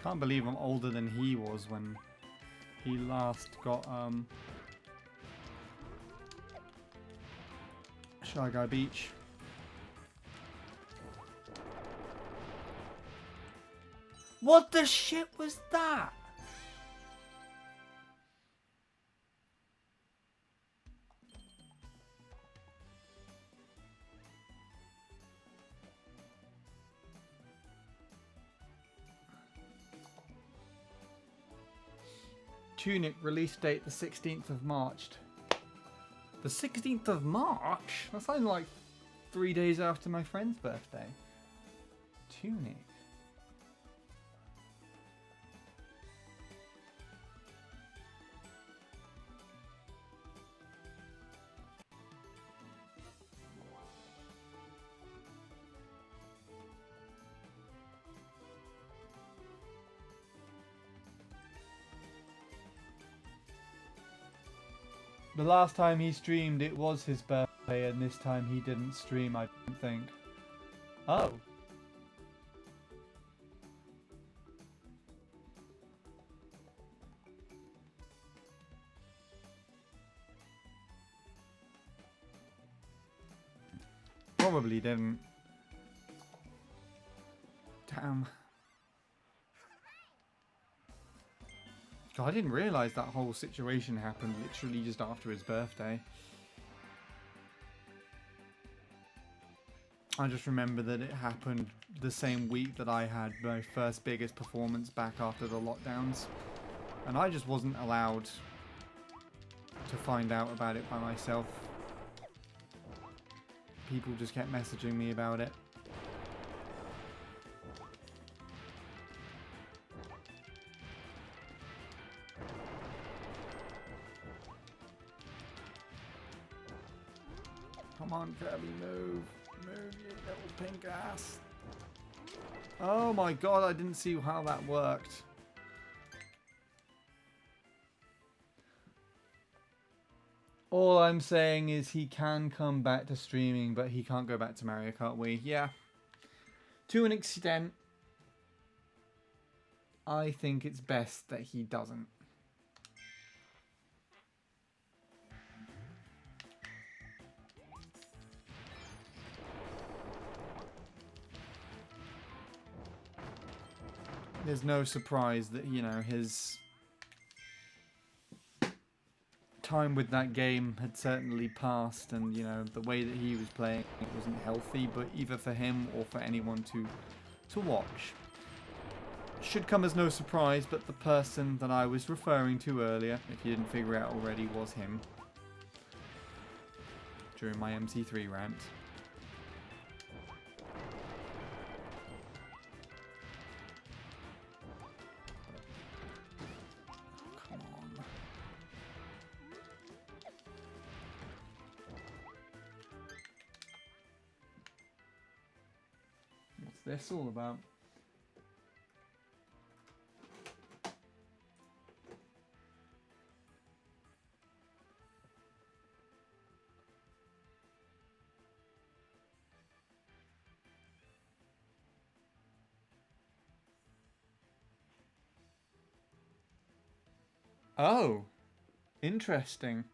Can't believe I'm older than he was when he last got Shy Guy Beach. What the shit was that? Tunic release date the 16th of March. The 16th of March? That's like 3 days after my friend's birthday. Tunic. The last time he streamed, it was his birthday, and this time he didn't stream, I don't think. Oh. Probably didn't. Damn. God, I didn't realise that whole situation happened literally just after his birthday. I just remember that it happened the same week that I had my first biggest performance back after the lockdowns. And I just wasn't allowed to find out about it by myself. People just kept messaging me about it. Come on, Kirby, move. Move, you little pink ass. Oh my god, I didn't see how that worked. All I'm saying is he can come back to streaming, but he can't go back to Mario Kart Wii. Yeah. To an extent, I think it's best that he doesn't. There's no surprise that, you know, his time with that game had certainly passed, and, you know, the way that he was playing it wasn't healthy, but either for him or for anyone to watch. should come as no surprise, but the person that I was referring to earlier, if you didn't figure it out already, was him. During my MC3 rant. Come on. What's this all about? Oh, interesting.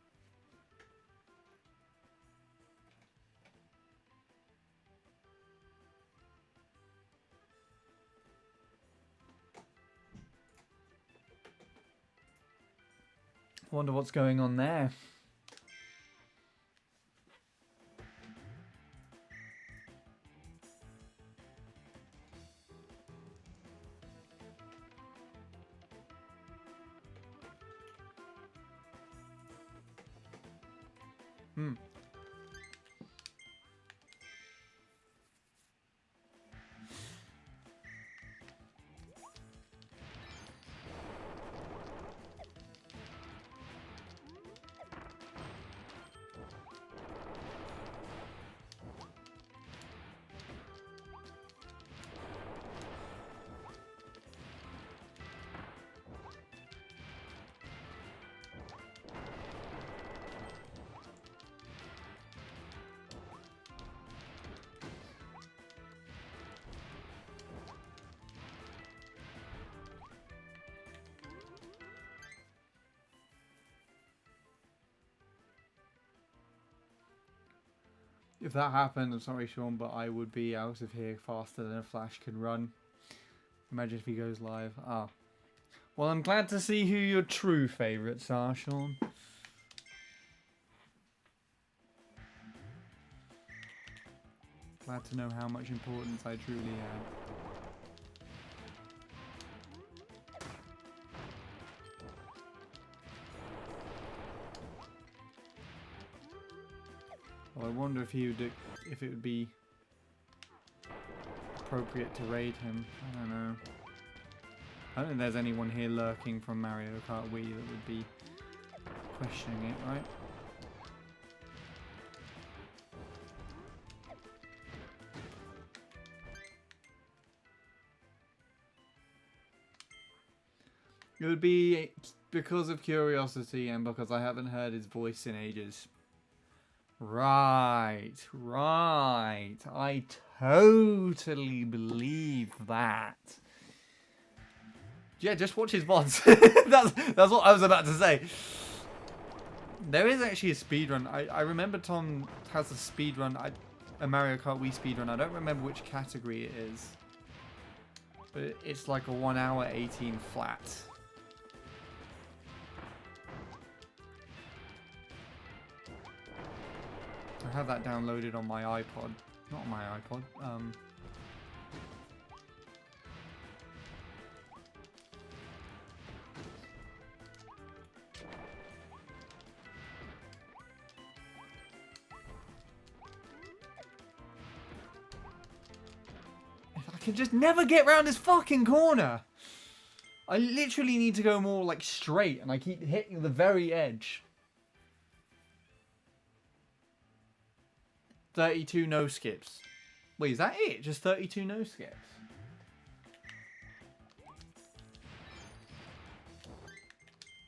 Wonder what's going on there. If that happened, I'm sorry, Sean, but I would be out of here faster than a flash can run. Imagine if he goes live. Ah. Well, I'm glad to see who your true favourites are, Sean. Glad to know how much importance I truly have. Well, I wonder if he would, if it would be appropriate to raid him. I don't know. I don't think there's anyone here lurking from Mario Kart Wii that would be questioning it, right? It would be because of curiosity and because I haven't heard his voice in ages. Right, right. I totally believe that. Yeah, just watch his VODs. that's what I was about to say. There is actually a speedrun. I remember Tom has a speedrun, a Mario Kart Wii speedrun. I don't remember which category it is. But it's like a 1 hour 18 flat. I have that downloaded on my iPod. Not on my iPod. I can just never get round this fucking corner. I literally need to go more like straight and I keep hitting the very edge. 32 no skips. Wait, is that it? Just 32 no skips?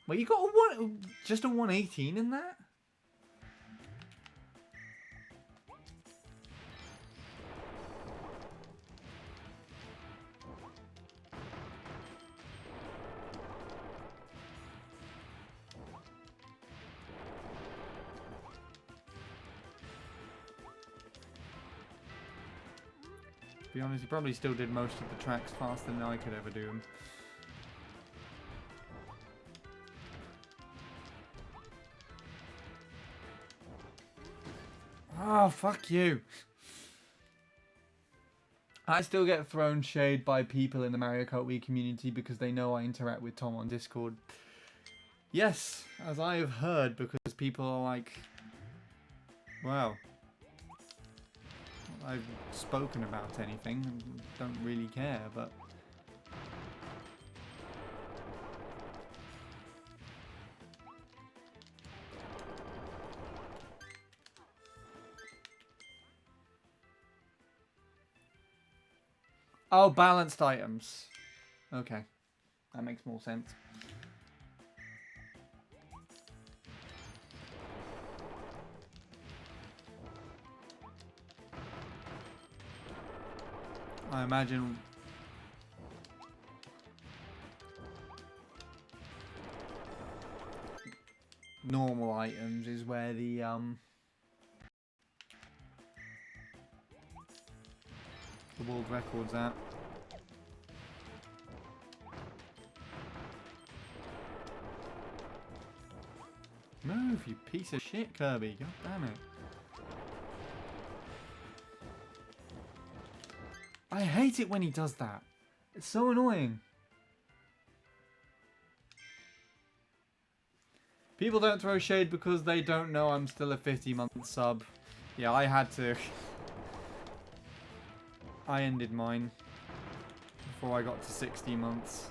Wait, you got just a 118 in that? To be honest, he probably still did most of the tracks faster than I could ever do them. Oh, fuck you. I still get thrown shade by people in the Mario Kart Wii community because they know I interact with Tom on Discord. Yes, as I have heard, because people are like, wow, I've spoken about anything, don't really care, but... Oh, balanced items. Okay, that makes more sense. I imagine normal items is where the world record's at. Move, you piece of shit, Kirby. God damn it. I hate it when he does that. It's so annoying. People don't throw shade because they don't know I'm still a 50-month sub. Yeah, I had to. I ended mine before I got to 60 months.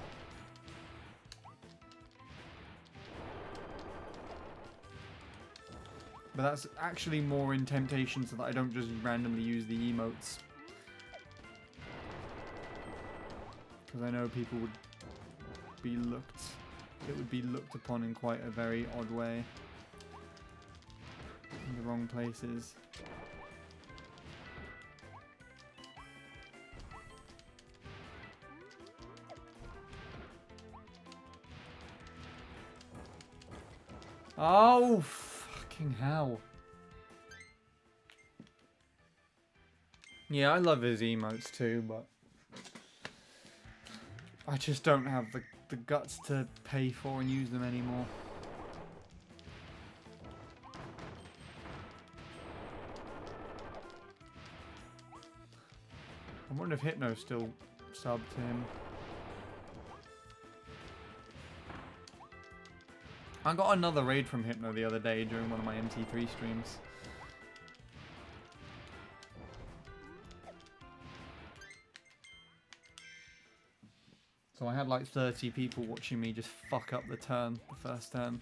But that's actually more in temptation so that I don't just randomly use the emotes. Because I know people would be looked... It would be looked upon in quite a very odd way. In the wrong places. Oh, fucking hell. Yeah, I love his emotes too, but I just don't have the guts to pay for and use them anymore. I wonder if Hypno's still subbed to him. I got another raid from Hypno the other day during one of my MT3 streams. So I had like 30 people watching me just fuck up the turn, the first turn.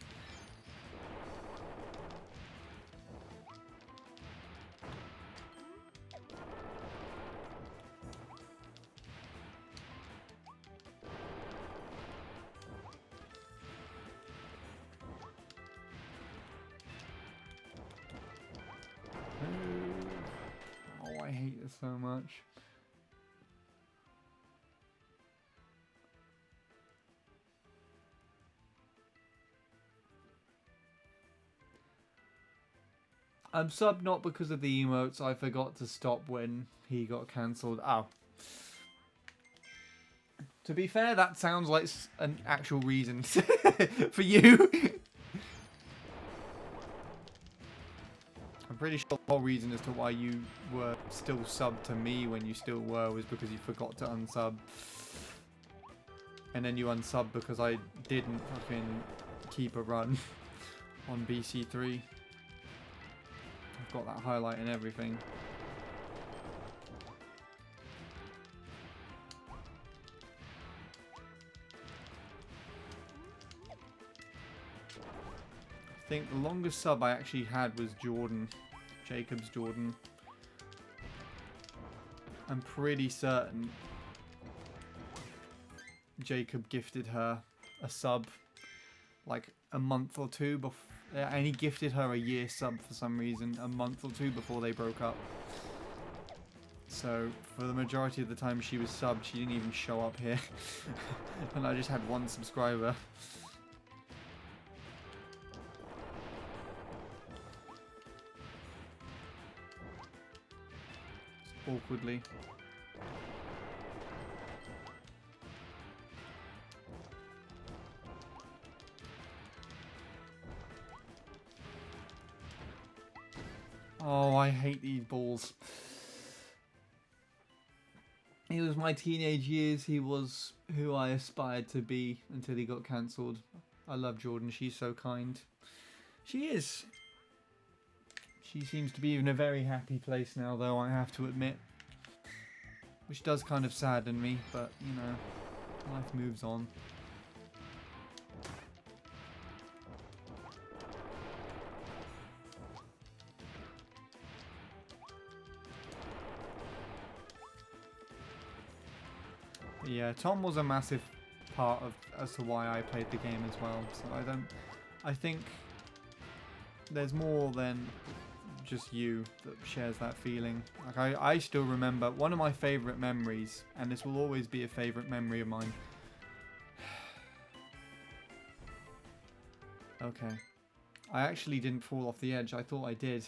Oh, I hate this so much. I'm subbed not because of the emotes. I forgot to stop when he got cancelled. Oh. To be fair, that sounds like an actual reason for you. I'm pretty sure the whole reason as to why you were still subbed to me when you still were was because you forgot to unsub. And then you unsubbed because I didn't fucking keep a run on BC3. I've got that highlight and everything. I think the longest sub I actually had was Jordan. Jacob's Jordan. I'm pretty certain Jacob gifted her a sub like a month or two before, and he gifted her a year sub for some reason a month or two before they broke up. So for the majority of the time she was subbed, she didn't even show up here. And I just had one subscriber. Awkwardly. Oh, I hate these balls. He was my teenage years. He was who I aspired to be until he got cancelled. I love Jordan. She's so kind. She is. She seems to be in a very happy place now, though, I have to admit. Which does kind of sadden me, but, you know, life moves on. But yeah, Tom was a massive part of as to why I played the game as well. So I think there's more than just you that shares that feeling. Like I still remember one of my favourite memories, and this will always be a favourite memory of mine. Okay. I actually didn't fall off the edge. I thought I did.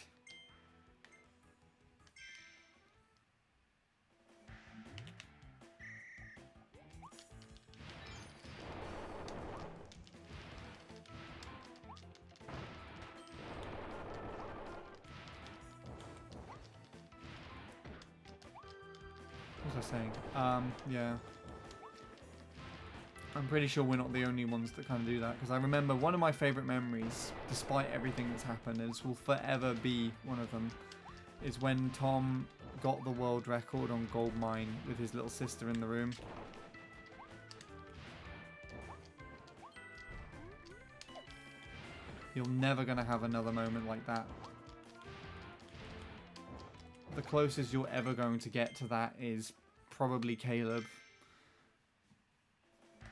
What was I saying? Yeah. I'm pretty sure we're not the only ones that kind of do that, because I remember one of my favourite memories, despite everything that's happened, and this will forever be one of them, is when Tom got the world record on Gold Mine with his little sister in the room. You're never going to have another moment like that. The closest you're ever going to get to that is probably Caleb,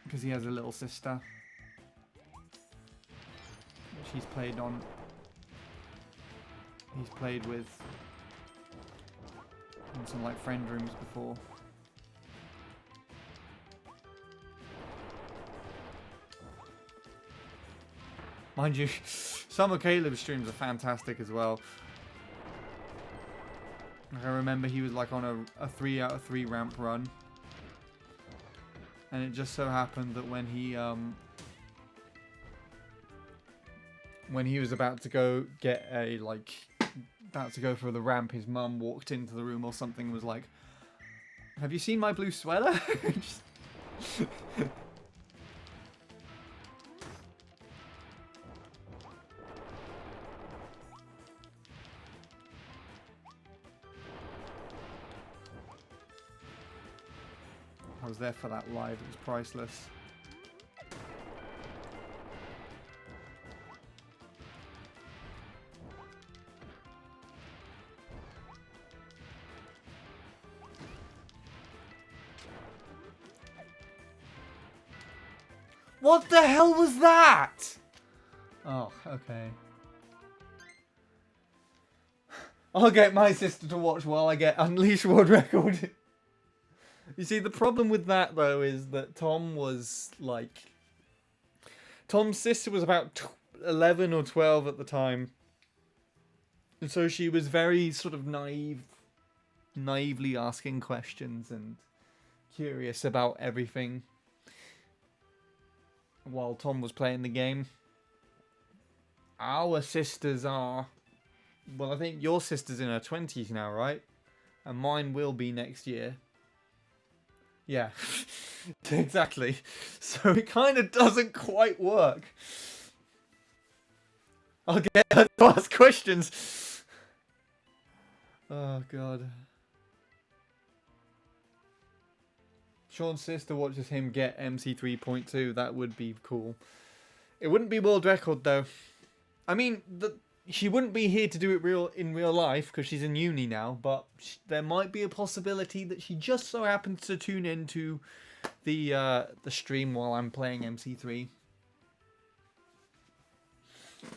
because he has a little sister, which he's played with in some like friend rooms before. Mind you, some of Caleb's streams are fantastic as well. I remember he was like on a 3 out of 3 ramp run. And it just so happened that when he was about to go get about to go for the ramp, his mum walked into the room or something and was like, "Have you seen my blue sweater?" I was there for that live, it was priceless. What the hell was that? Oh, okay. I'll get my sister to watch while I get Unleash World Record. You see, the problem with that, though, is that Tom was, like... Tom's sister was about 11 or 12 at the time. And so she was very sort of naively asking questions and curious about everything while Tom was playing the game. Our sisters are... Well, I think your sister's in her 20s now, right? And mine will be next year. Yeah, exactly. So it kind of doesn't quite work. I'll get her to ask questions. Oh, God. Sean's sister watches him get MC 3.2. That would be cool. It wouldn't be world record, though. I mean, she wouldn't be here to do it in real life because she's in uni now, but there might be a possibility that she just so happens to tune into the stream while I'm playing MC3.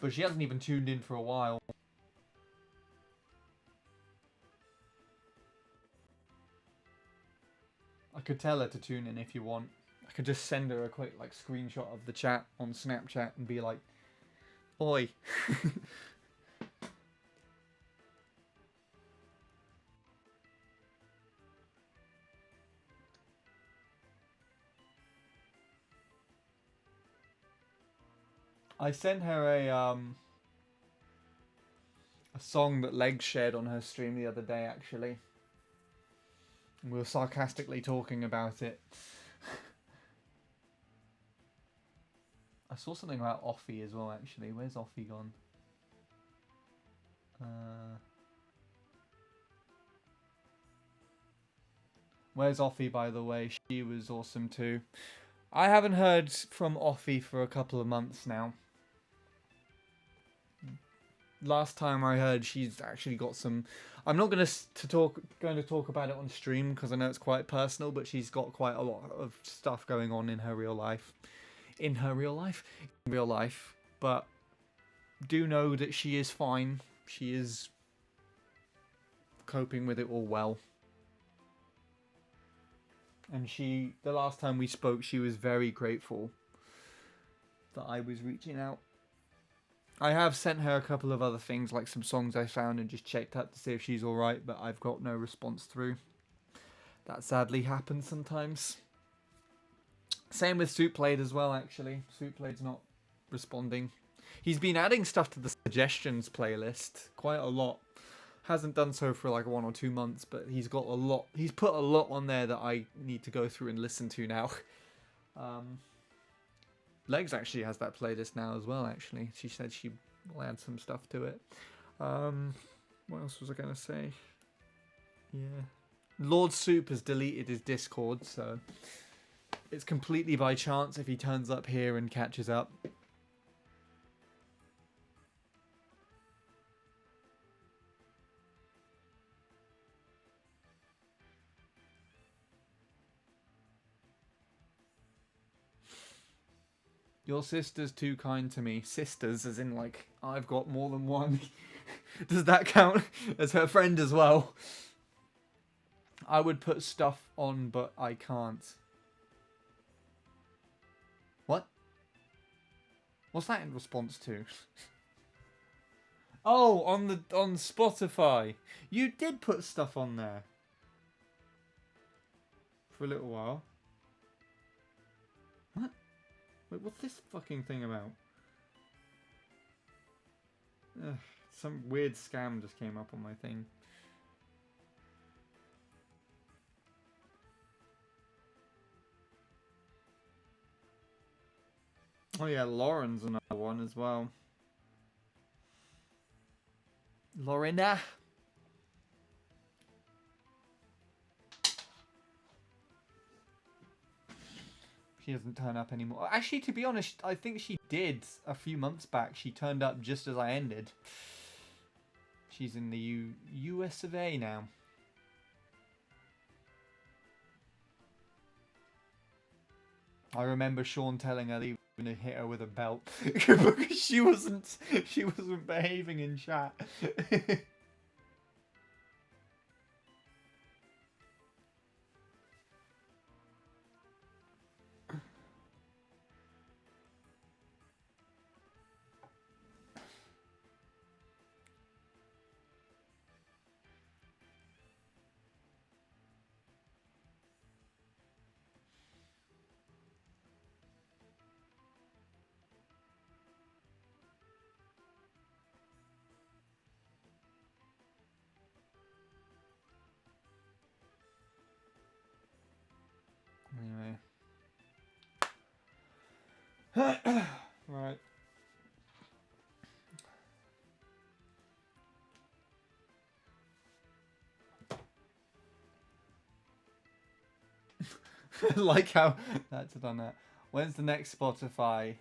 But she hasn't even tuned in for a while. I could tell her to tune in if you want. I could just send her a quick screenshot of the chat on Snapchat and be like, "Oi." I sent her a song that Legs shared on her stream the other day, actually. We were sarcastically talking about it. I saw something about Offie as well, actually. Where's Offie gone? Where's Offie, by the way? She was awesome too. I haven't heard from Offie for a couple of months now. Last time I heard, she's actually got some. I'm not going to talk about it on stream because I know it's quite personal, but she's got quite a lot of stuff going on in her real life. In real life. But do know that she is fine. She is coping with it all well. And the last time we spoke, she was very grateful that I was reaching out. I have sent her a couple of other things, like some songs I found, and just checked up to see if she's alright, but I've got no response through. That sadly happens sometimes. Same with Soupblade as well, actually. Soupblade's not responding. He's been adding stuff to the suggestions playlist, quite a lot. Hasn't done so for like 1 or 2 months, but he's got a lot. He's put a lot on there that I need to go through and listen to now. Legs actually has that playlist now as well, actually. She said she will add some stuff to it. What else was I going to say? Yeah. Lord Soup has deleted his Discord, so it's completely by chance if he turns up here and catches up. Your sister's too kind to me. Sisters, as in like, I've got more than one. Does that count as her friend as well? I would put stuff on, but I can't. What? What's that in response to? Oh, on Spotify. You did put stuff on there. For a little while. What? Wait, what's this fucking thing about? Ugh, some weird scam just came up on my thing. Oh yeah, Lauren's another one as well. Lorena. She doesn't turn up anymore. Actually, to be honest, I think she did a few months back. She turned up just as I ended. She's in the US of A now. I remember Sean telling her that he was going to hit her with a belt because she wasn't behaving in chat. Anyway. Right. Like how that's done that. When's the next Spotify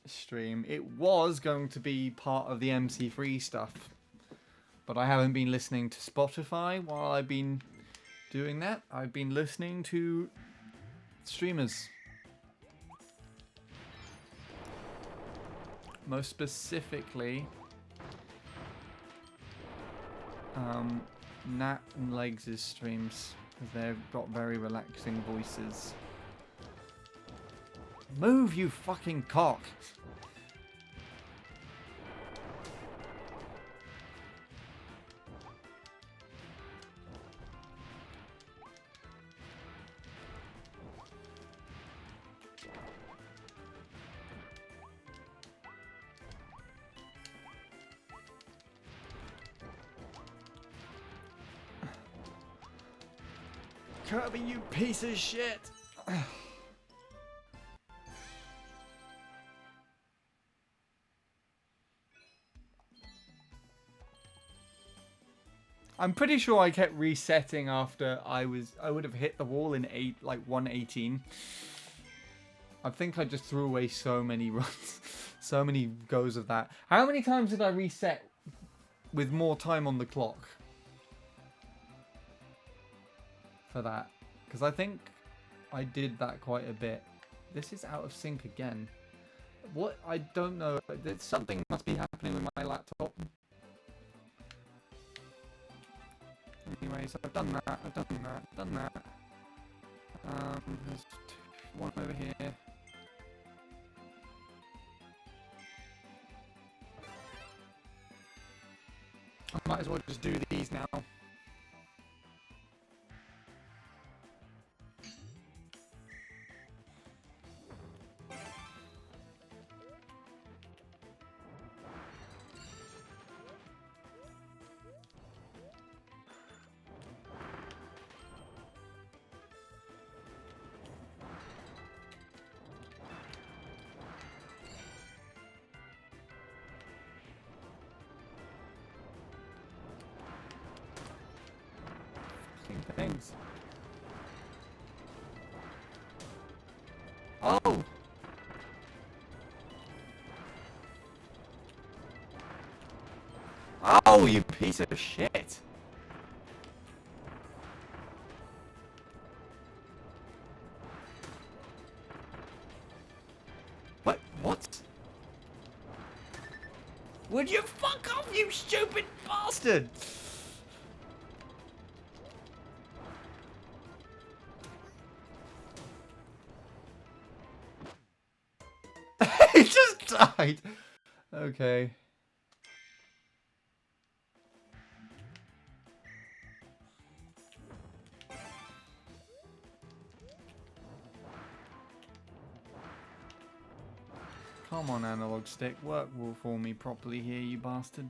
stream? It was going to be part of the MC3 stuff, but I haven't been listening to Spotify while I've been doing that. I've been listening to streamers. Most specifically, Nat and Legs' streams, because they've got very relaxing voices. Move, you fucking cock! Kirby, you piece of shit! I'm pretty sure I kept resetting after I would have hit the wall in 118. I think I just threw away so many runs, so many goes of that. How many times did I reset with more time on the clock for that? Because I think I did that quite a bit. This is out of sync again. What? I don't know. Something must be happening with my laptop. Anyways, I've done that, done that. There's one over here. I might as well just do these now. Things. Oh! Oh, you piece of shit! What? Would you fuck off, you stupid bastard! He just died. Okay. Come on, analog stick. Work for me properly here, you bastard.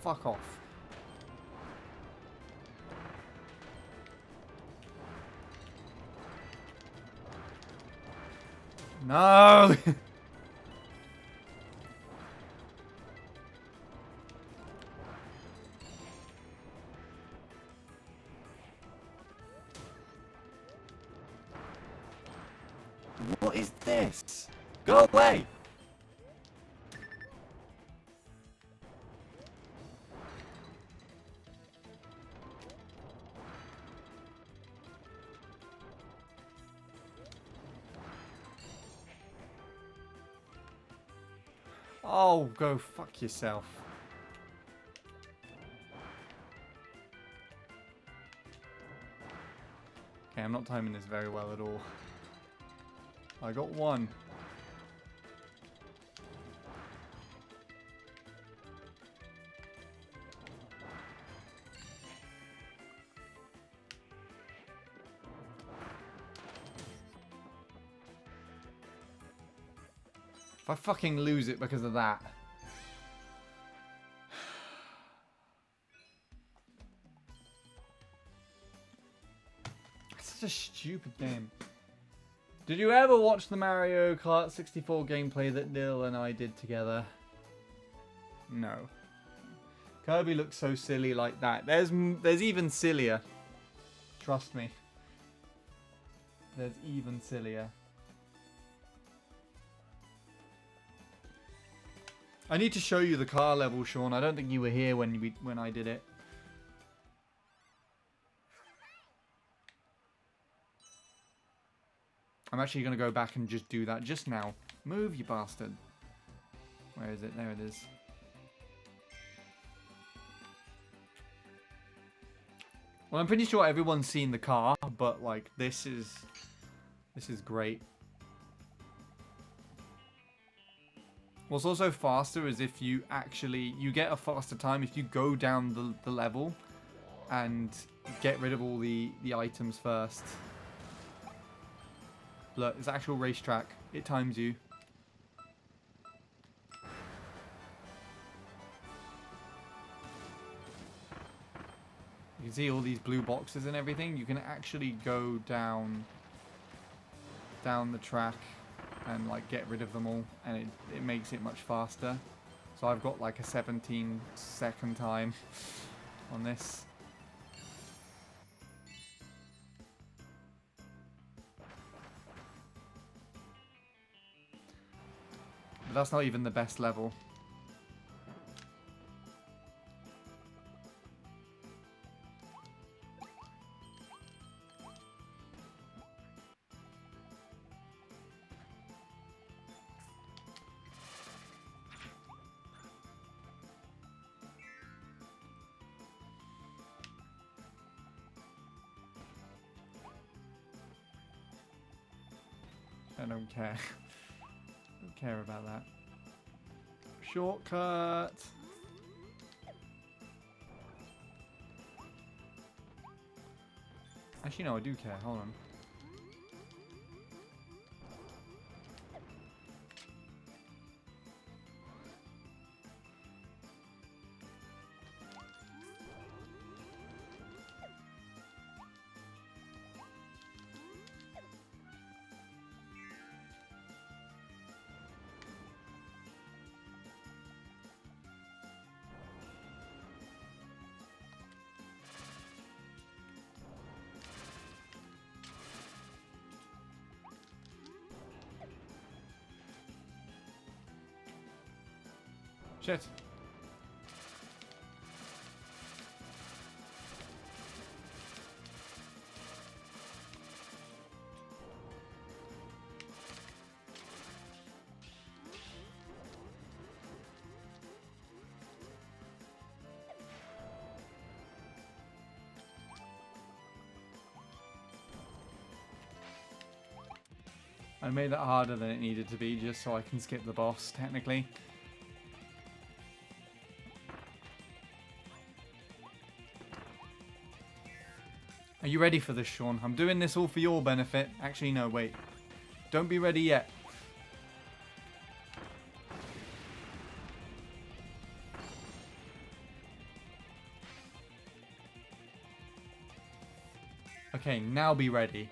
Fuck off. No! What is this? Go away! Oh, go fuck yourself. Okay, I'm not timing this very well at all. I got one. If I fucking lose it because of that. It's such a stupid game. Did you ever watch the Mario Kart 64 gameplay that Neil and I did together? No. Kirby looks so silly like that. There's even sillier. Trust me. There's even sillier. I need to show you the car level, Sean. I don't think you were here when I did it. I'm actually going to go back and just do that just now. Move, you bastard. Where is it? There it is. Well, I'm pretty sure everyone's seen the car, but like this is great. What's also faster is if you get a faster time if you go down the level and get rid of all the items first. Look, it's actual racetrack. It times you. You can see all these blue boxes and everything. You can actually go down the track and like get rid of them all, and it makes it much faster. So I've got like a 17-second time on this. But that's not even the best level. I don't care. Don't care about that. Shortcut. Actually, no, I do care. Hold on. Shit. I made that harder than it needed to be just so I can skip the boss, technically. Are you ready for this, Sean? I'm doing this all for your benefit. Actually, no, wait. Don't be ready yet. Okay, now be ready.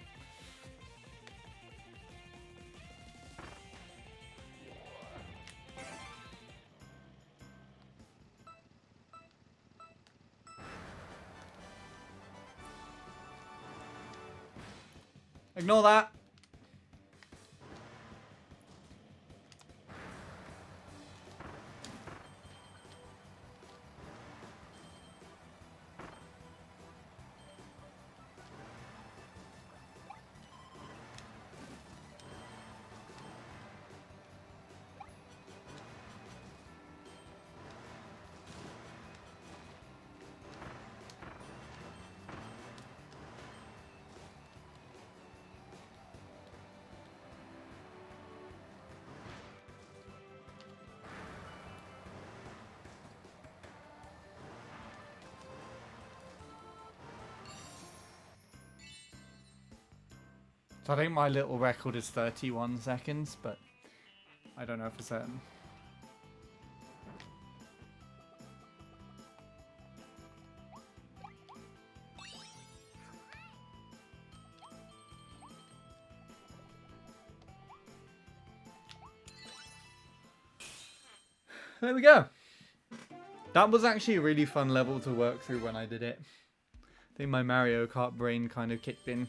Ignore that. So I think my little record is 31 seconds, but I don't know for certain. There we go. That was actually a really fun level to work through when I did it. I think my Mario Kart brain kind of kicked in.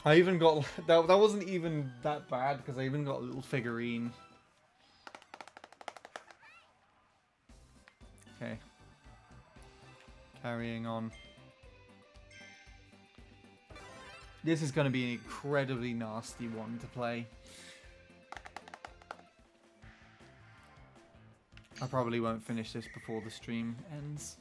I even got that wasn't even that bad because I even got a little figurine. Okay. Carrying on. This is going to be an incredibly nasty one to play. I probably won't finish this before the stream ends.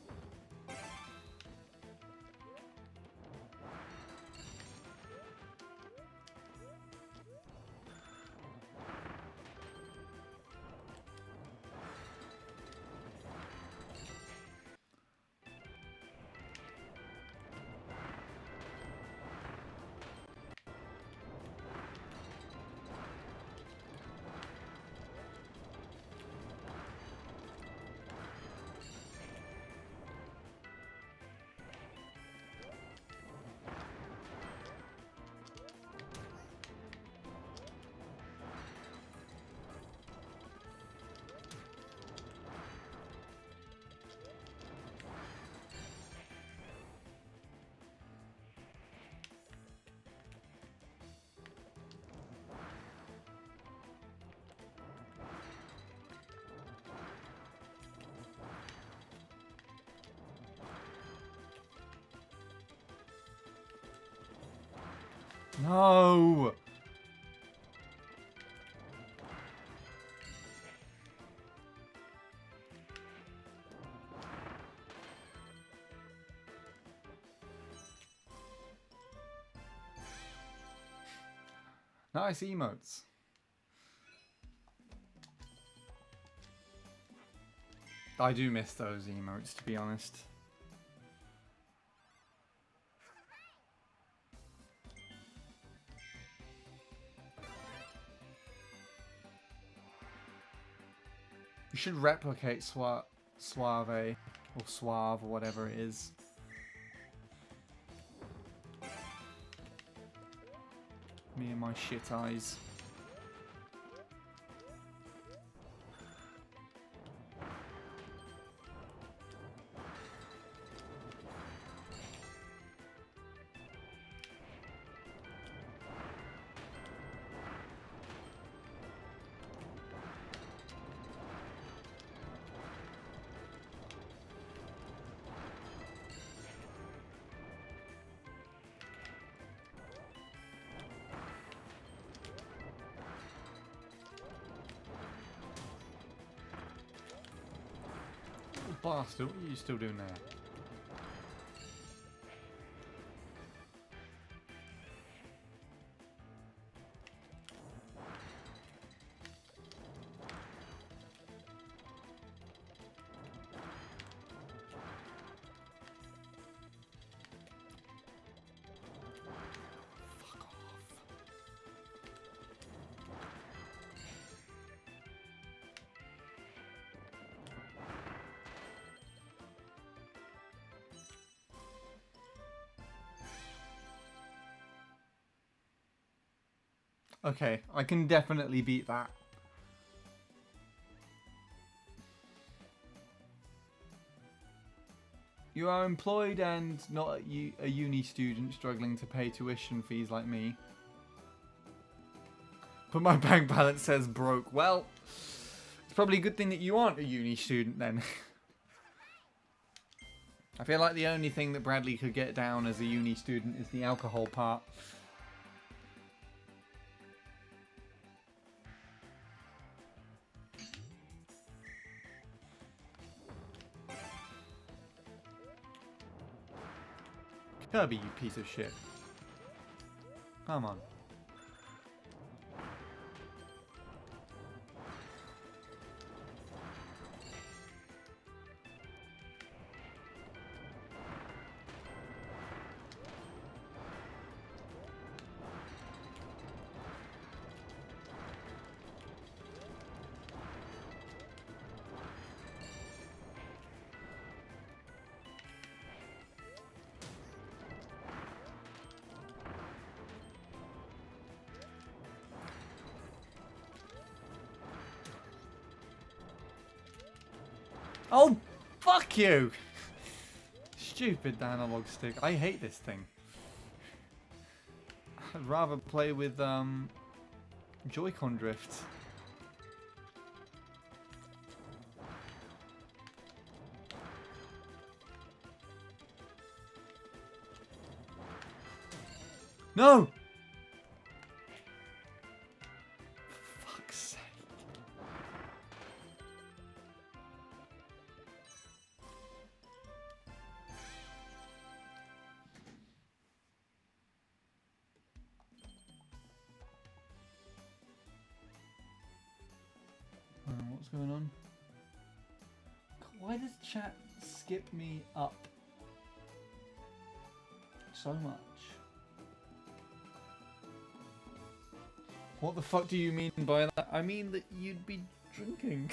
No! Nice emotes. I do miss those emotes, to be honest. You should replicate Suave or Suave or whatever it is. Me and my shit eyes. Bastard, what are you still doing there? Fuck off. Okay, I can definitely beat that. You are employed and not a uni student struggling to pay tuition fees like me. But my bank balance says broke. Well, it's probably a good thing that you aren't a uni student then. I feel like the only thing that Bradley could get down as a uni student is the alcohol part. Kirby, you piece of shit. Come on. Oh, fuck you! Stupid analog stick. I hate this thing. I'd rather play with Joy-Con drift. No! For fuck's sake. What's going on? Why does chat skip me up so much? What the fuck do you mean by that? I mean that you'd be drinking.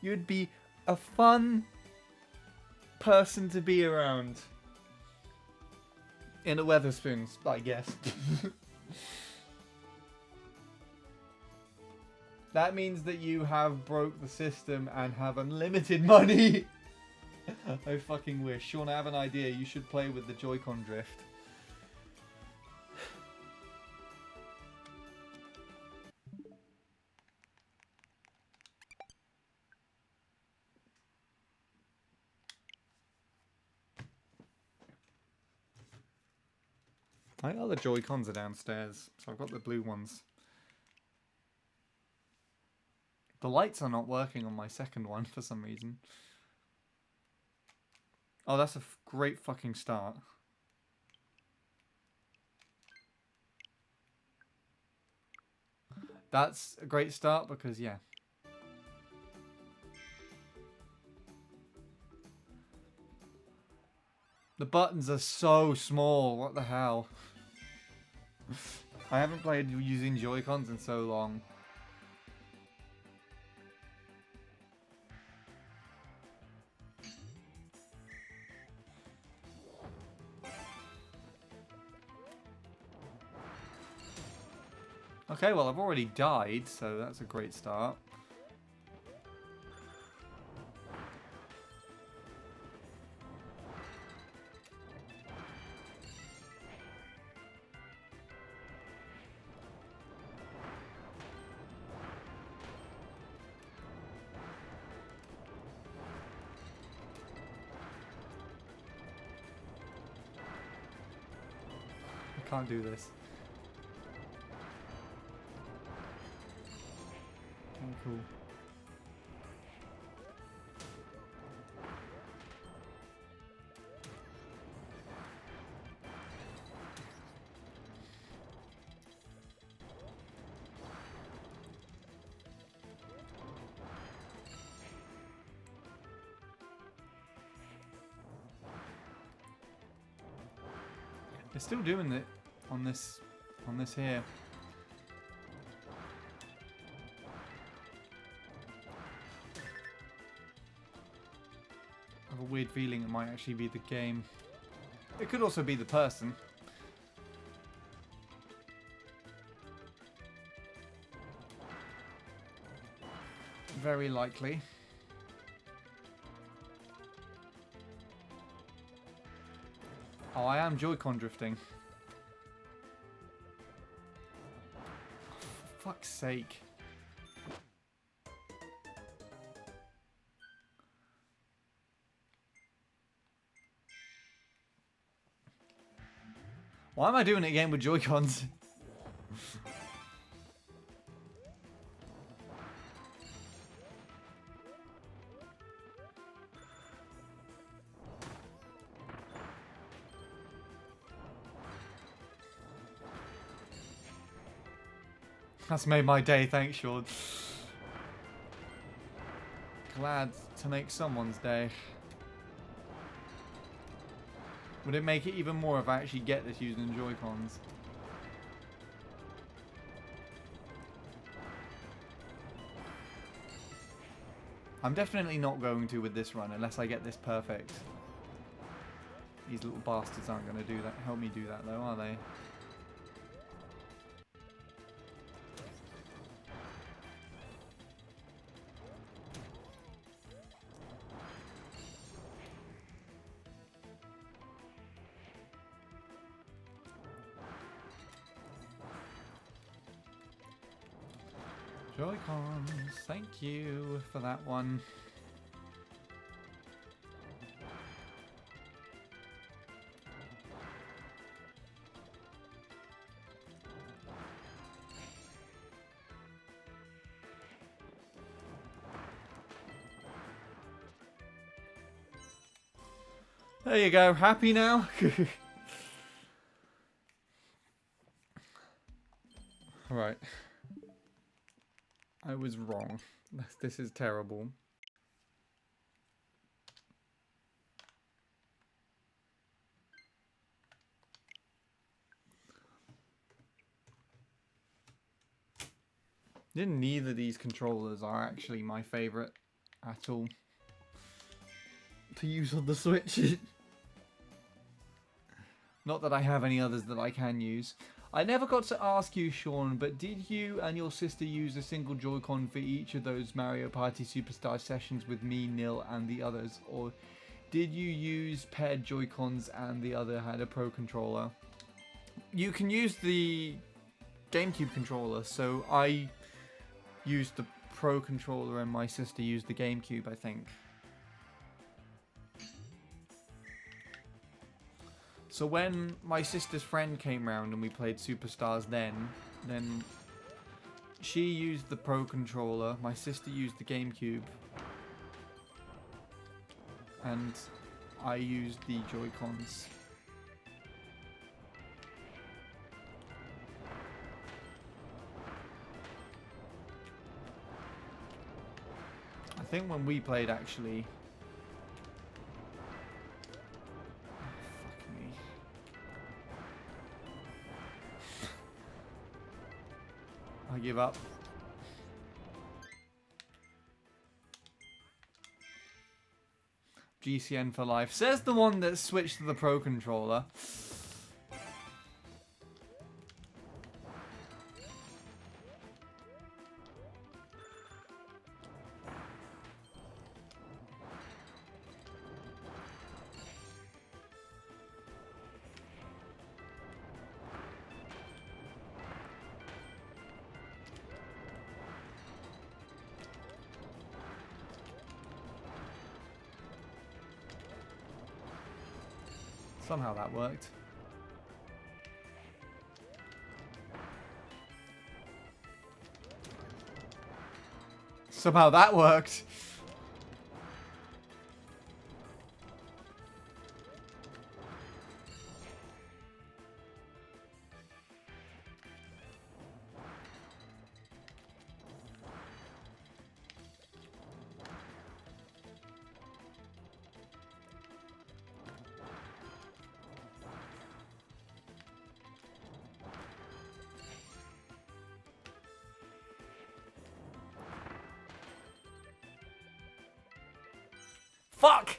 You'd be a fun person to be around. In a Weatherspoons, I guess. That means that you have broke the system and have unlimited money. I fucking wish. Sean, I have an idea. You should play with the Joy-Con drift. My other Joy-Cons are downstairs, so I've got the blue ones. The lights are not working on my second one for some reason. Oh, that's a great fucking start. That's a great start because, yeah. The buttons are so small, what the hell? I haven't played using Joy-Cons in so long. Okay, well, I've already died, so that's a great start. I can't do this. Oh, cool. They're still doing it on this here. I have a weird feeling it might actually be the game. It could also be the person. Very likely. Oh, I am Joy-Con drifting. For fuck's sake. Why am I doing it again with Joy-Cons? That's made my day, thanks, Sean. Glad to make someone's day. Would it make it even more if I actually get this using Joy-Cons? I'm definitely not going to with this run unless I get this perfect. These little bastards aren't going to do that. Help me do that though, are they? Joy-Cons, thank you for that one. There you go, happy now? Right. I was wrong. This is terrible. Neither of these controllers are actually my favorite at all to use on the Switch. Not that I have any others that I can use. I never got to ask you, Sean, but did you and your sister use a single Joy-Con for each of those Mario Party Superstar sessions with me, Nil, and the others? Or did you use paired Joy-Cons and the other had a Pro controller? You can use the GameCube controller, so I used the Pro controller and my sister used the GameCube, I think. So when my sister's friend came round and we played Superstars then she used the Pro Controller, my sister used the GameCube, and I used the Joy-Cons. I think when we played, actually... Fuck me. I give up. GCN for life. Says the one that switched to the Pro Controller. Somehow that worked. Somehow that worked. Fuck!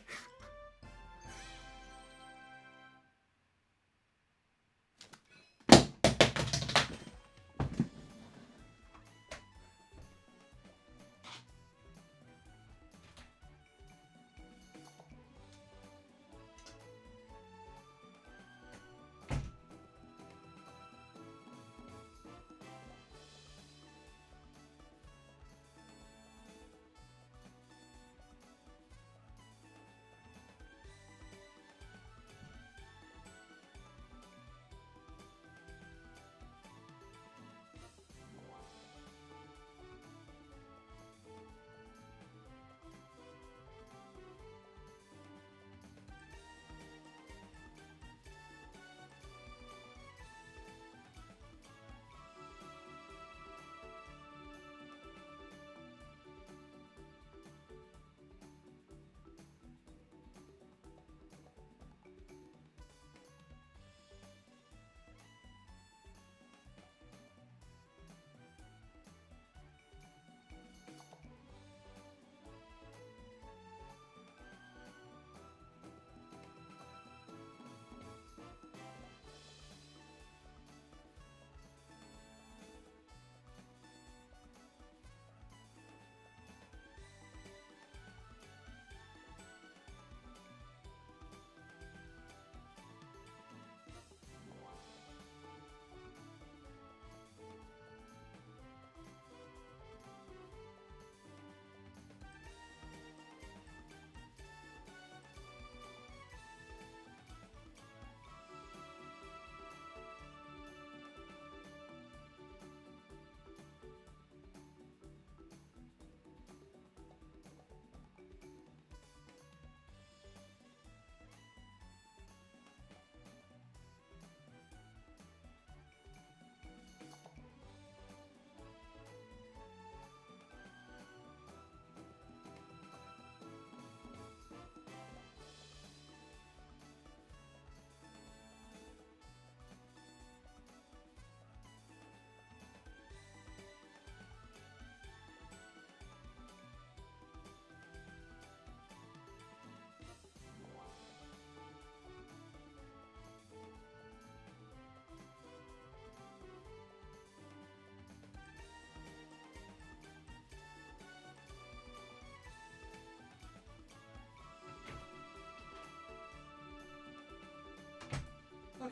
Okay.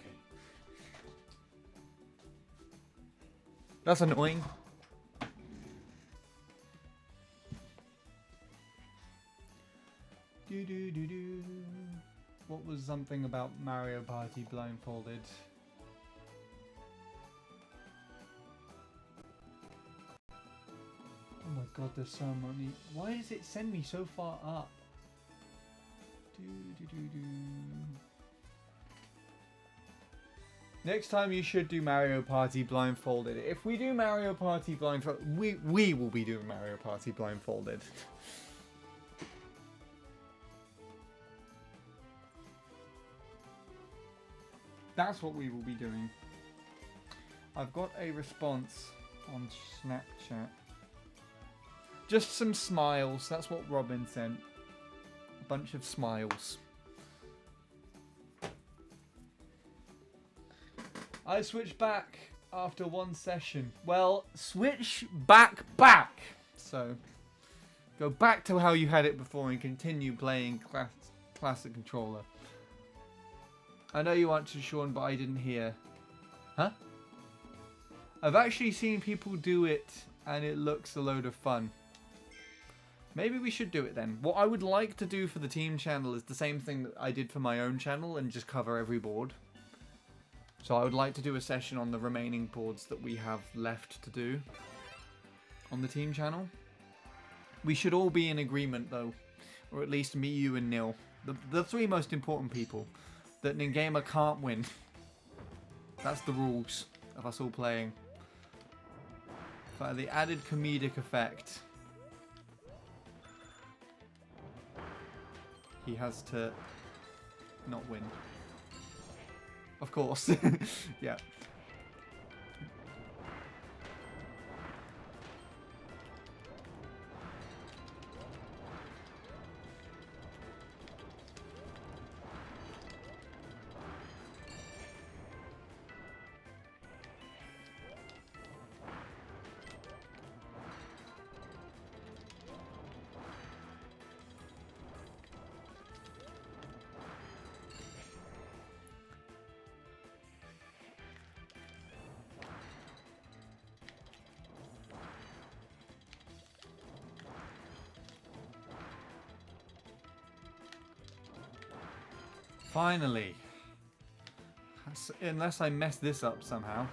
That's annoying. What was something something about Mario Party blindfolded. Oh my god, there's so many. Why does it send me so far up? Next time you should do Mario Party blindfolded. If we do Mario Party blindfolded, we will be doing Mario Party blindfolded. That's what we will be doing. I've got a response on Snapchat. Just some smiles. That's what Robin sent. A bunch of smiles. I switched back after one session. Well, switch back. So, go back to how you had it before and continue playing classic controller. I know you answered, Sean, but I didn't hear. Huh? I've actually seen people do it, and it looks a load of fun. Maybe we should do it then. What I would like to do for the team channel is the same thing that I did for my own channel and just cover every board. So I would like to do a session on the remaining boards that we have left to do on the team channel. We should all be in agreement though, or at least me, you and Neil. The three most important people. That Ningamer can't win. That's the rules of us all playing. For the added comedic effect, he has to not win. Of course. Yeah. Finally. Unless I mess this up somehow.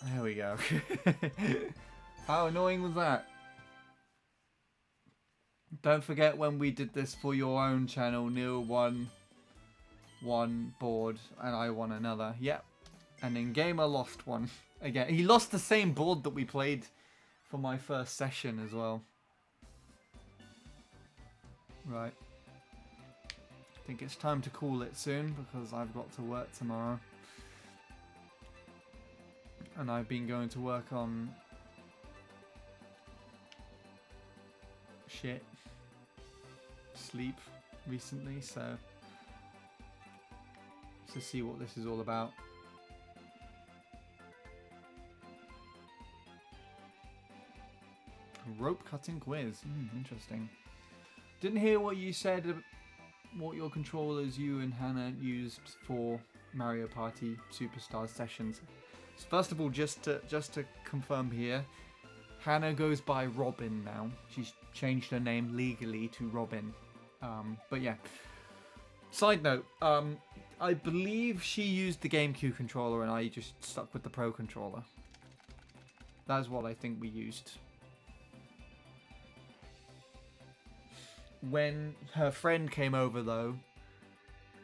There we go. How annoying was that? Don't forget when we did this for your own channel, Neil won one board and I won another. Yep. And then Gamer lost one. Again, he lost the same board that we played for my first session as well. Right. I think it's time to call it soon because I've got to work tomorrow. And I've been going to work on sleep recently, so to see what this is all about. Rope cutting quiz. Interesting. Didn't hear what you said, what your controllers you and Hannah used for Mario Party Superstars sessions. So first of all, just to confirm here, Hannah goes by Robin now. She's changed her name legally to Robin. But yeah. Side note, I believe she used the GameCube controller and I just stuck with the Pro controller. That's what I think we used. When her friend came over though,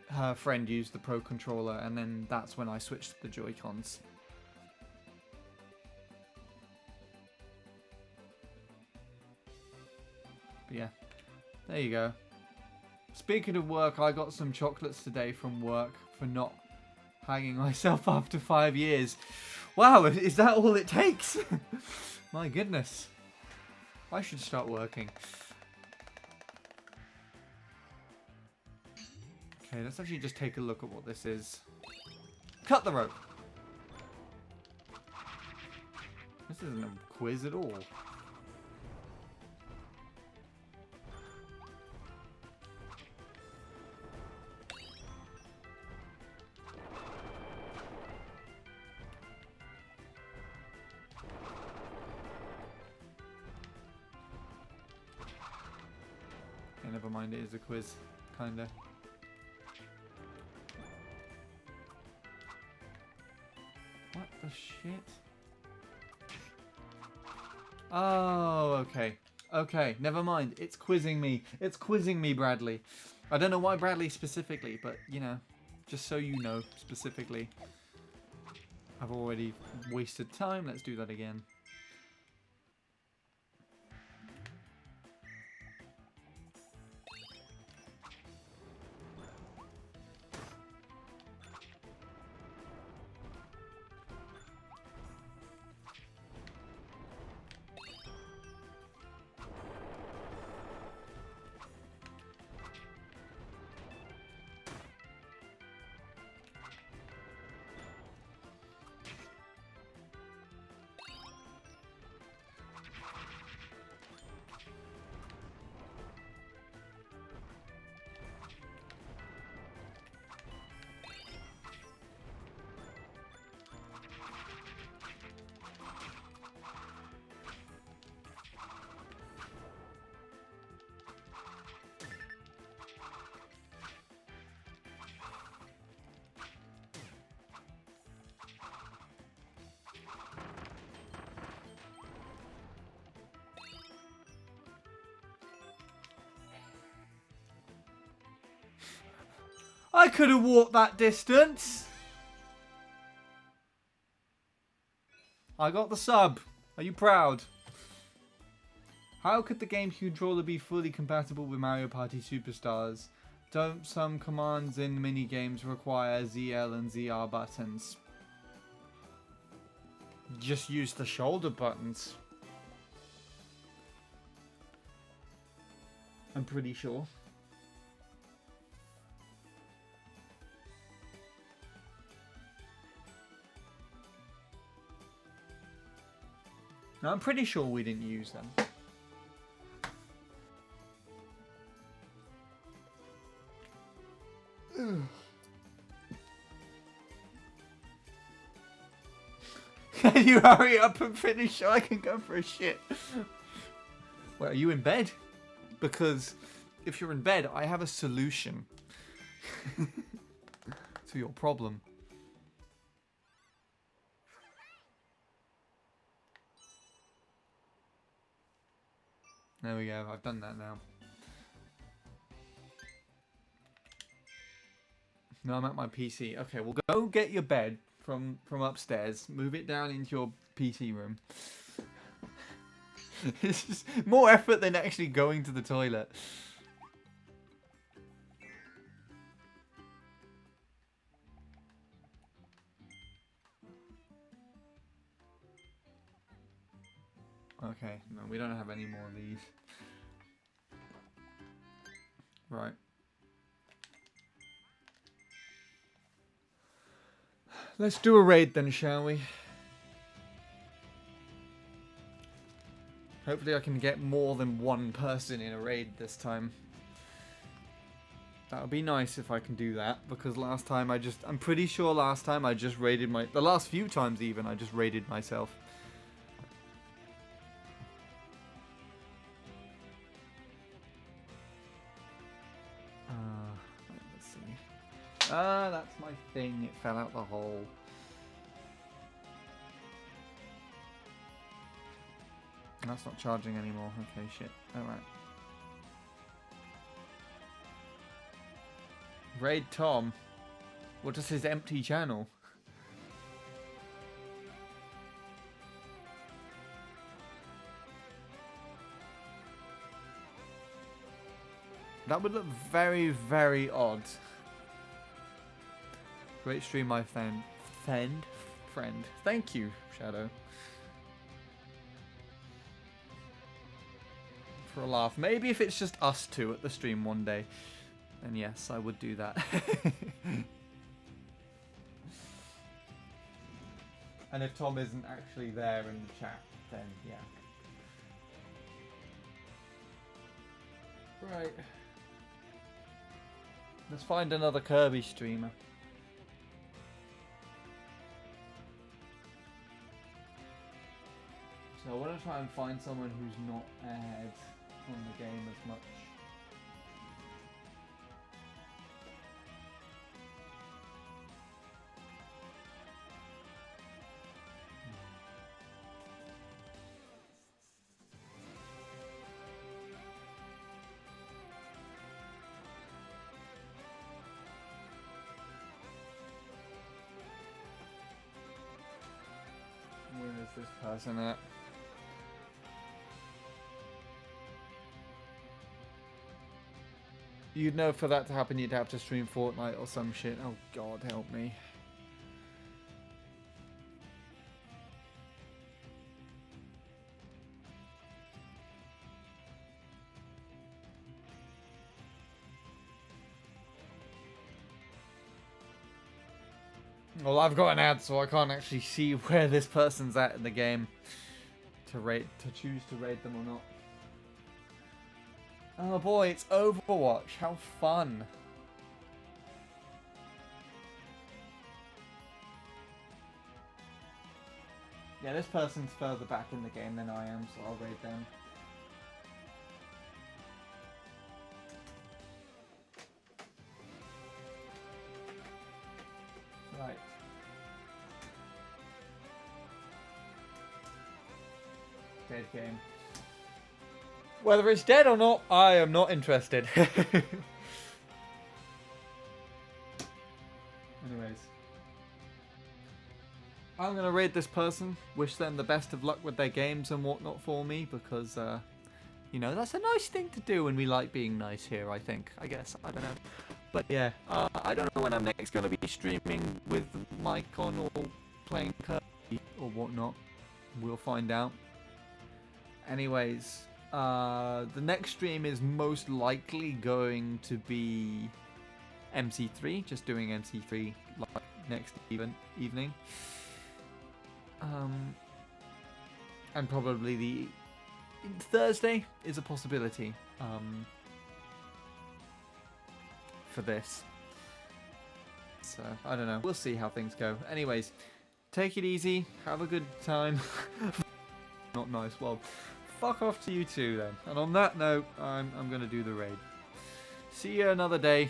her friend used the Pro controller and then that's when I switched to the Joy-Cons. But yeah, there you go. Speaking of work, I got some chocolates today from work for not hanging myself after 5 years. Wow, is that all it takes? My goodness. I should start working. Okay, let's actually just take a look at what this is. Cut the rope. This isn't a quiz at all. Okay, never mind, it is a quiz. kinda. What the shit? Oh, okay. Okay, never mind. It's quizzing me. It's quizzing me, Bradley. I don't know why Bradley specifically, but, you know, just so you know specifically. I've already wasted time. Let's do that again. I could have walked that distance. I got the sub. Are you proud? How could the GameCube controller be fully compatible with Mario Party Superstars? Don't some commands in minigames require ZL and ZR buttons? Just use the shoulder buttons. I'm pretty sure. No, I'm pretty sure we didn't use them. Can you hurry up and finish so I can go for a shit? Wait, are you in bed? Because if you're in bed, I have a solution to your problem. There we go, I've done that now. No, I'm at my PC. Okay, well go get your bed from upstairs. Move it down into your PC room. It's just more effort than actually going to the toilet. Okay, no, we don't have any more of these. Right. Let's do a raid then, shall we? Hopefully I can get more than one person in a raid this time. That would be nice if I can do that, because last time I'm pretty sure last time I just raided the last few times even, I just raided myself. Let's see. That's my thing, it fell out the hole. That's not charging anymore. Okay, shit. Alright. Raid Tom? What does his empty channel? That would look very, very odd. Great stream, my friend. Thank you, Shadow. For a laugh. Maybe if it's just us two at the stream one day, then yes, I would do that. And if Tom isn't actually there in the chat, then yeah. Right. Let's find another Kirby streamer. So I want to try and find someone who's not ahead on the game as much. this person at? You'd know for that to happen you'd have to stream Fortnite or some shit. Oh god, help me. Well, I've got an ad, so I can't actually see where this person's at in the game to choose to raid them or not. Oh boy, it's Overwatch. How fun. Yeah, this person's further back in the game than I am, so I'll raid them. Right. Dead game. Whether it's dead or not, I am not interested. Anyways. I'm going to raid this person, wish them the best of luck with their games and whatnot for me, because, you know, that's a nice thing to do when we like being nice here, I think. I guess. I don't know. But yeah, I don't know when I'm next going to be streaming with mic on or playing Kirby or whatnot. We'll find out. Anyways, the next stream is most likely going to be MC3, just doing MC3 like next evening. And probably the Thursday is a possibility for this. So, I don't know. We'll see how things go. Anyways, take it easy. Have a good time. Not nice. Well, fuck off to you too then. And on that note, I'm going to do the raid. See you another day.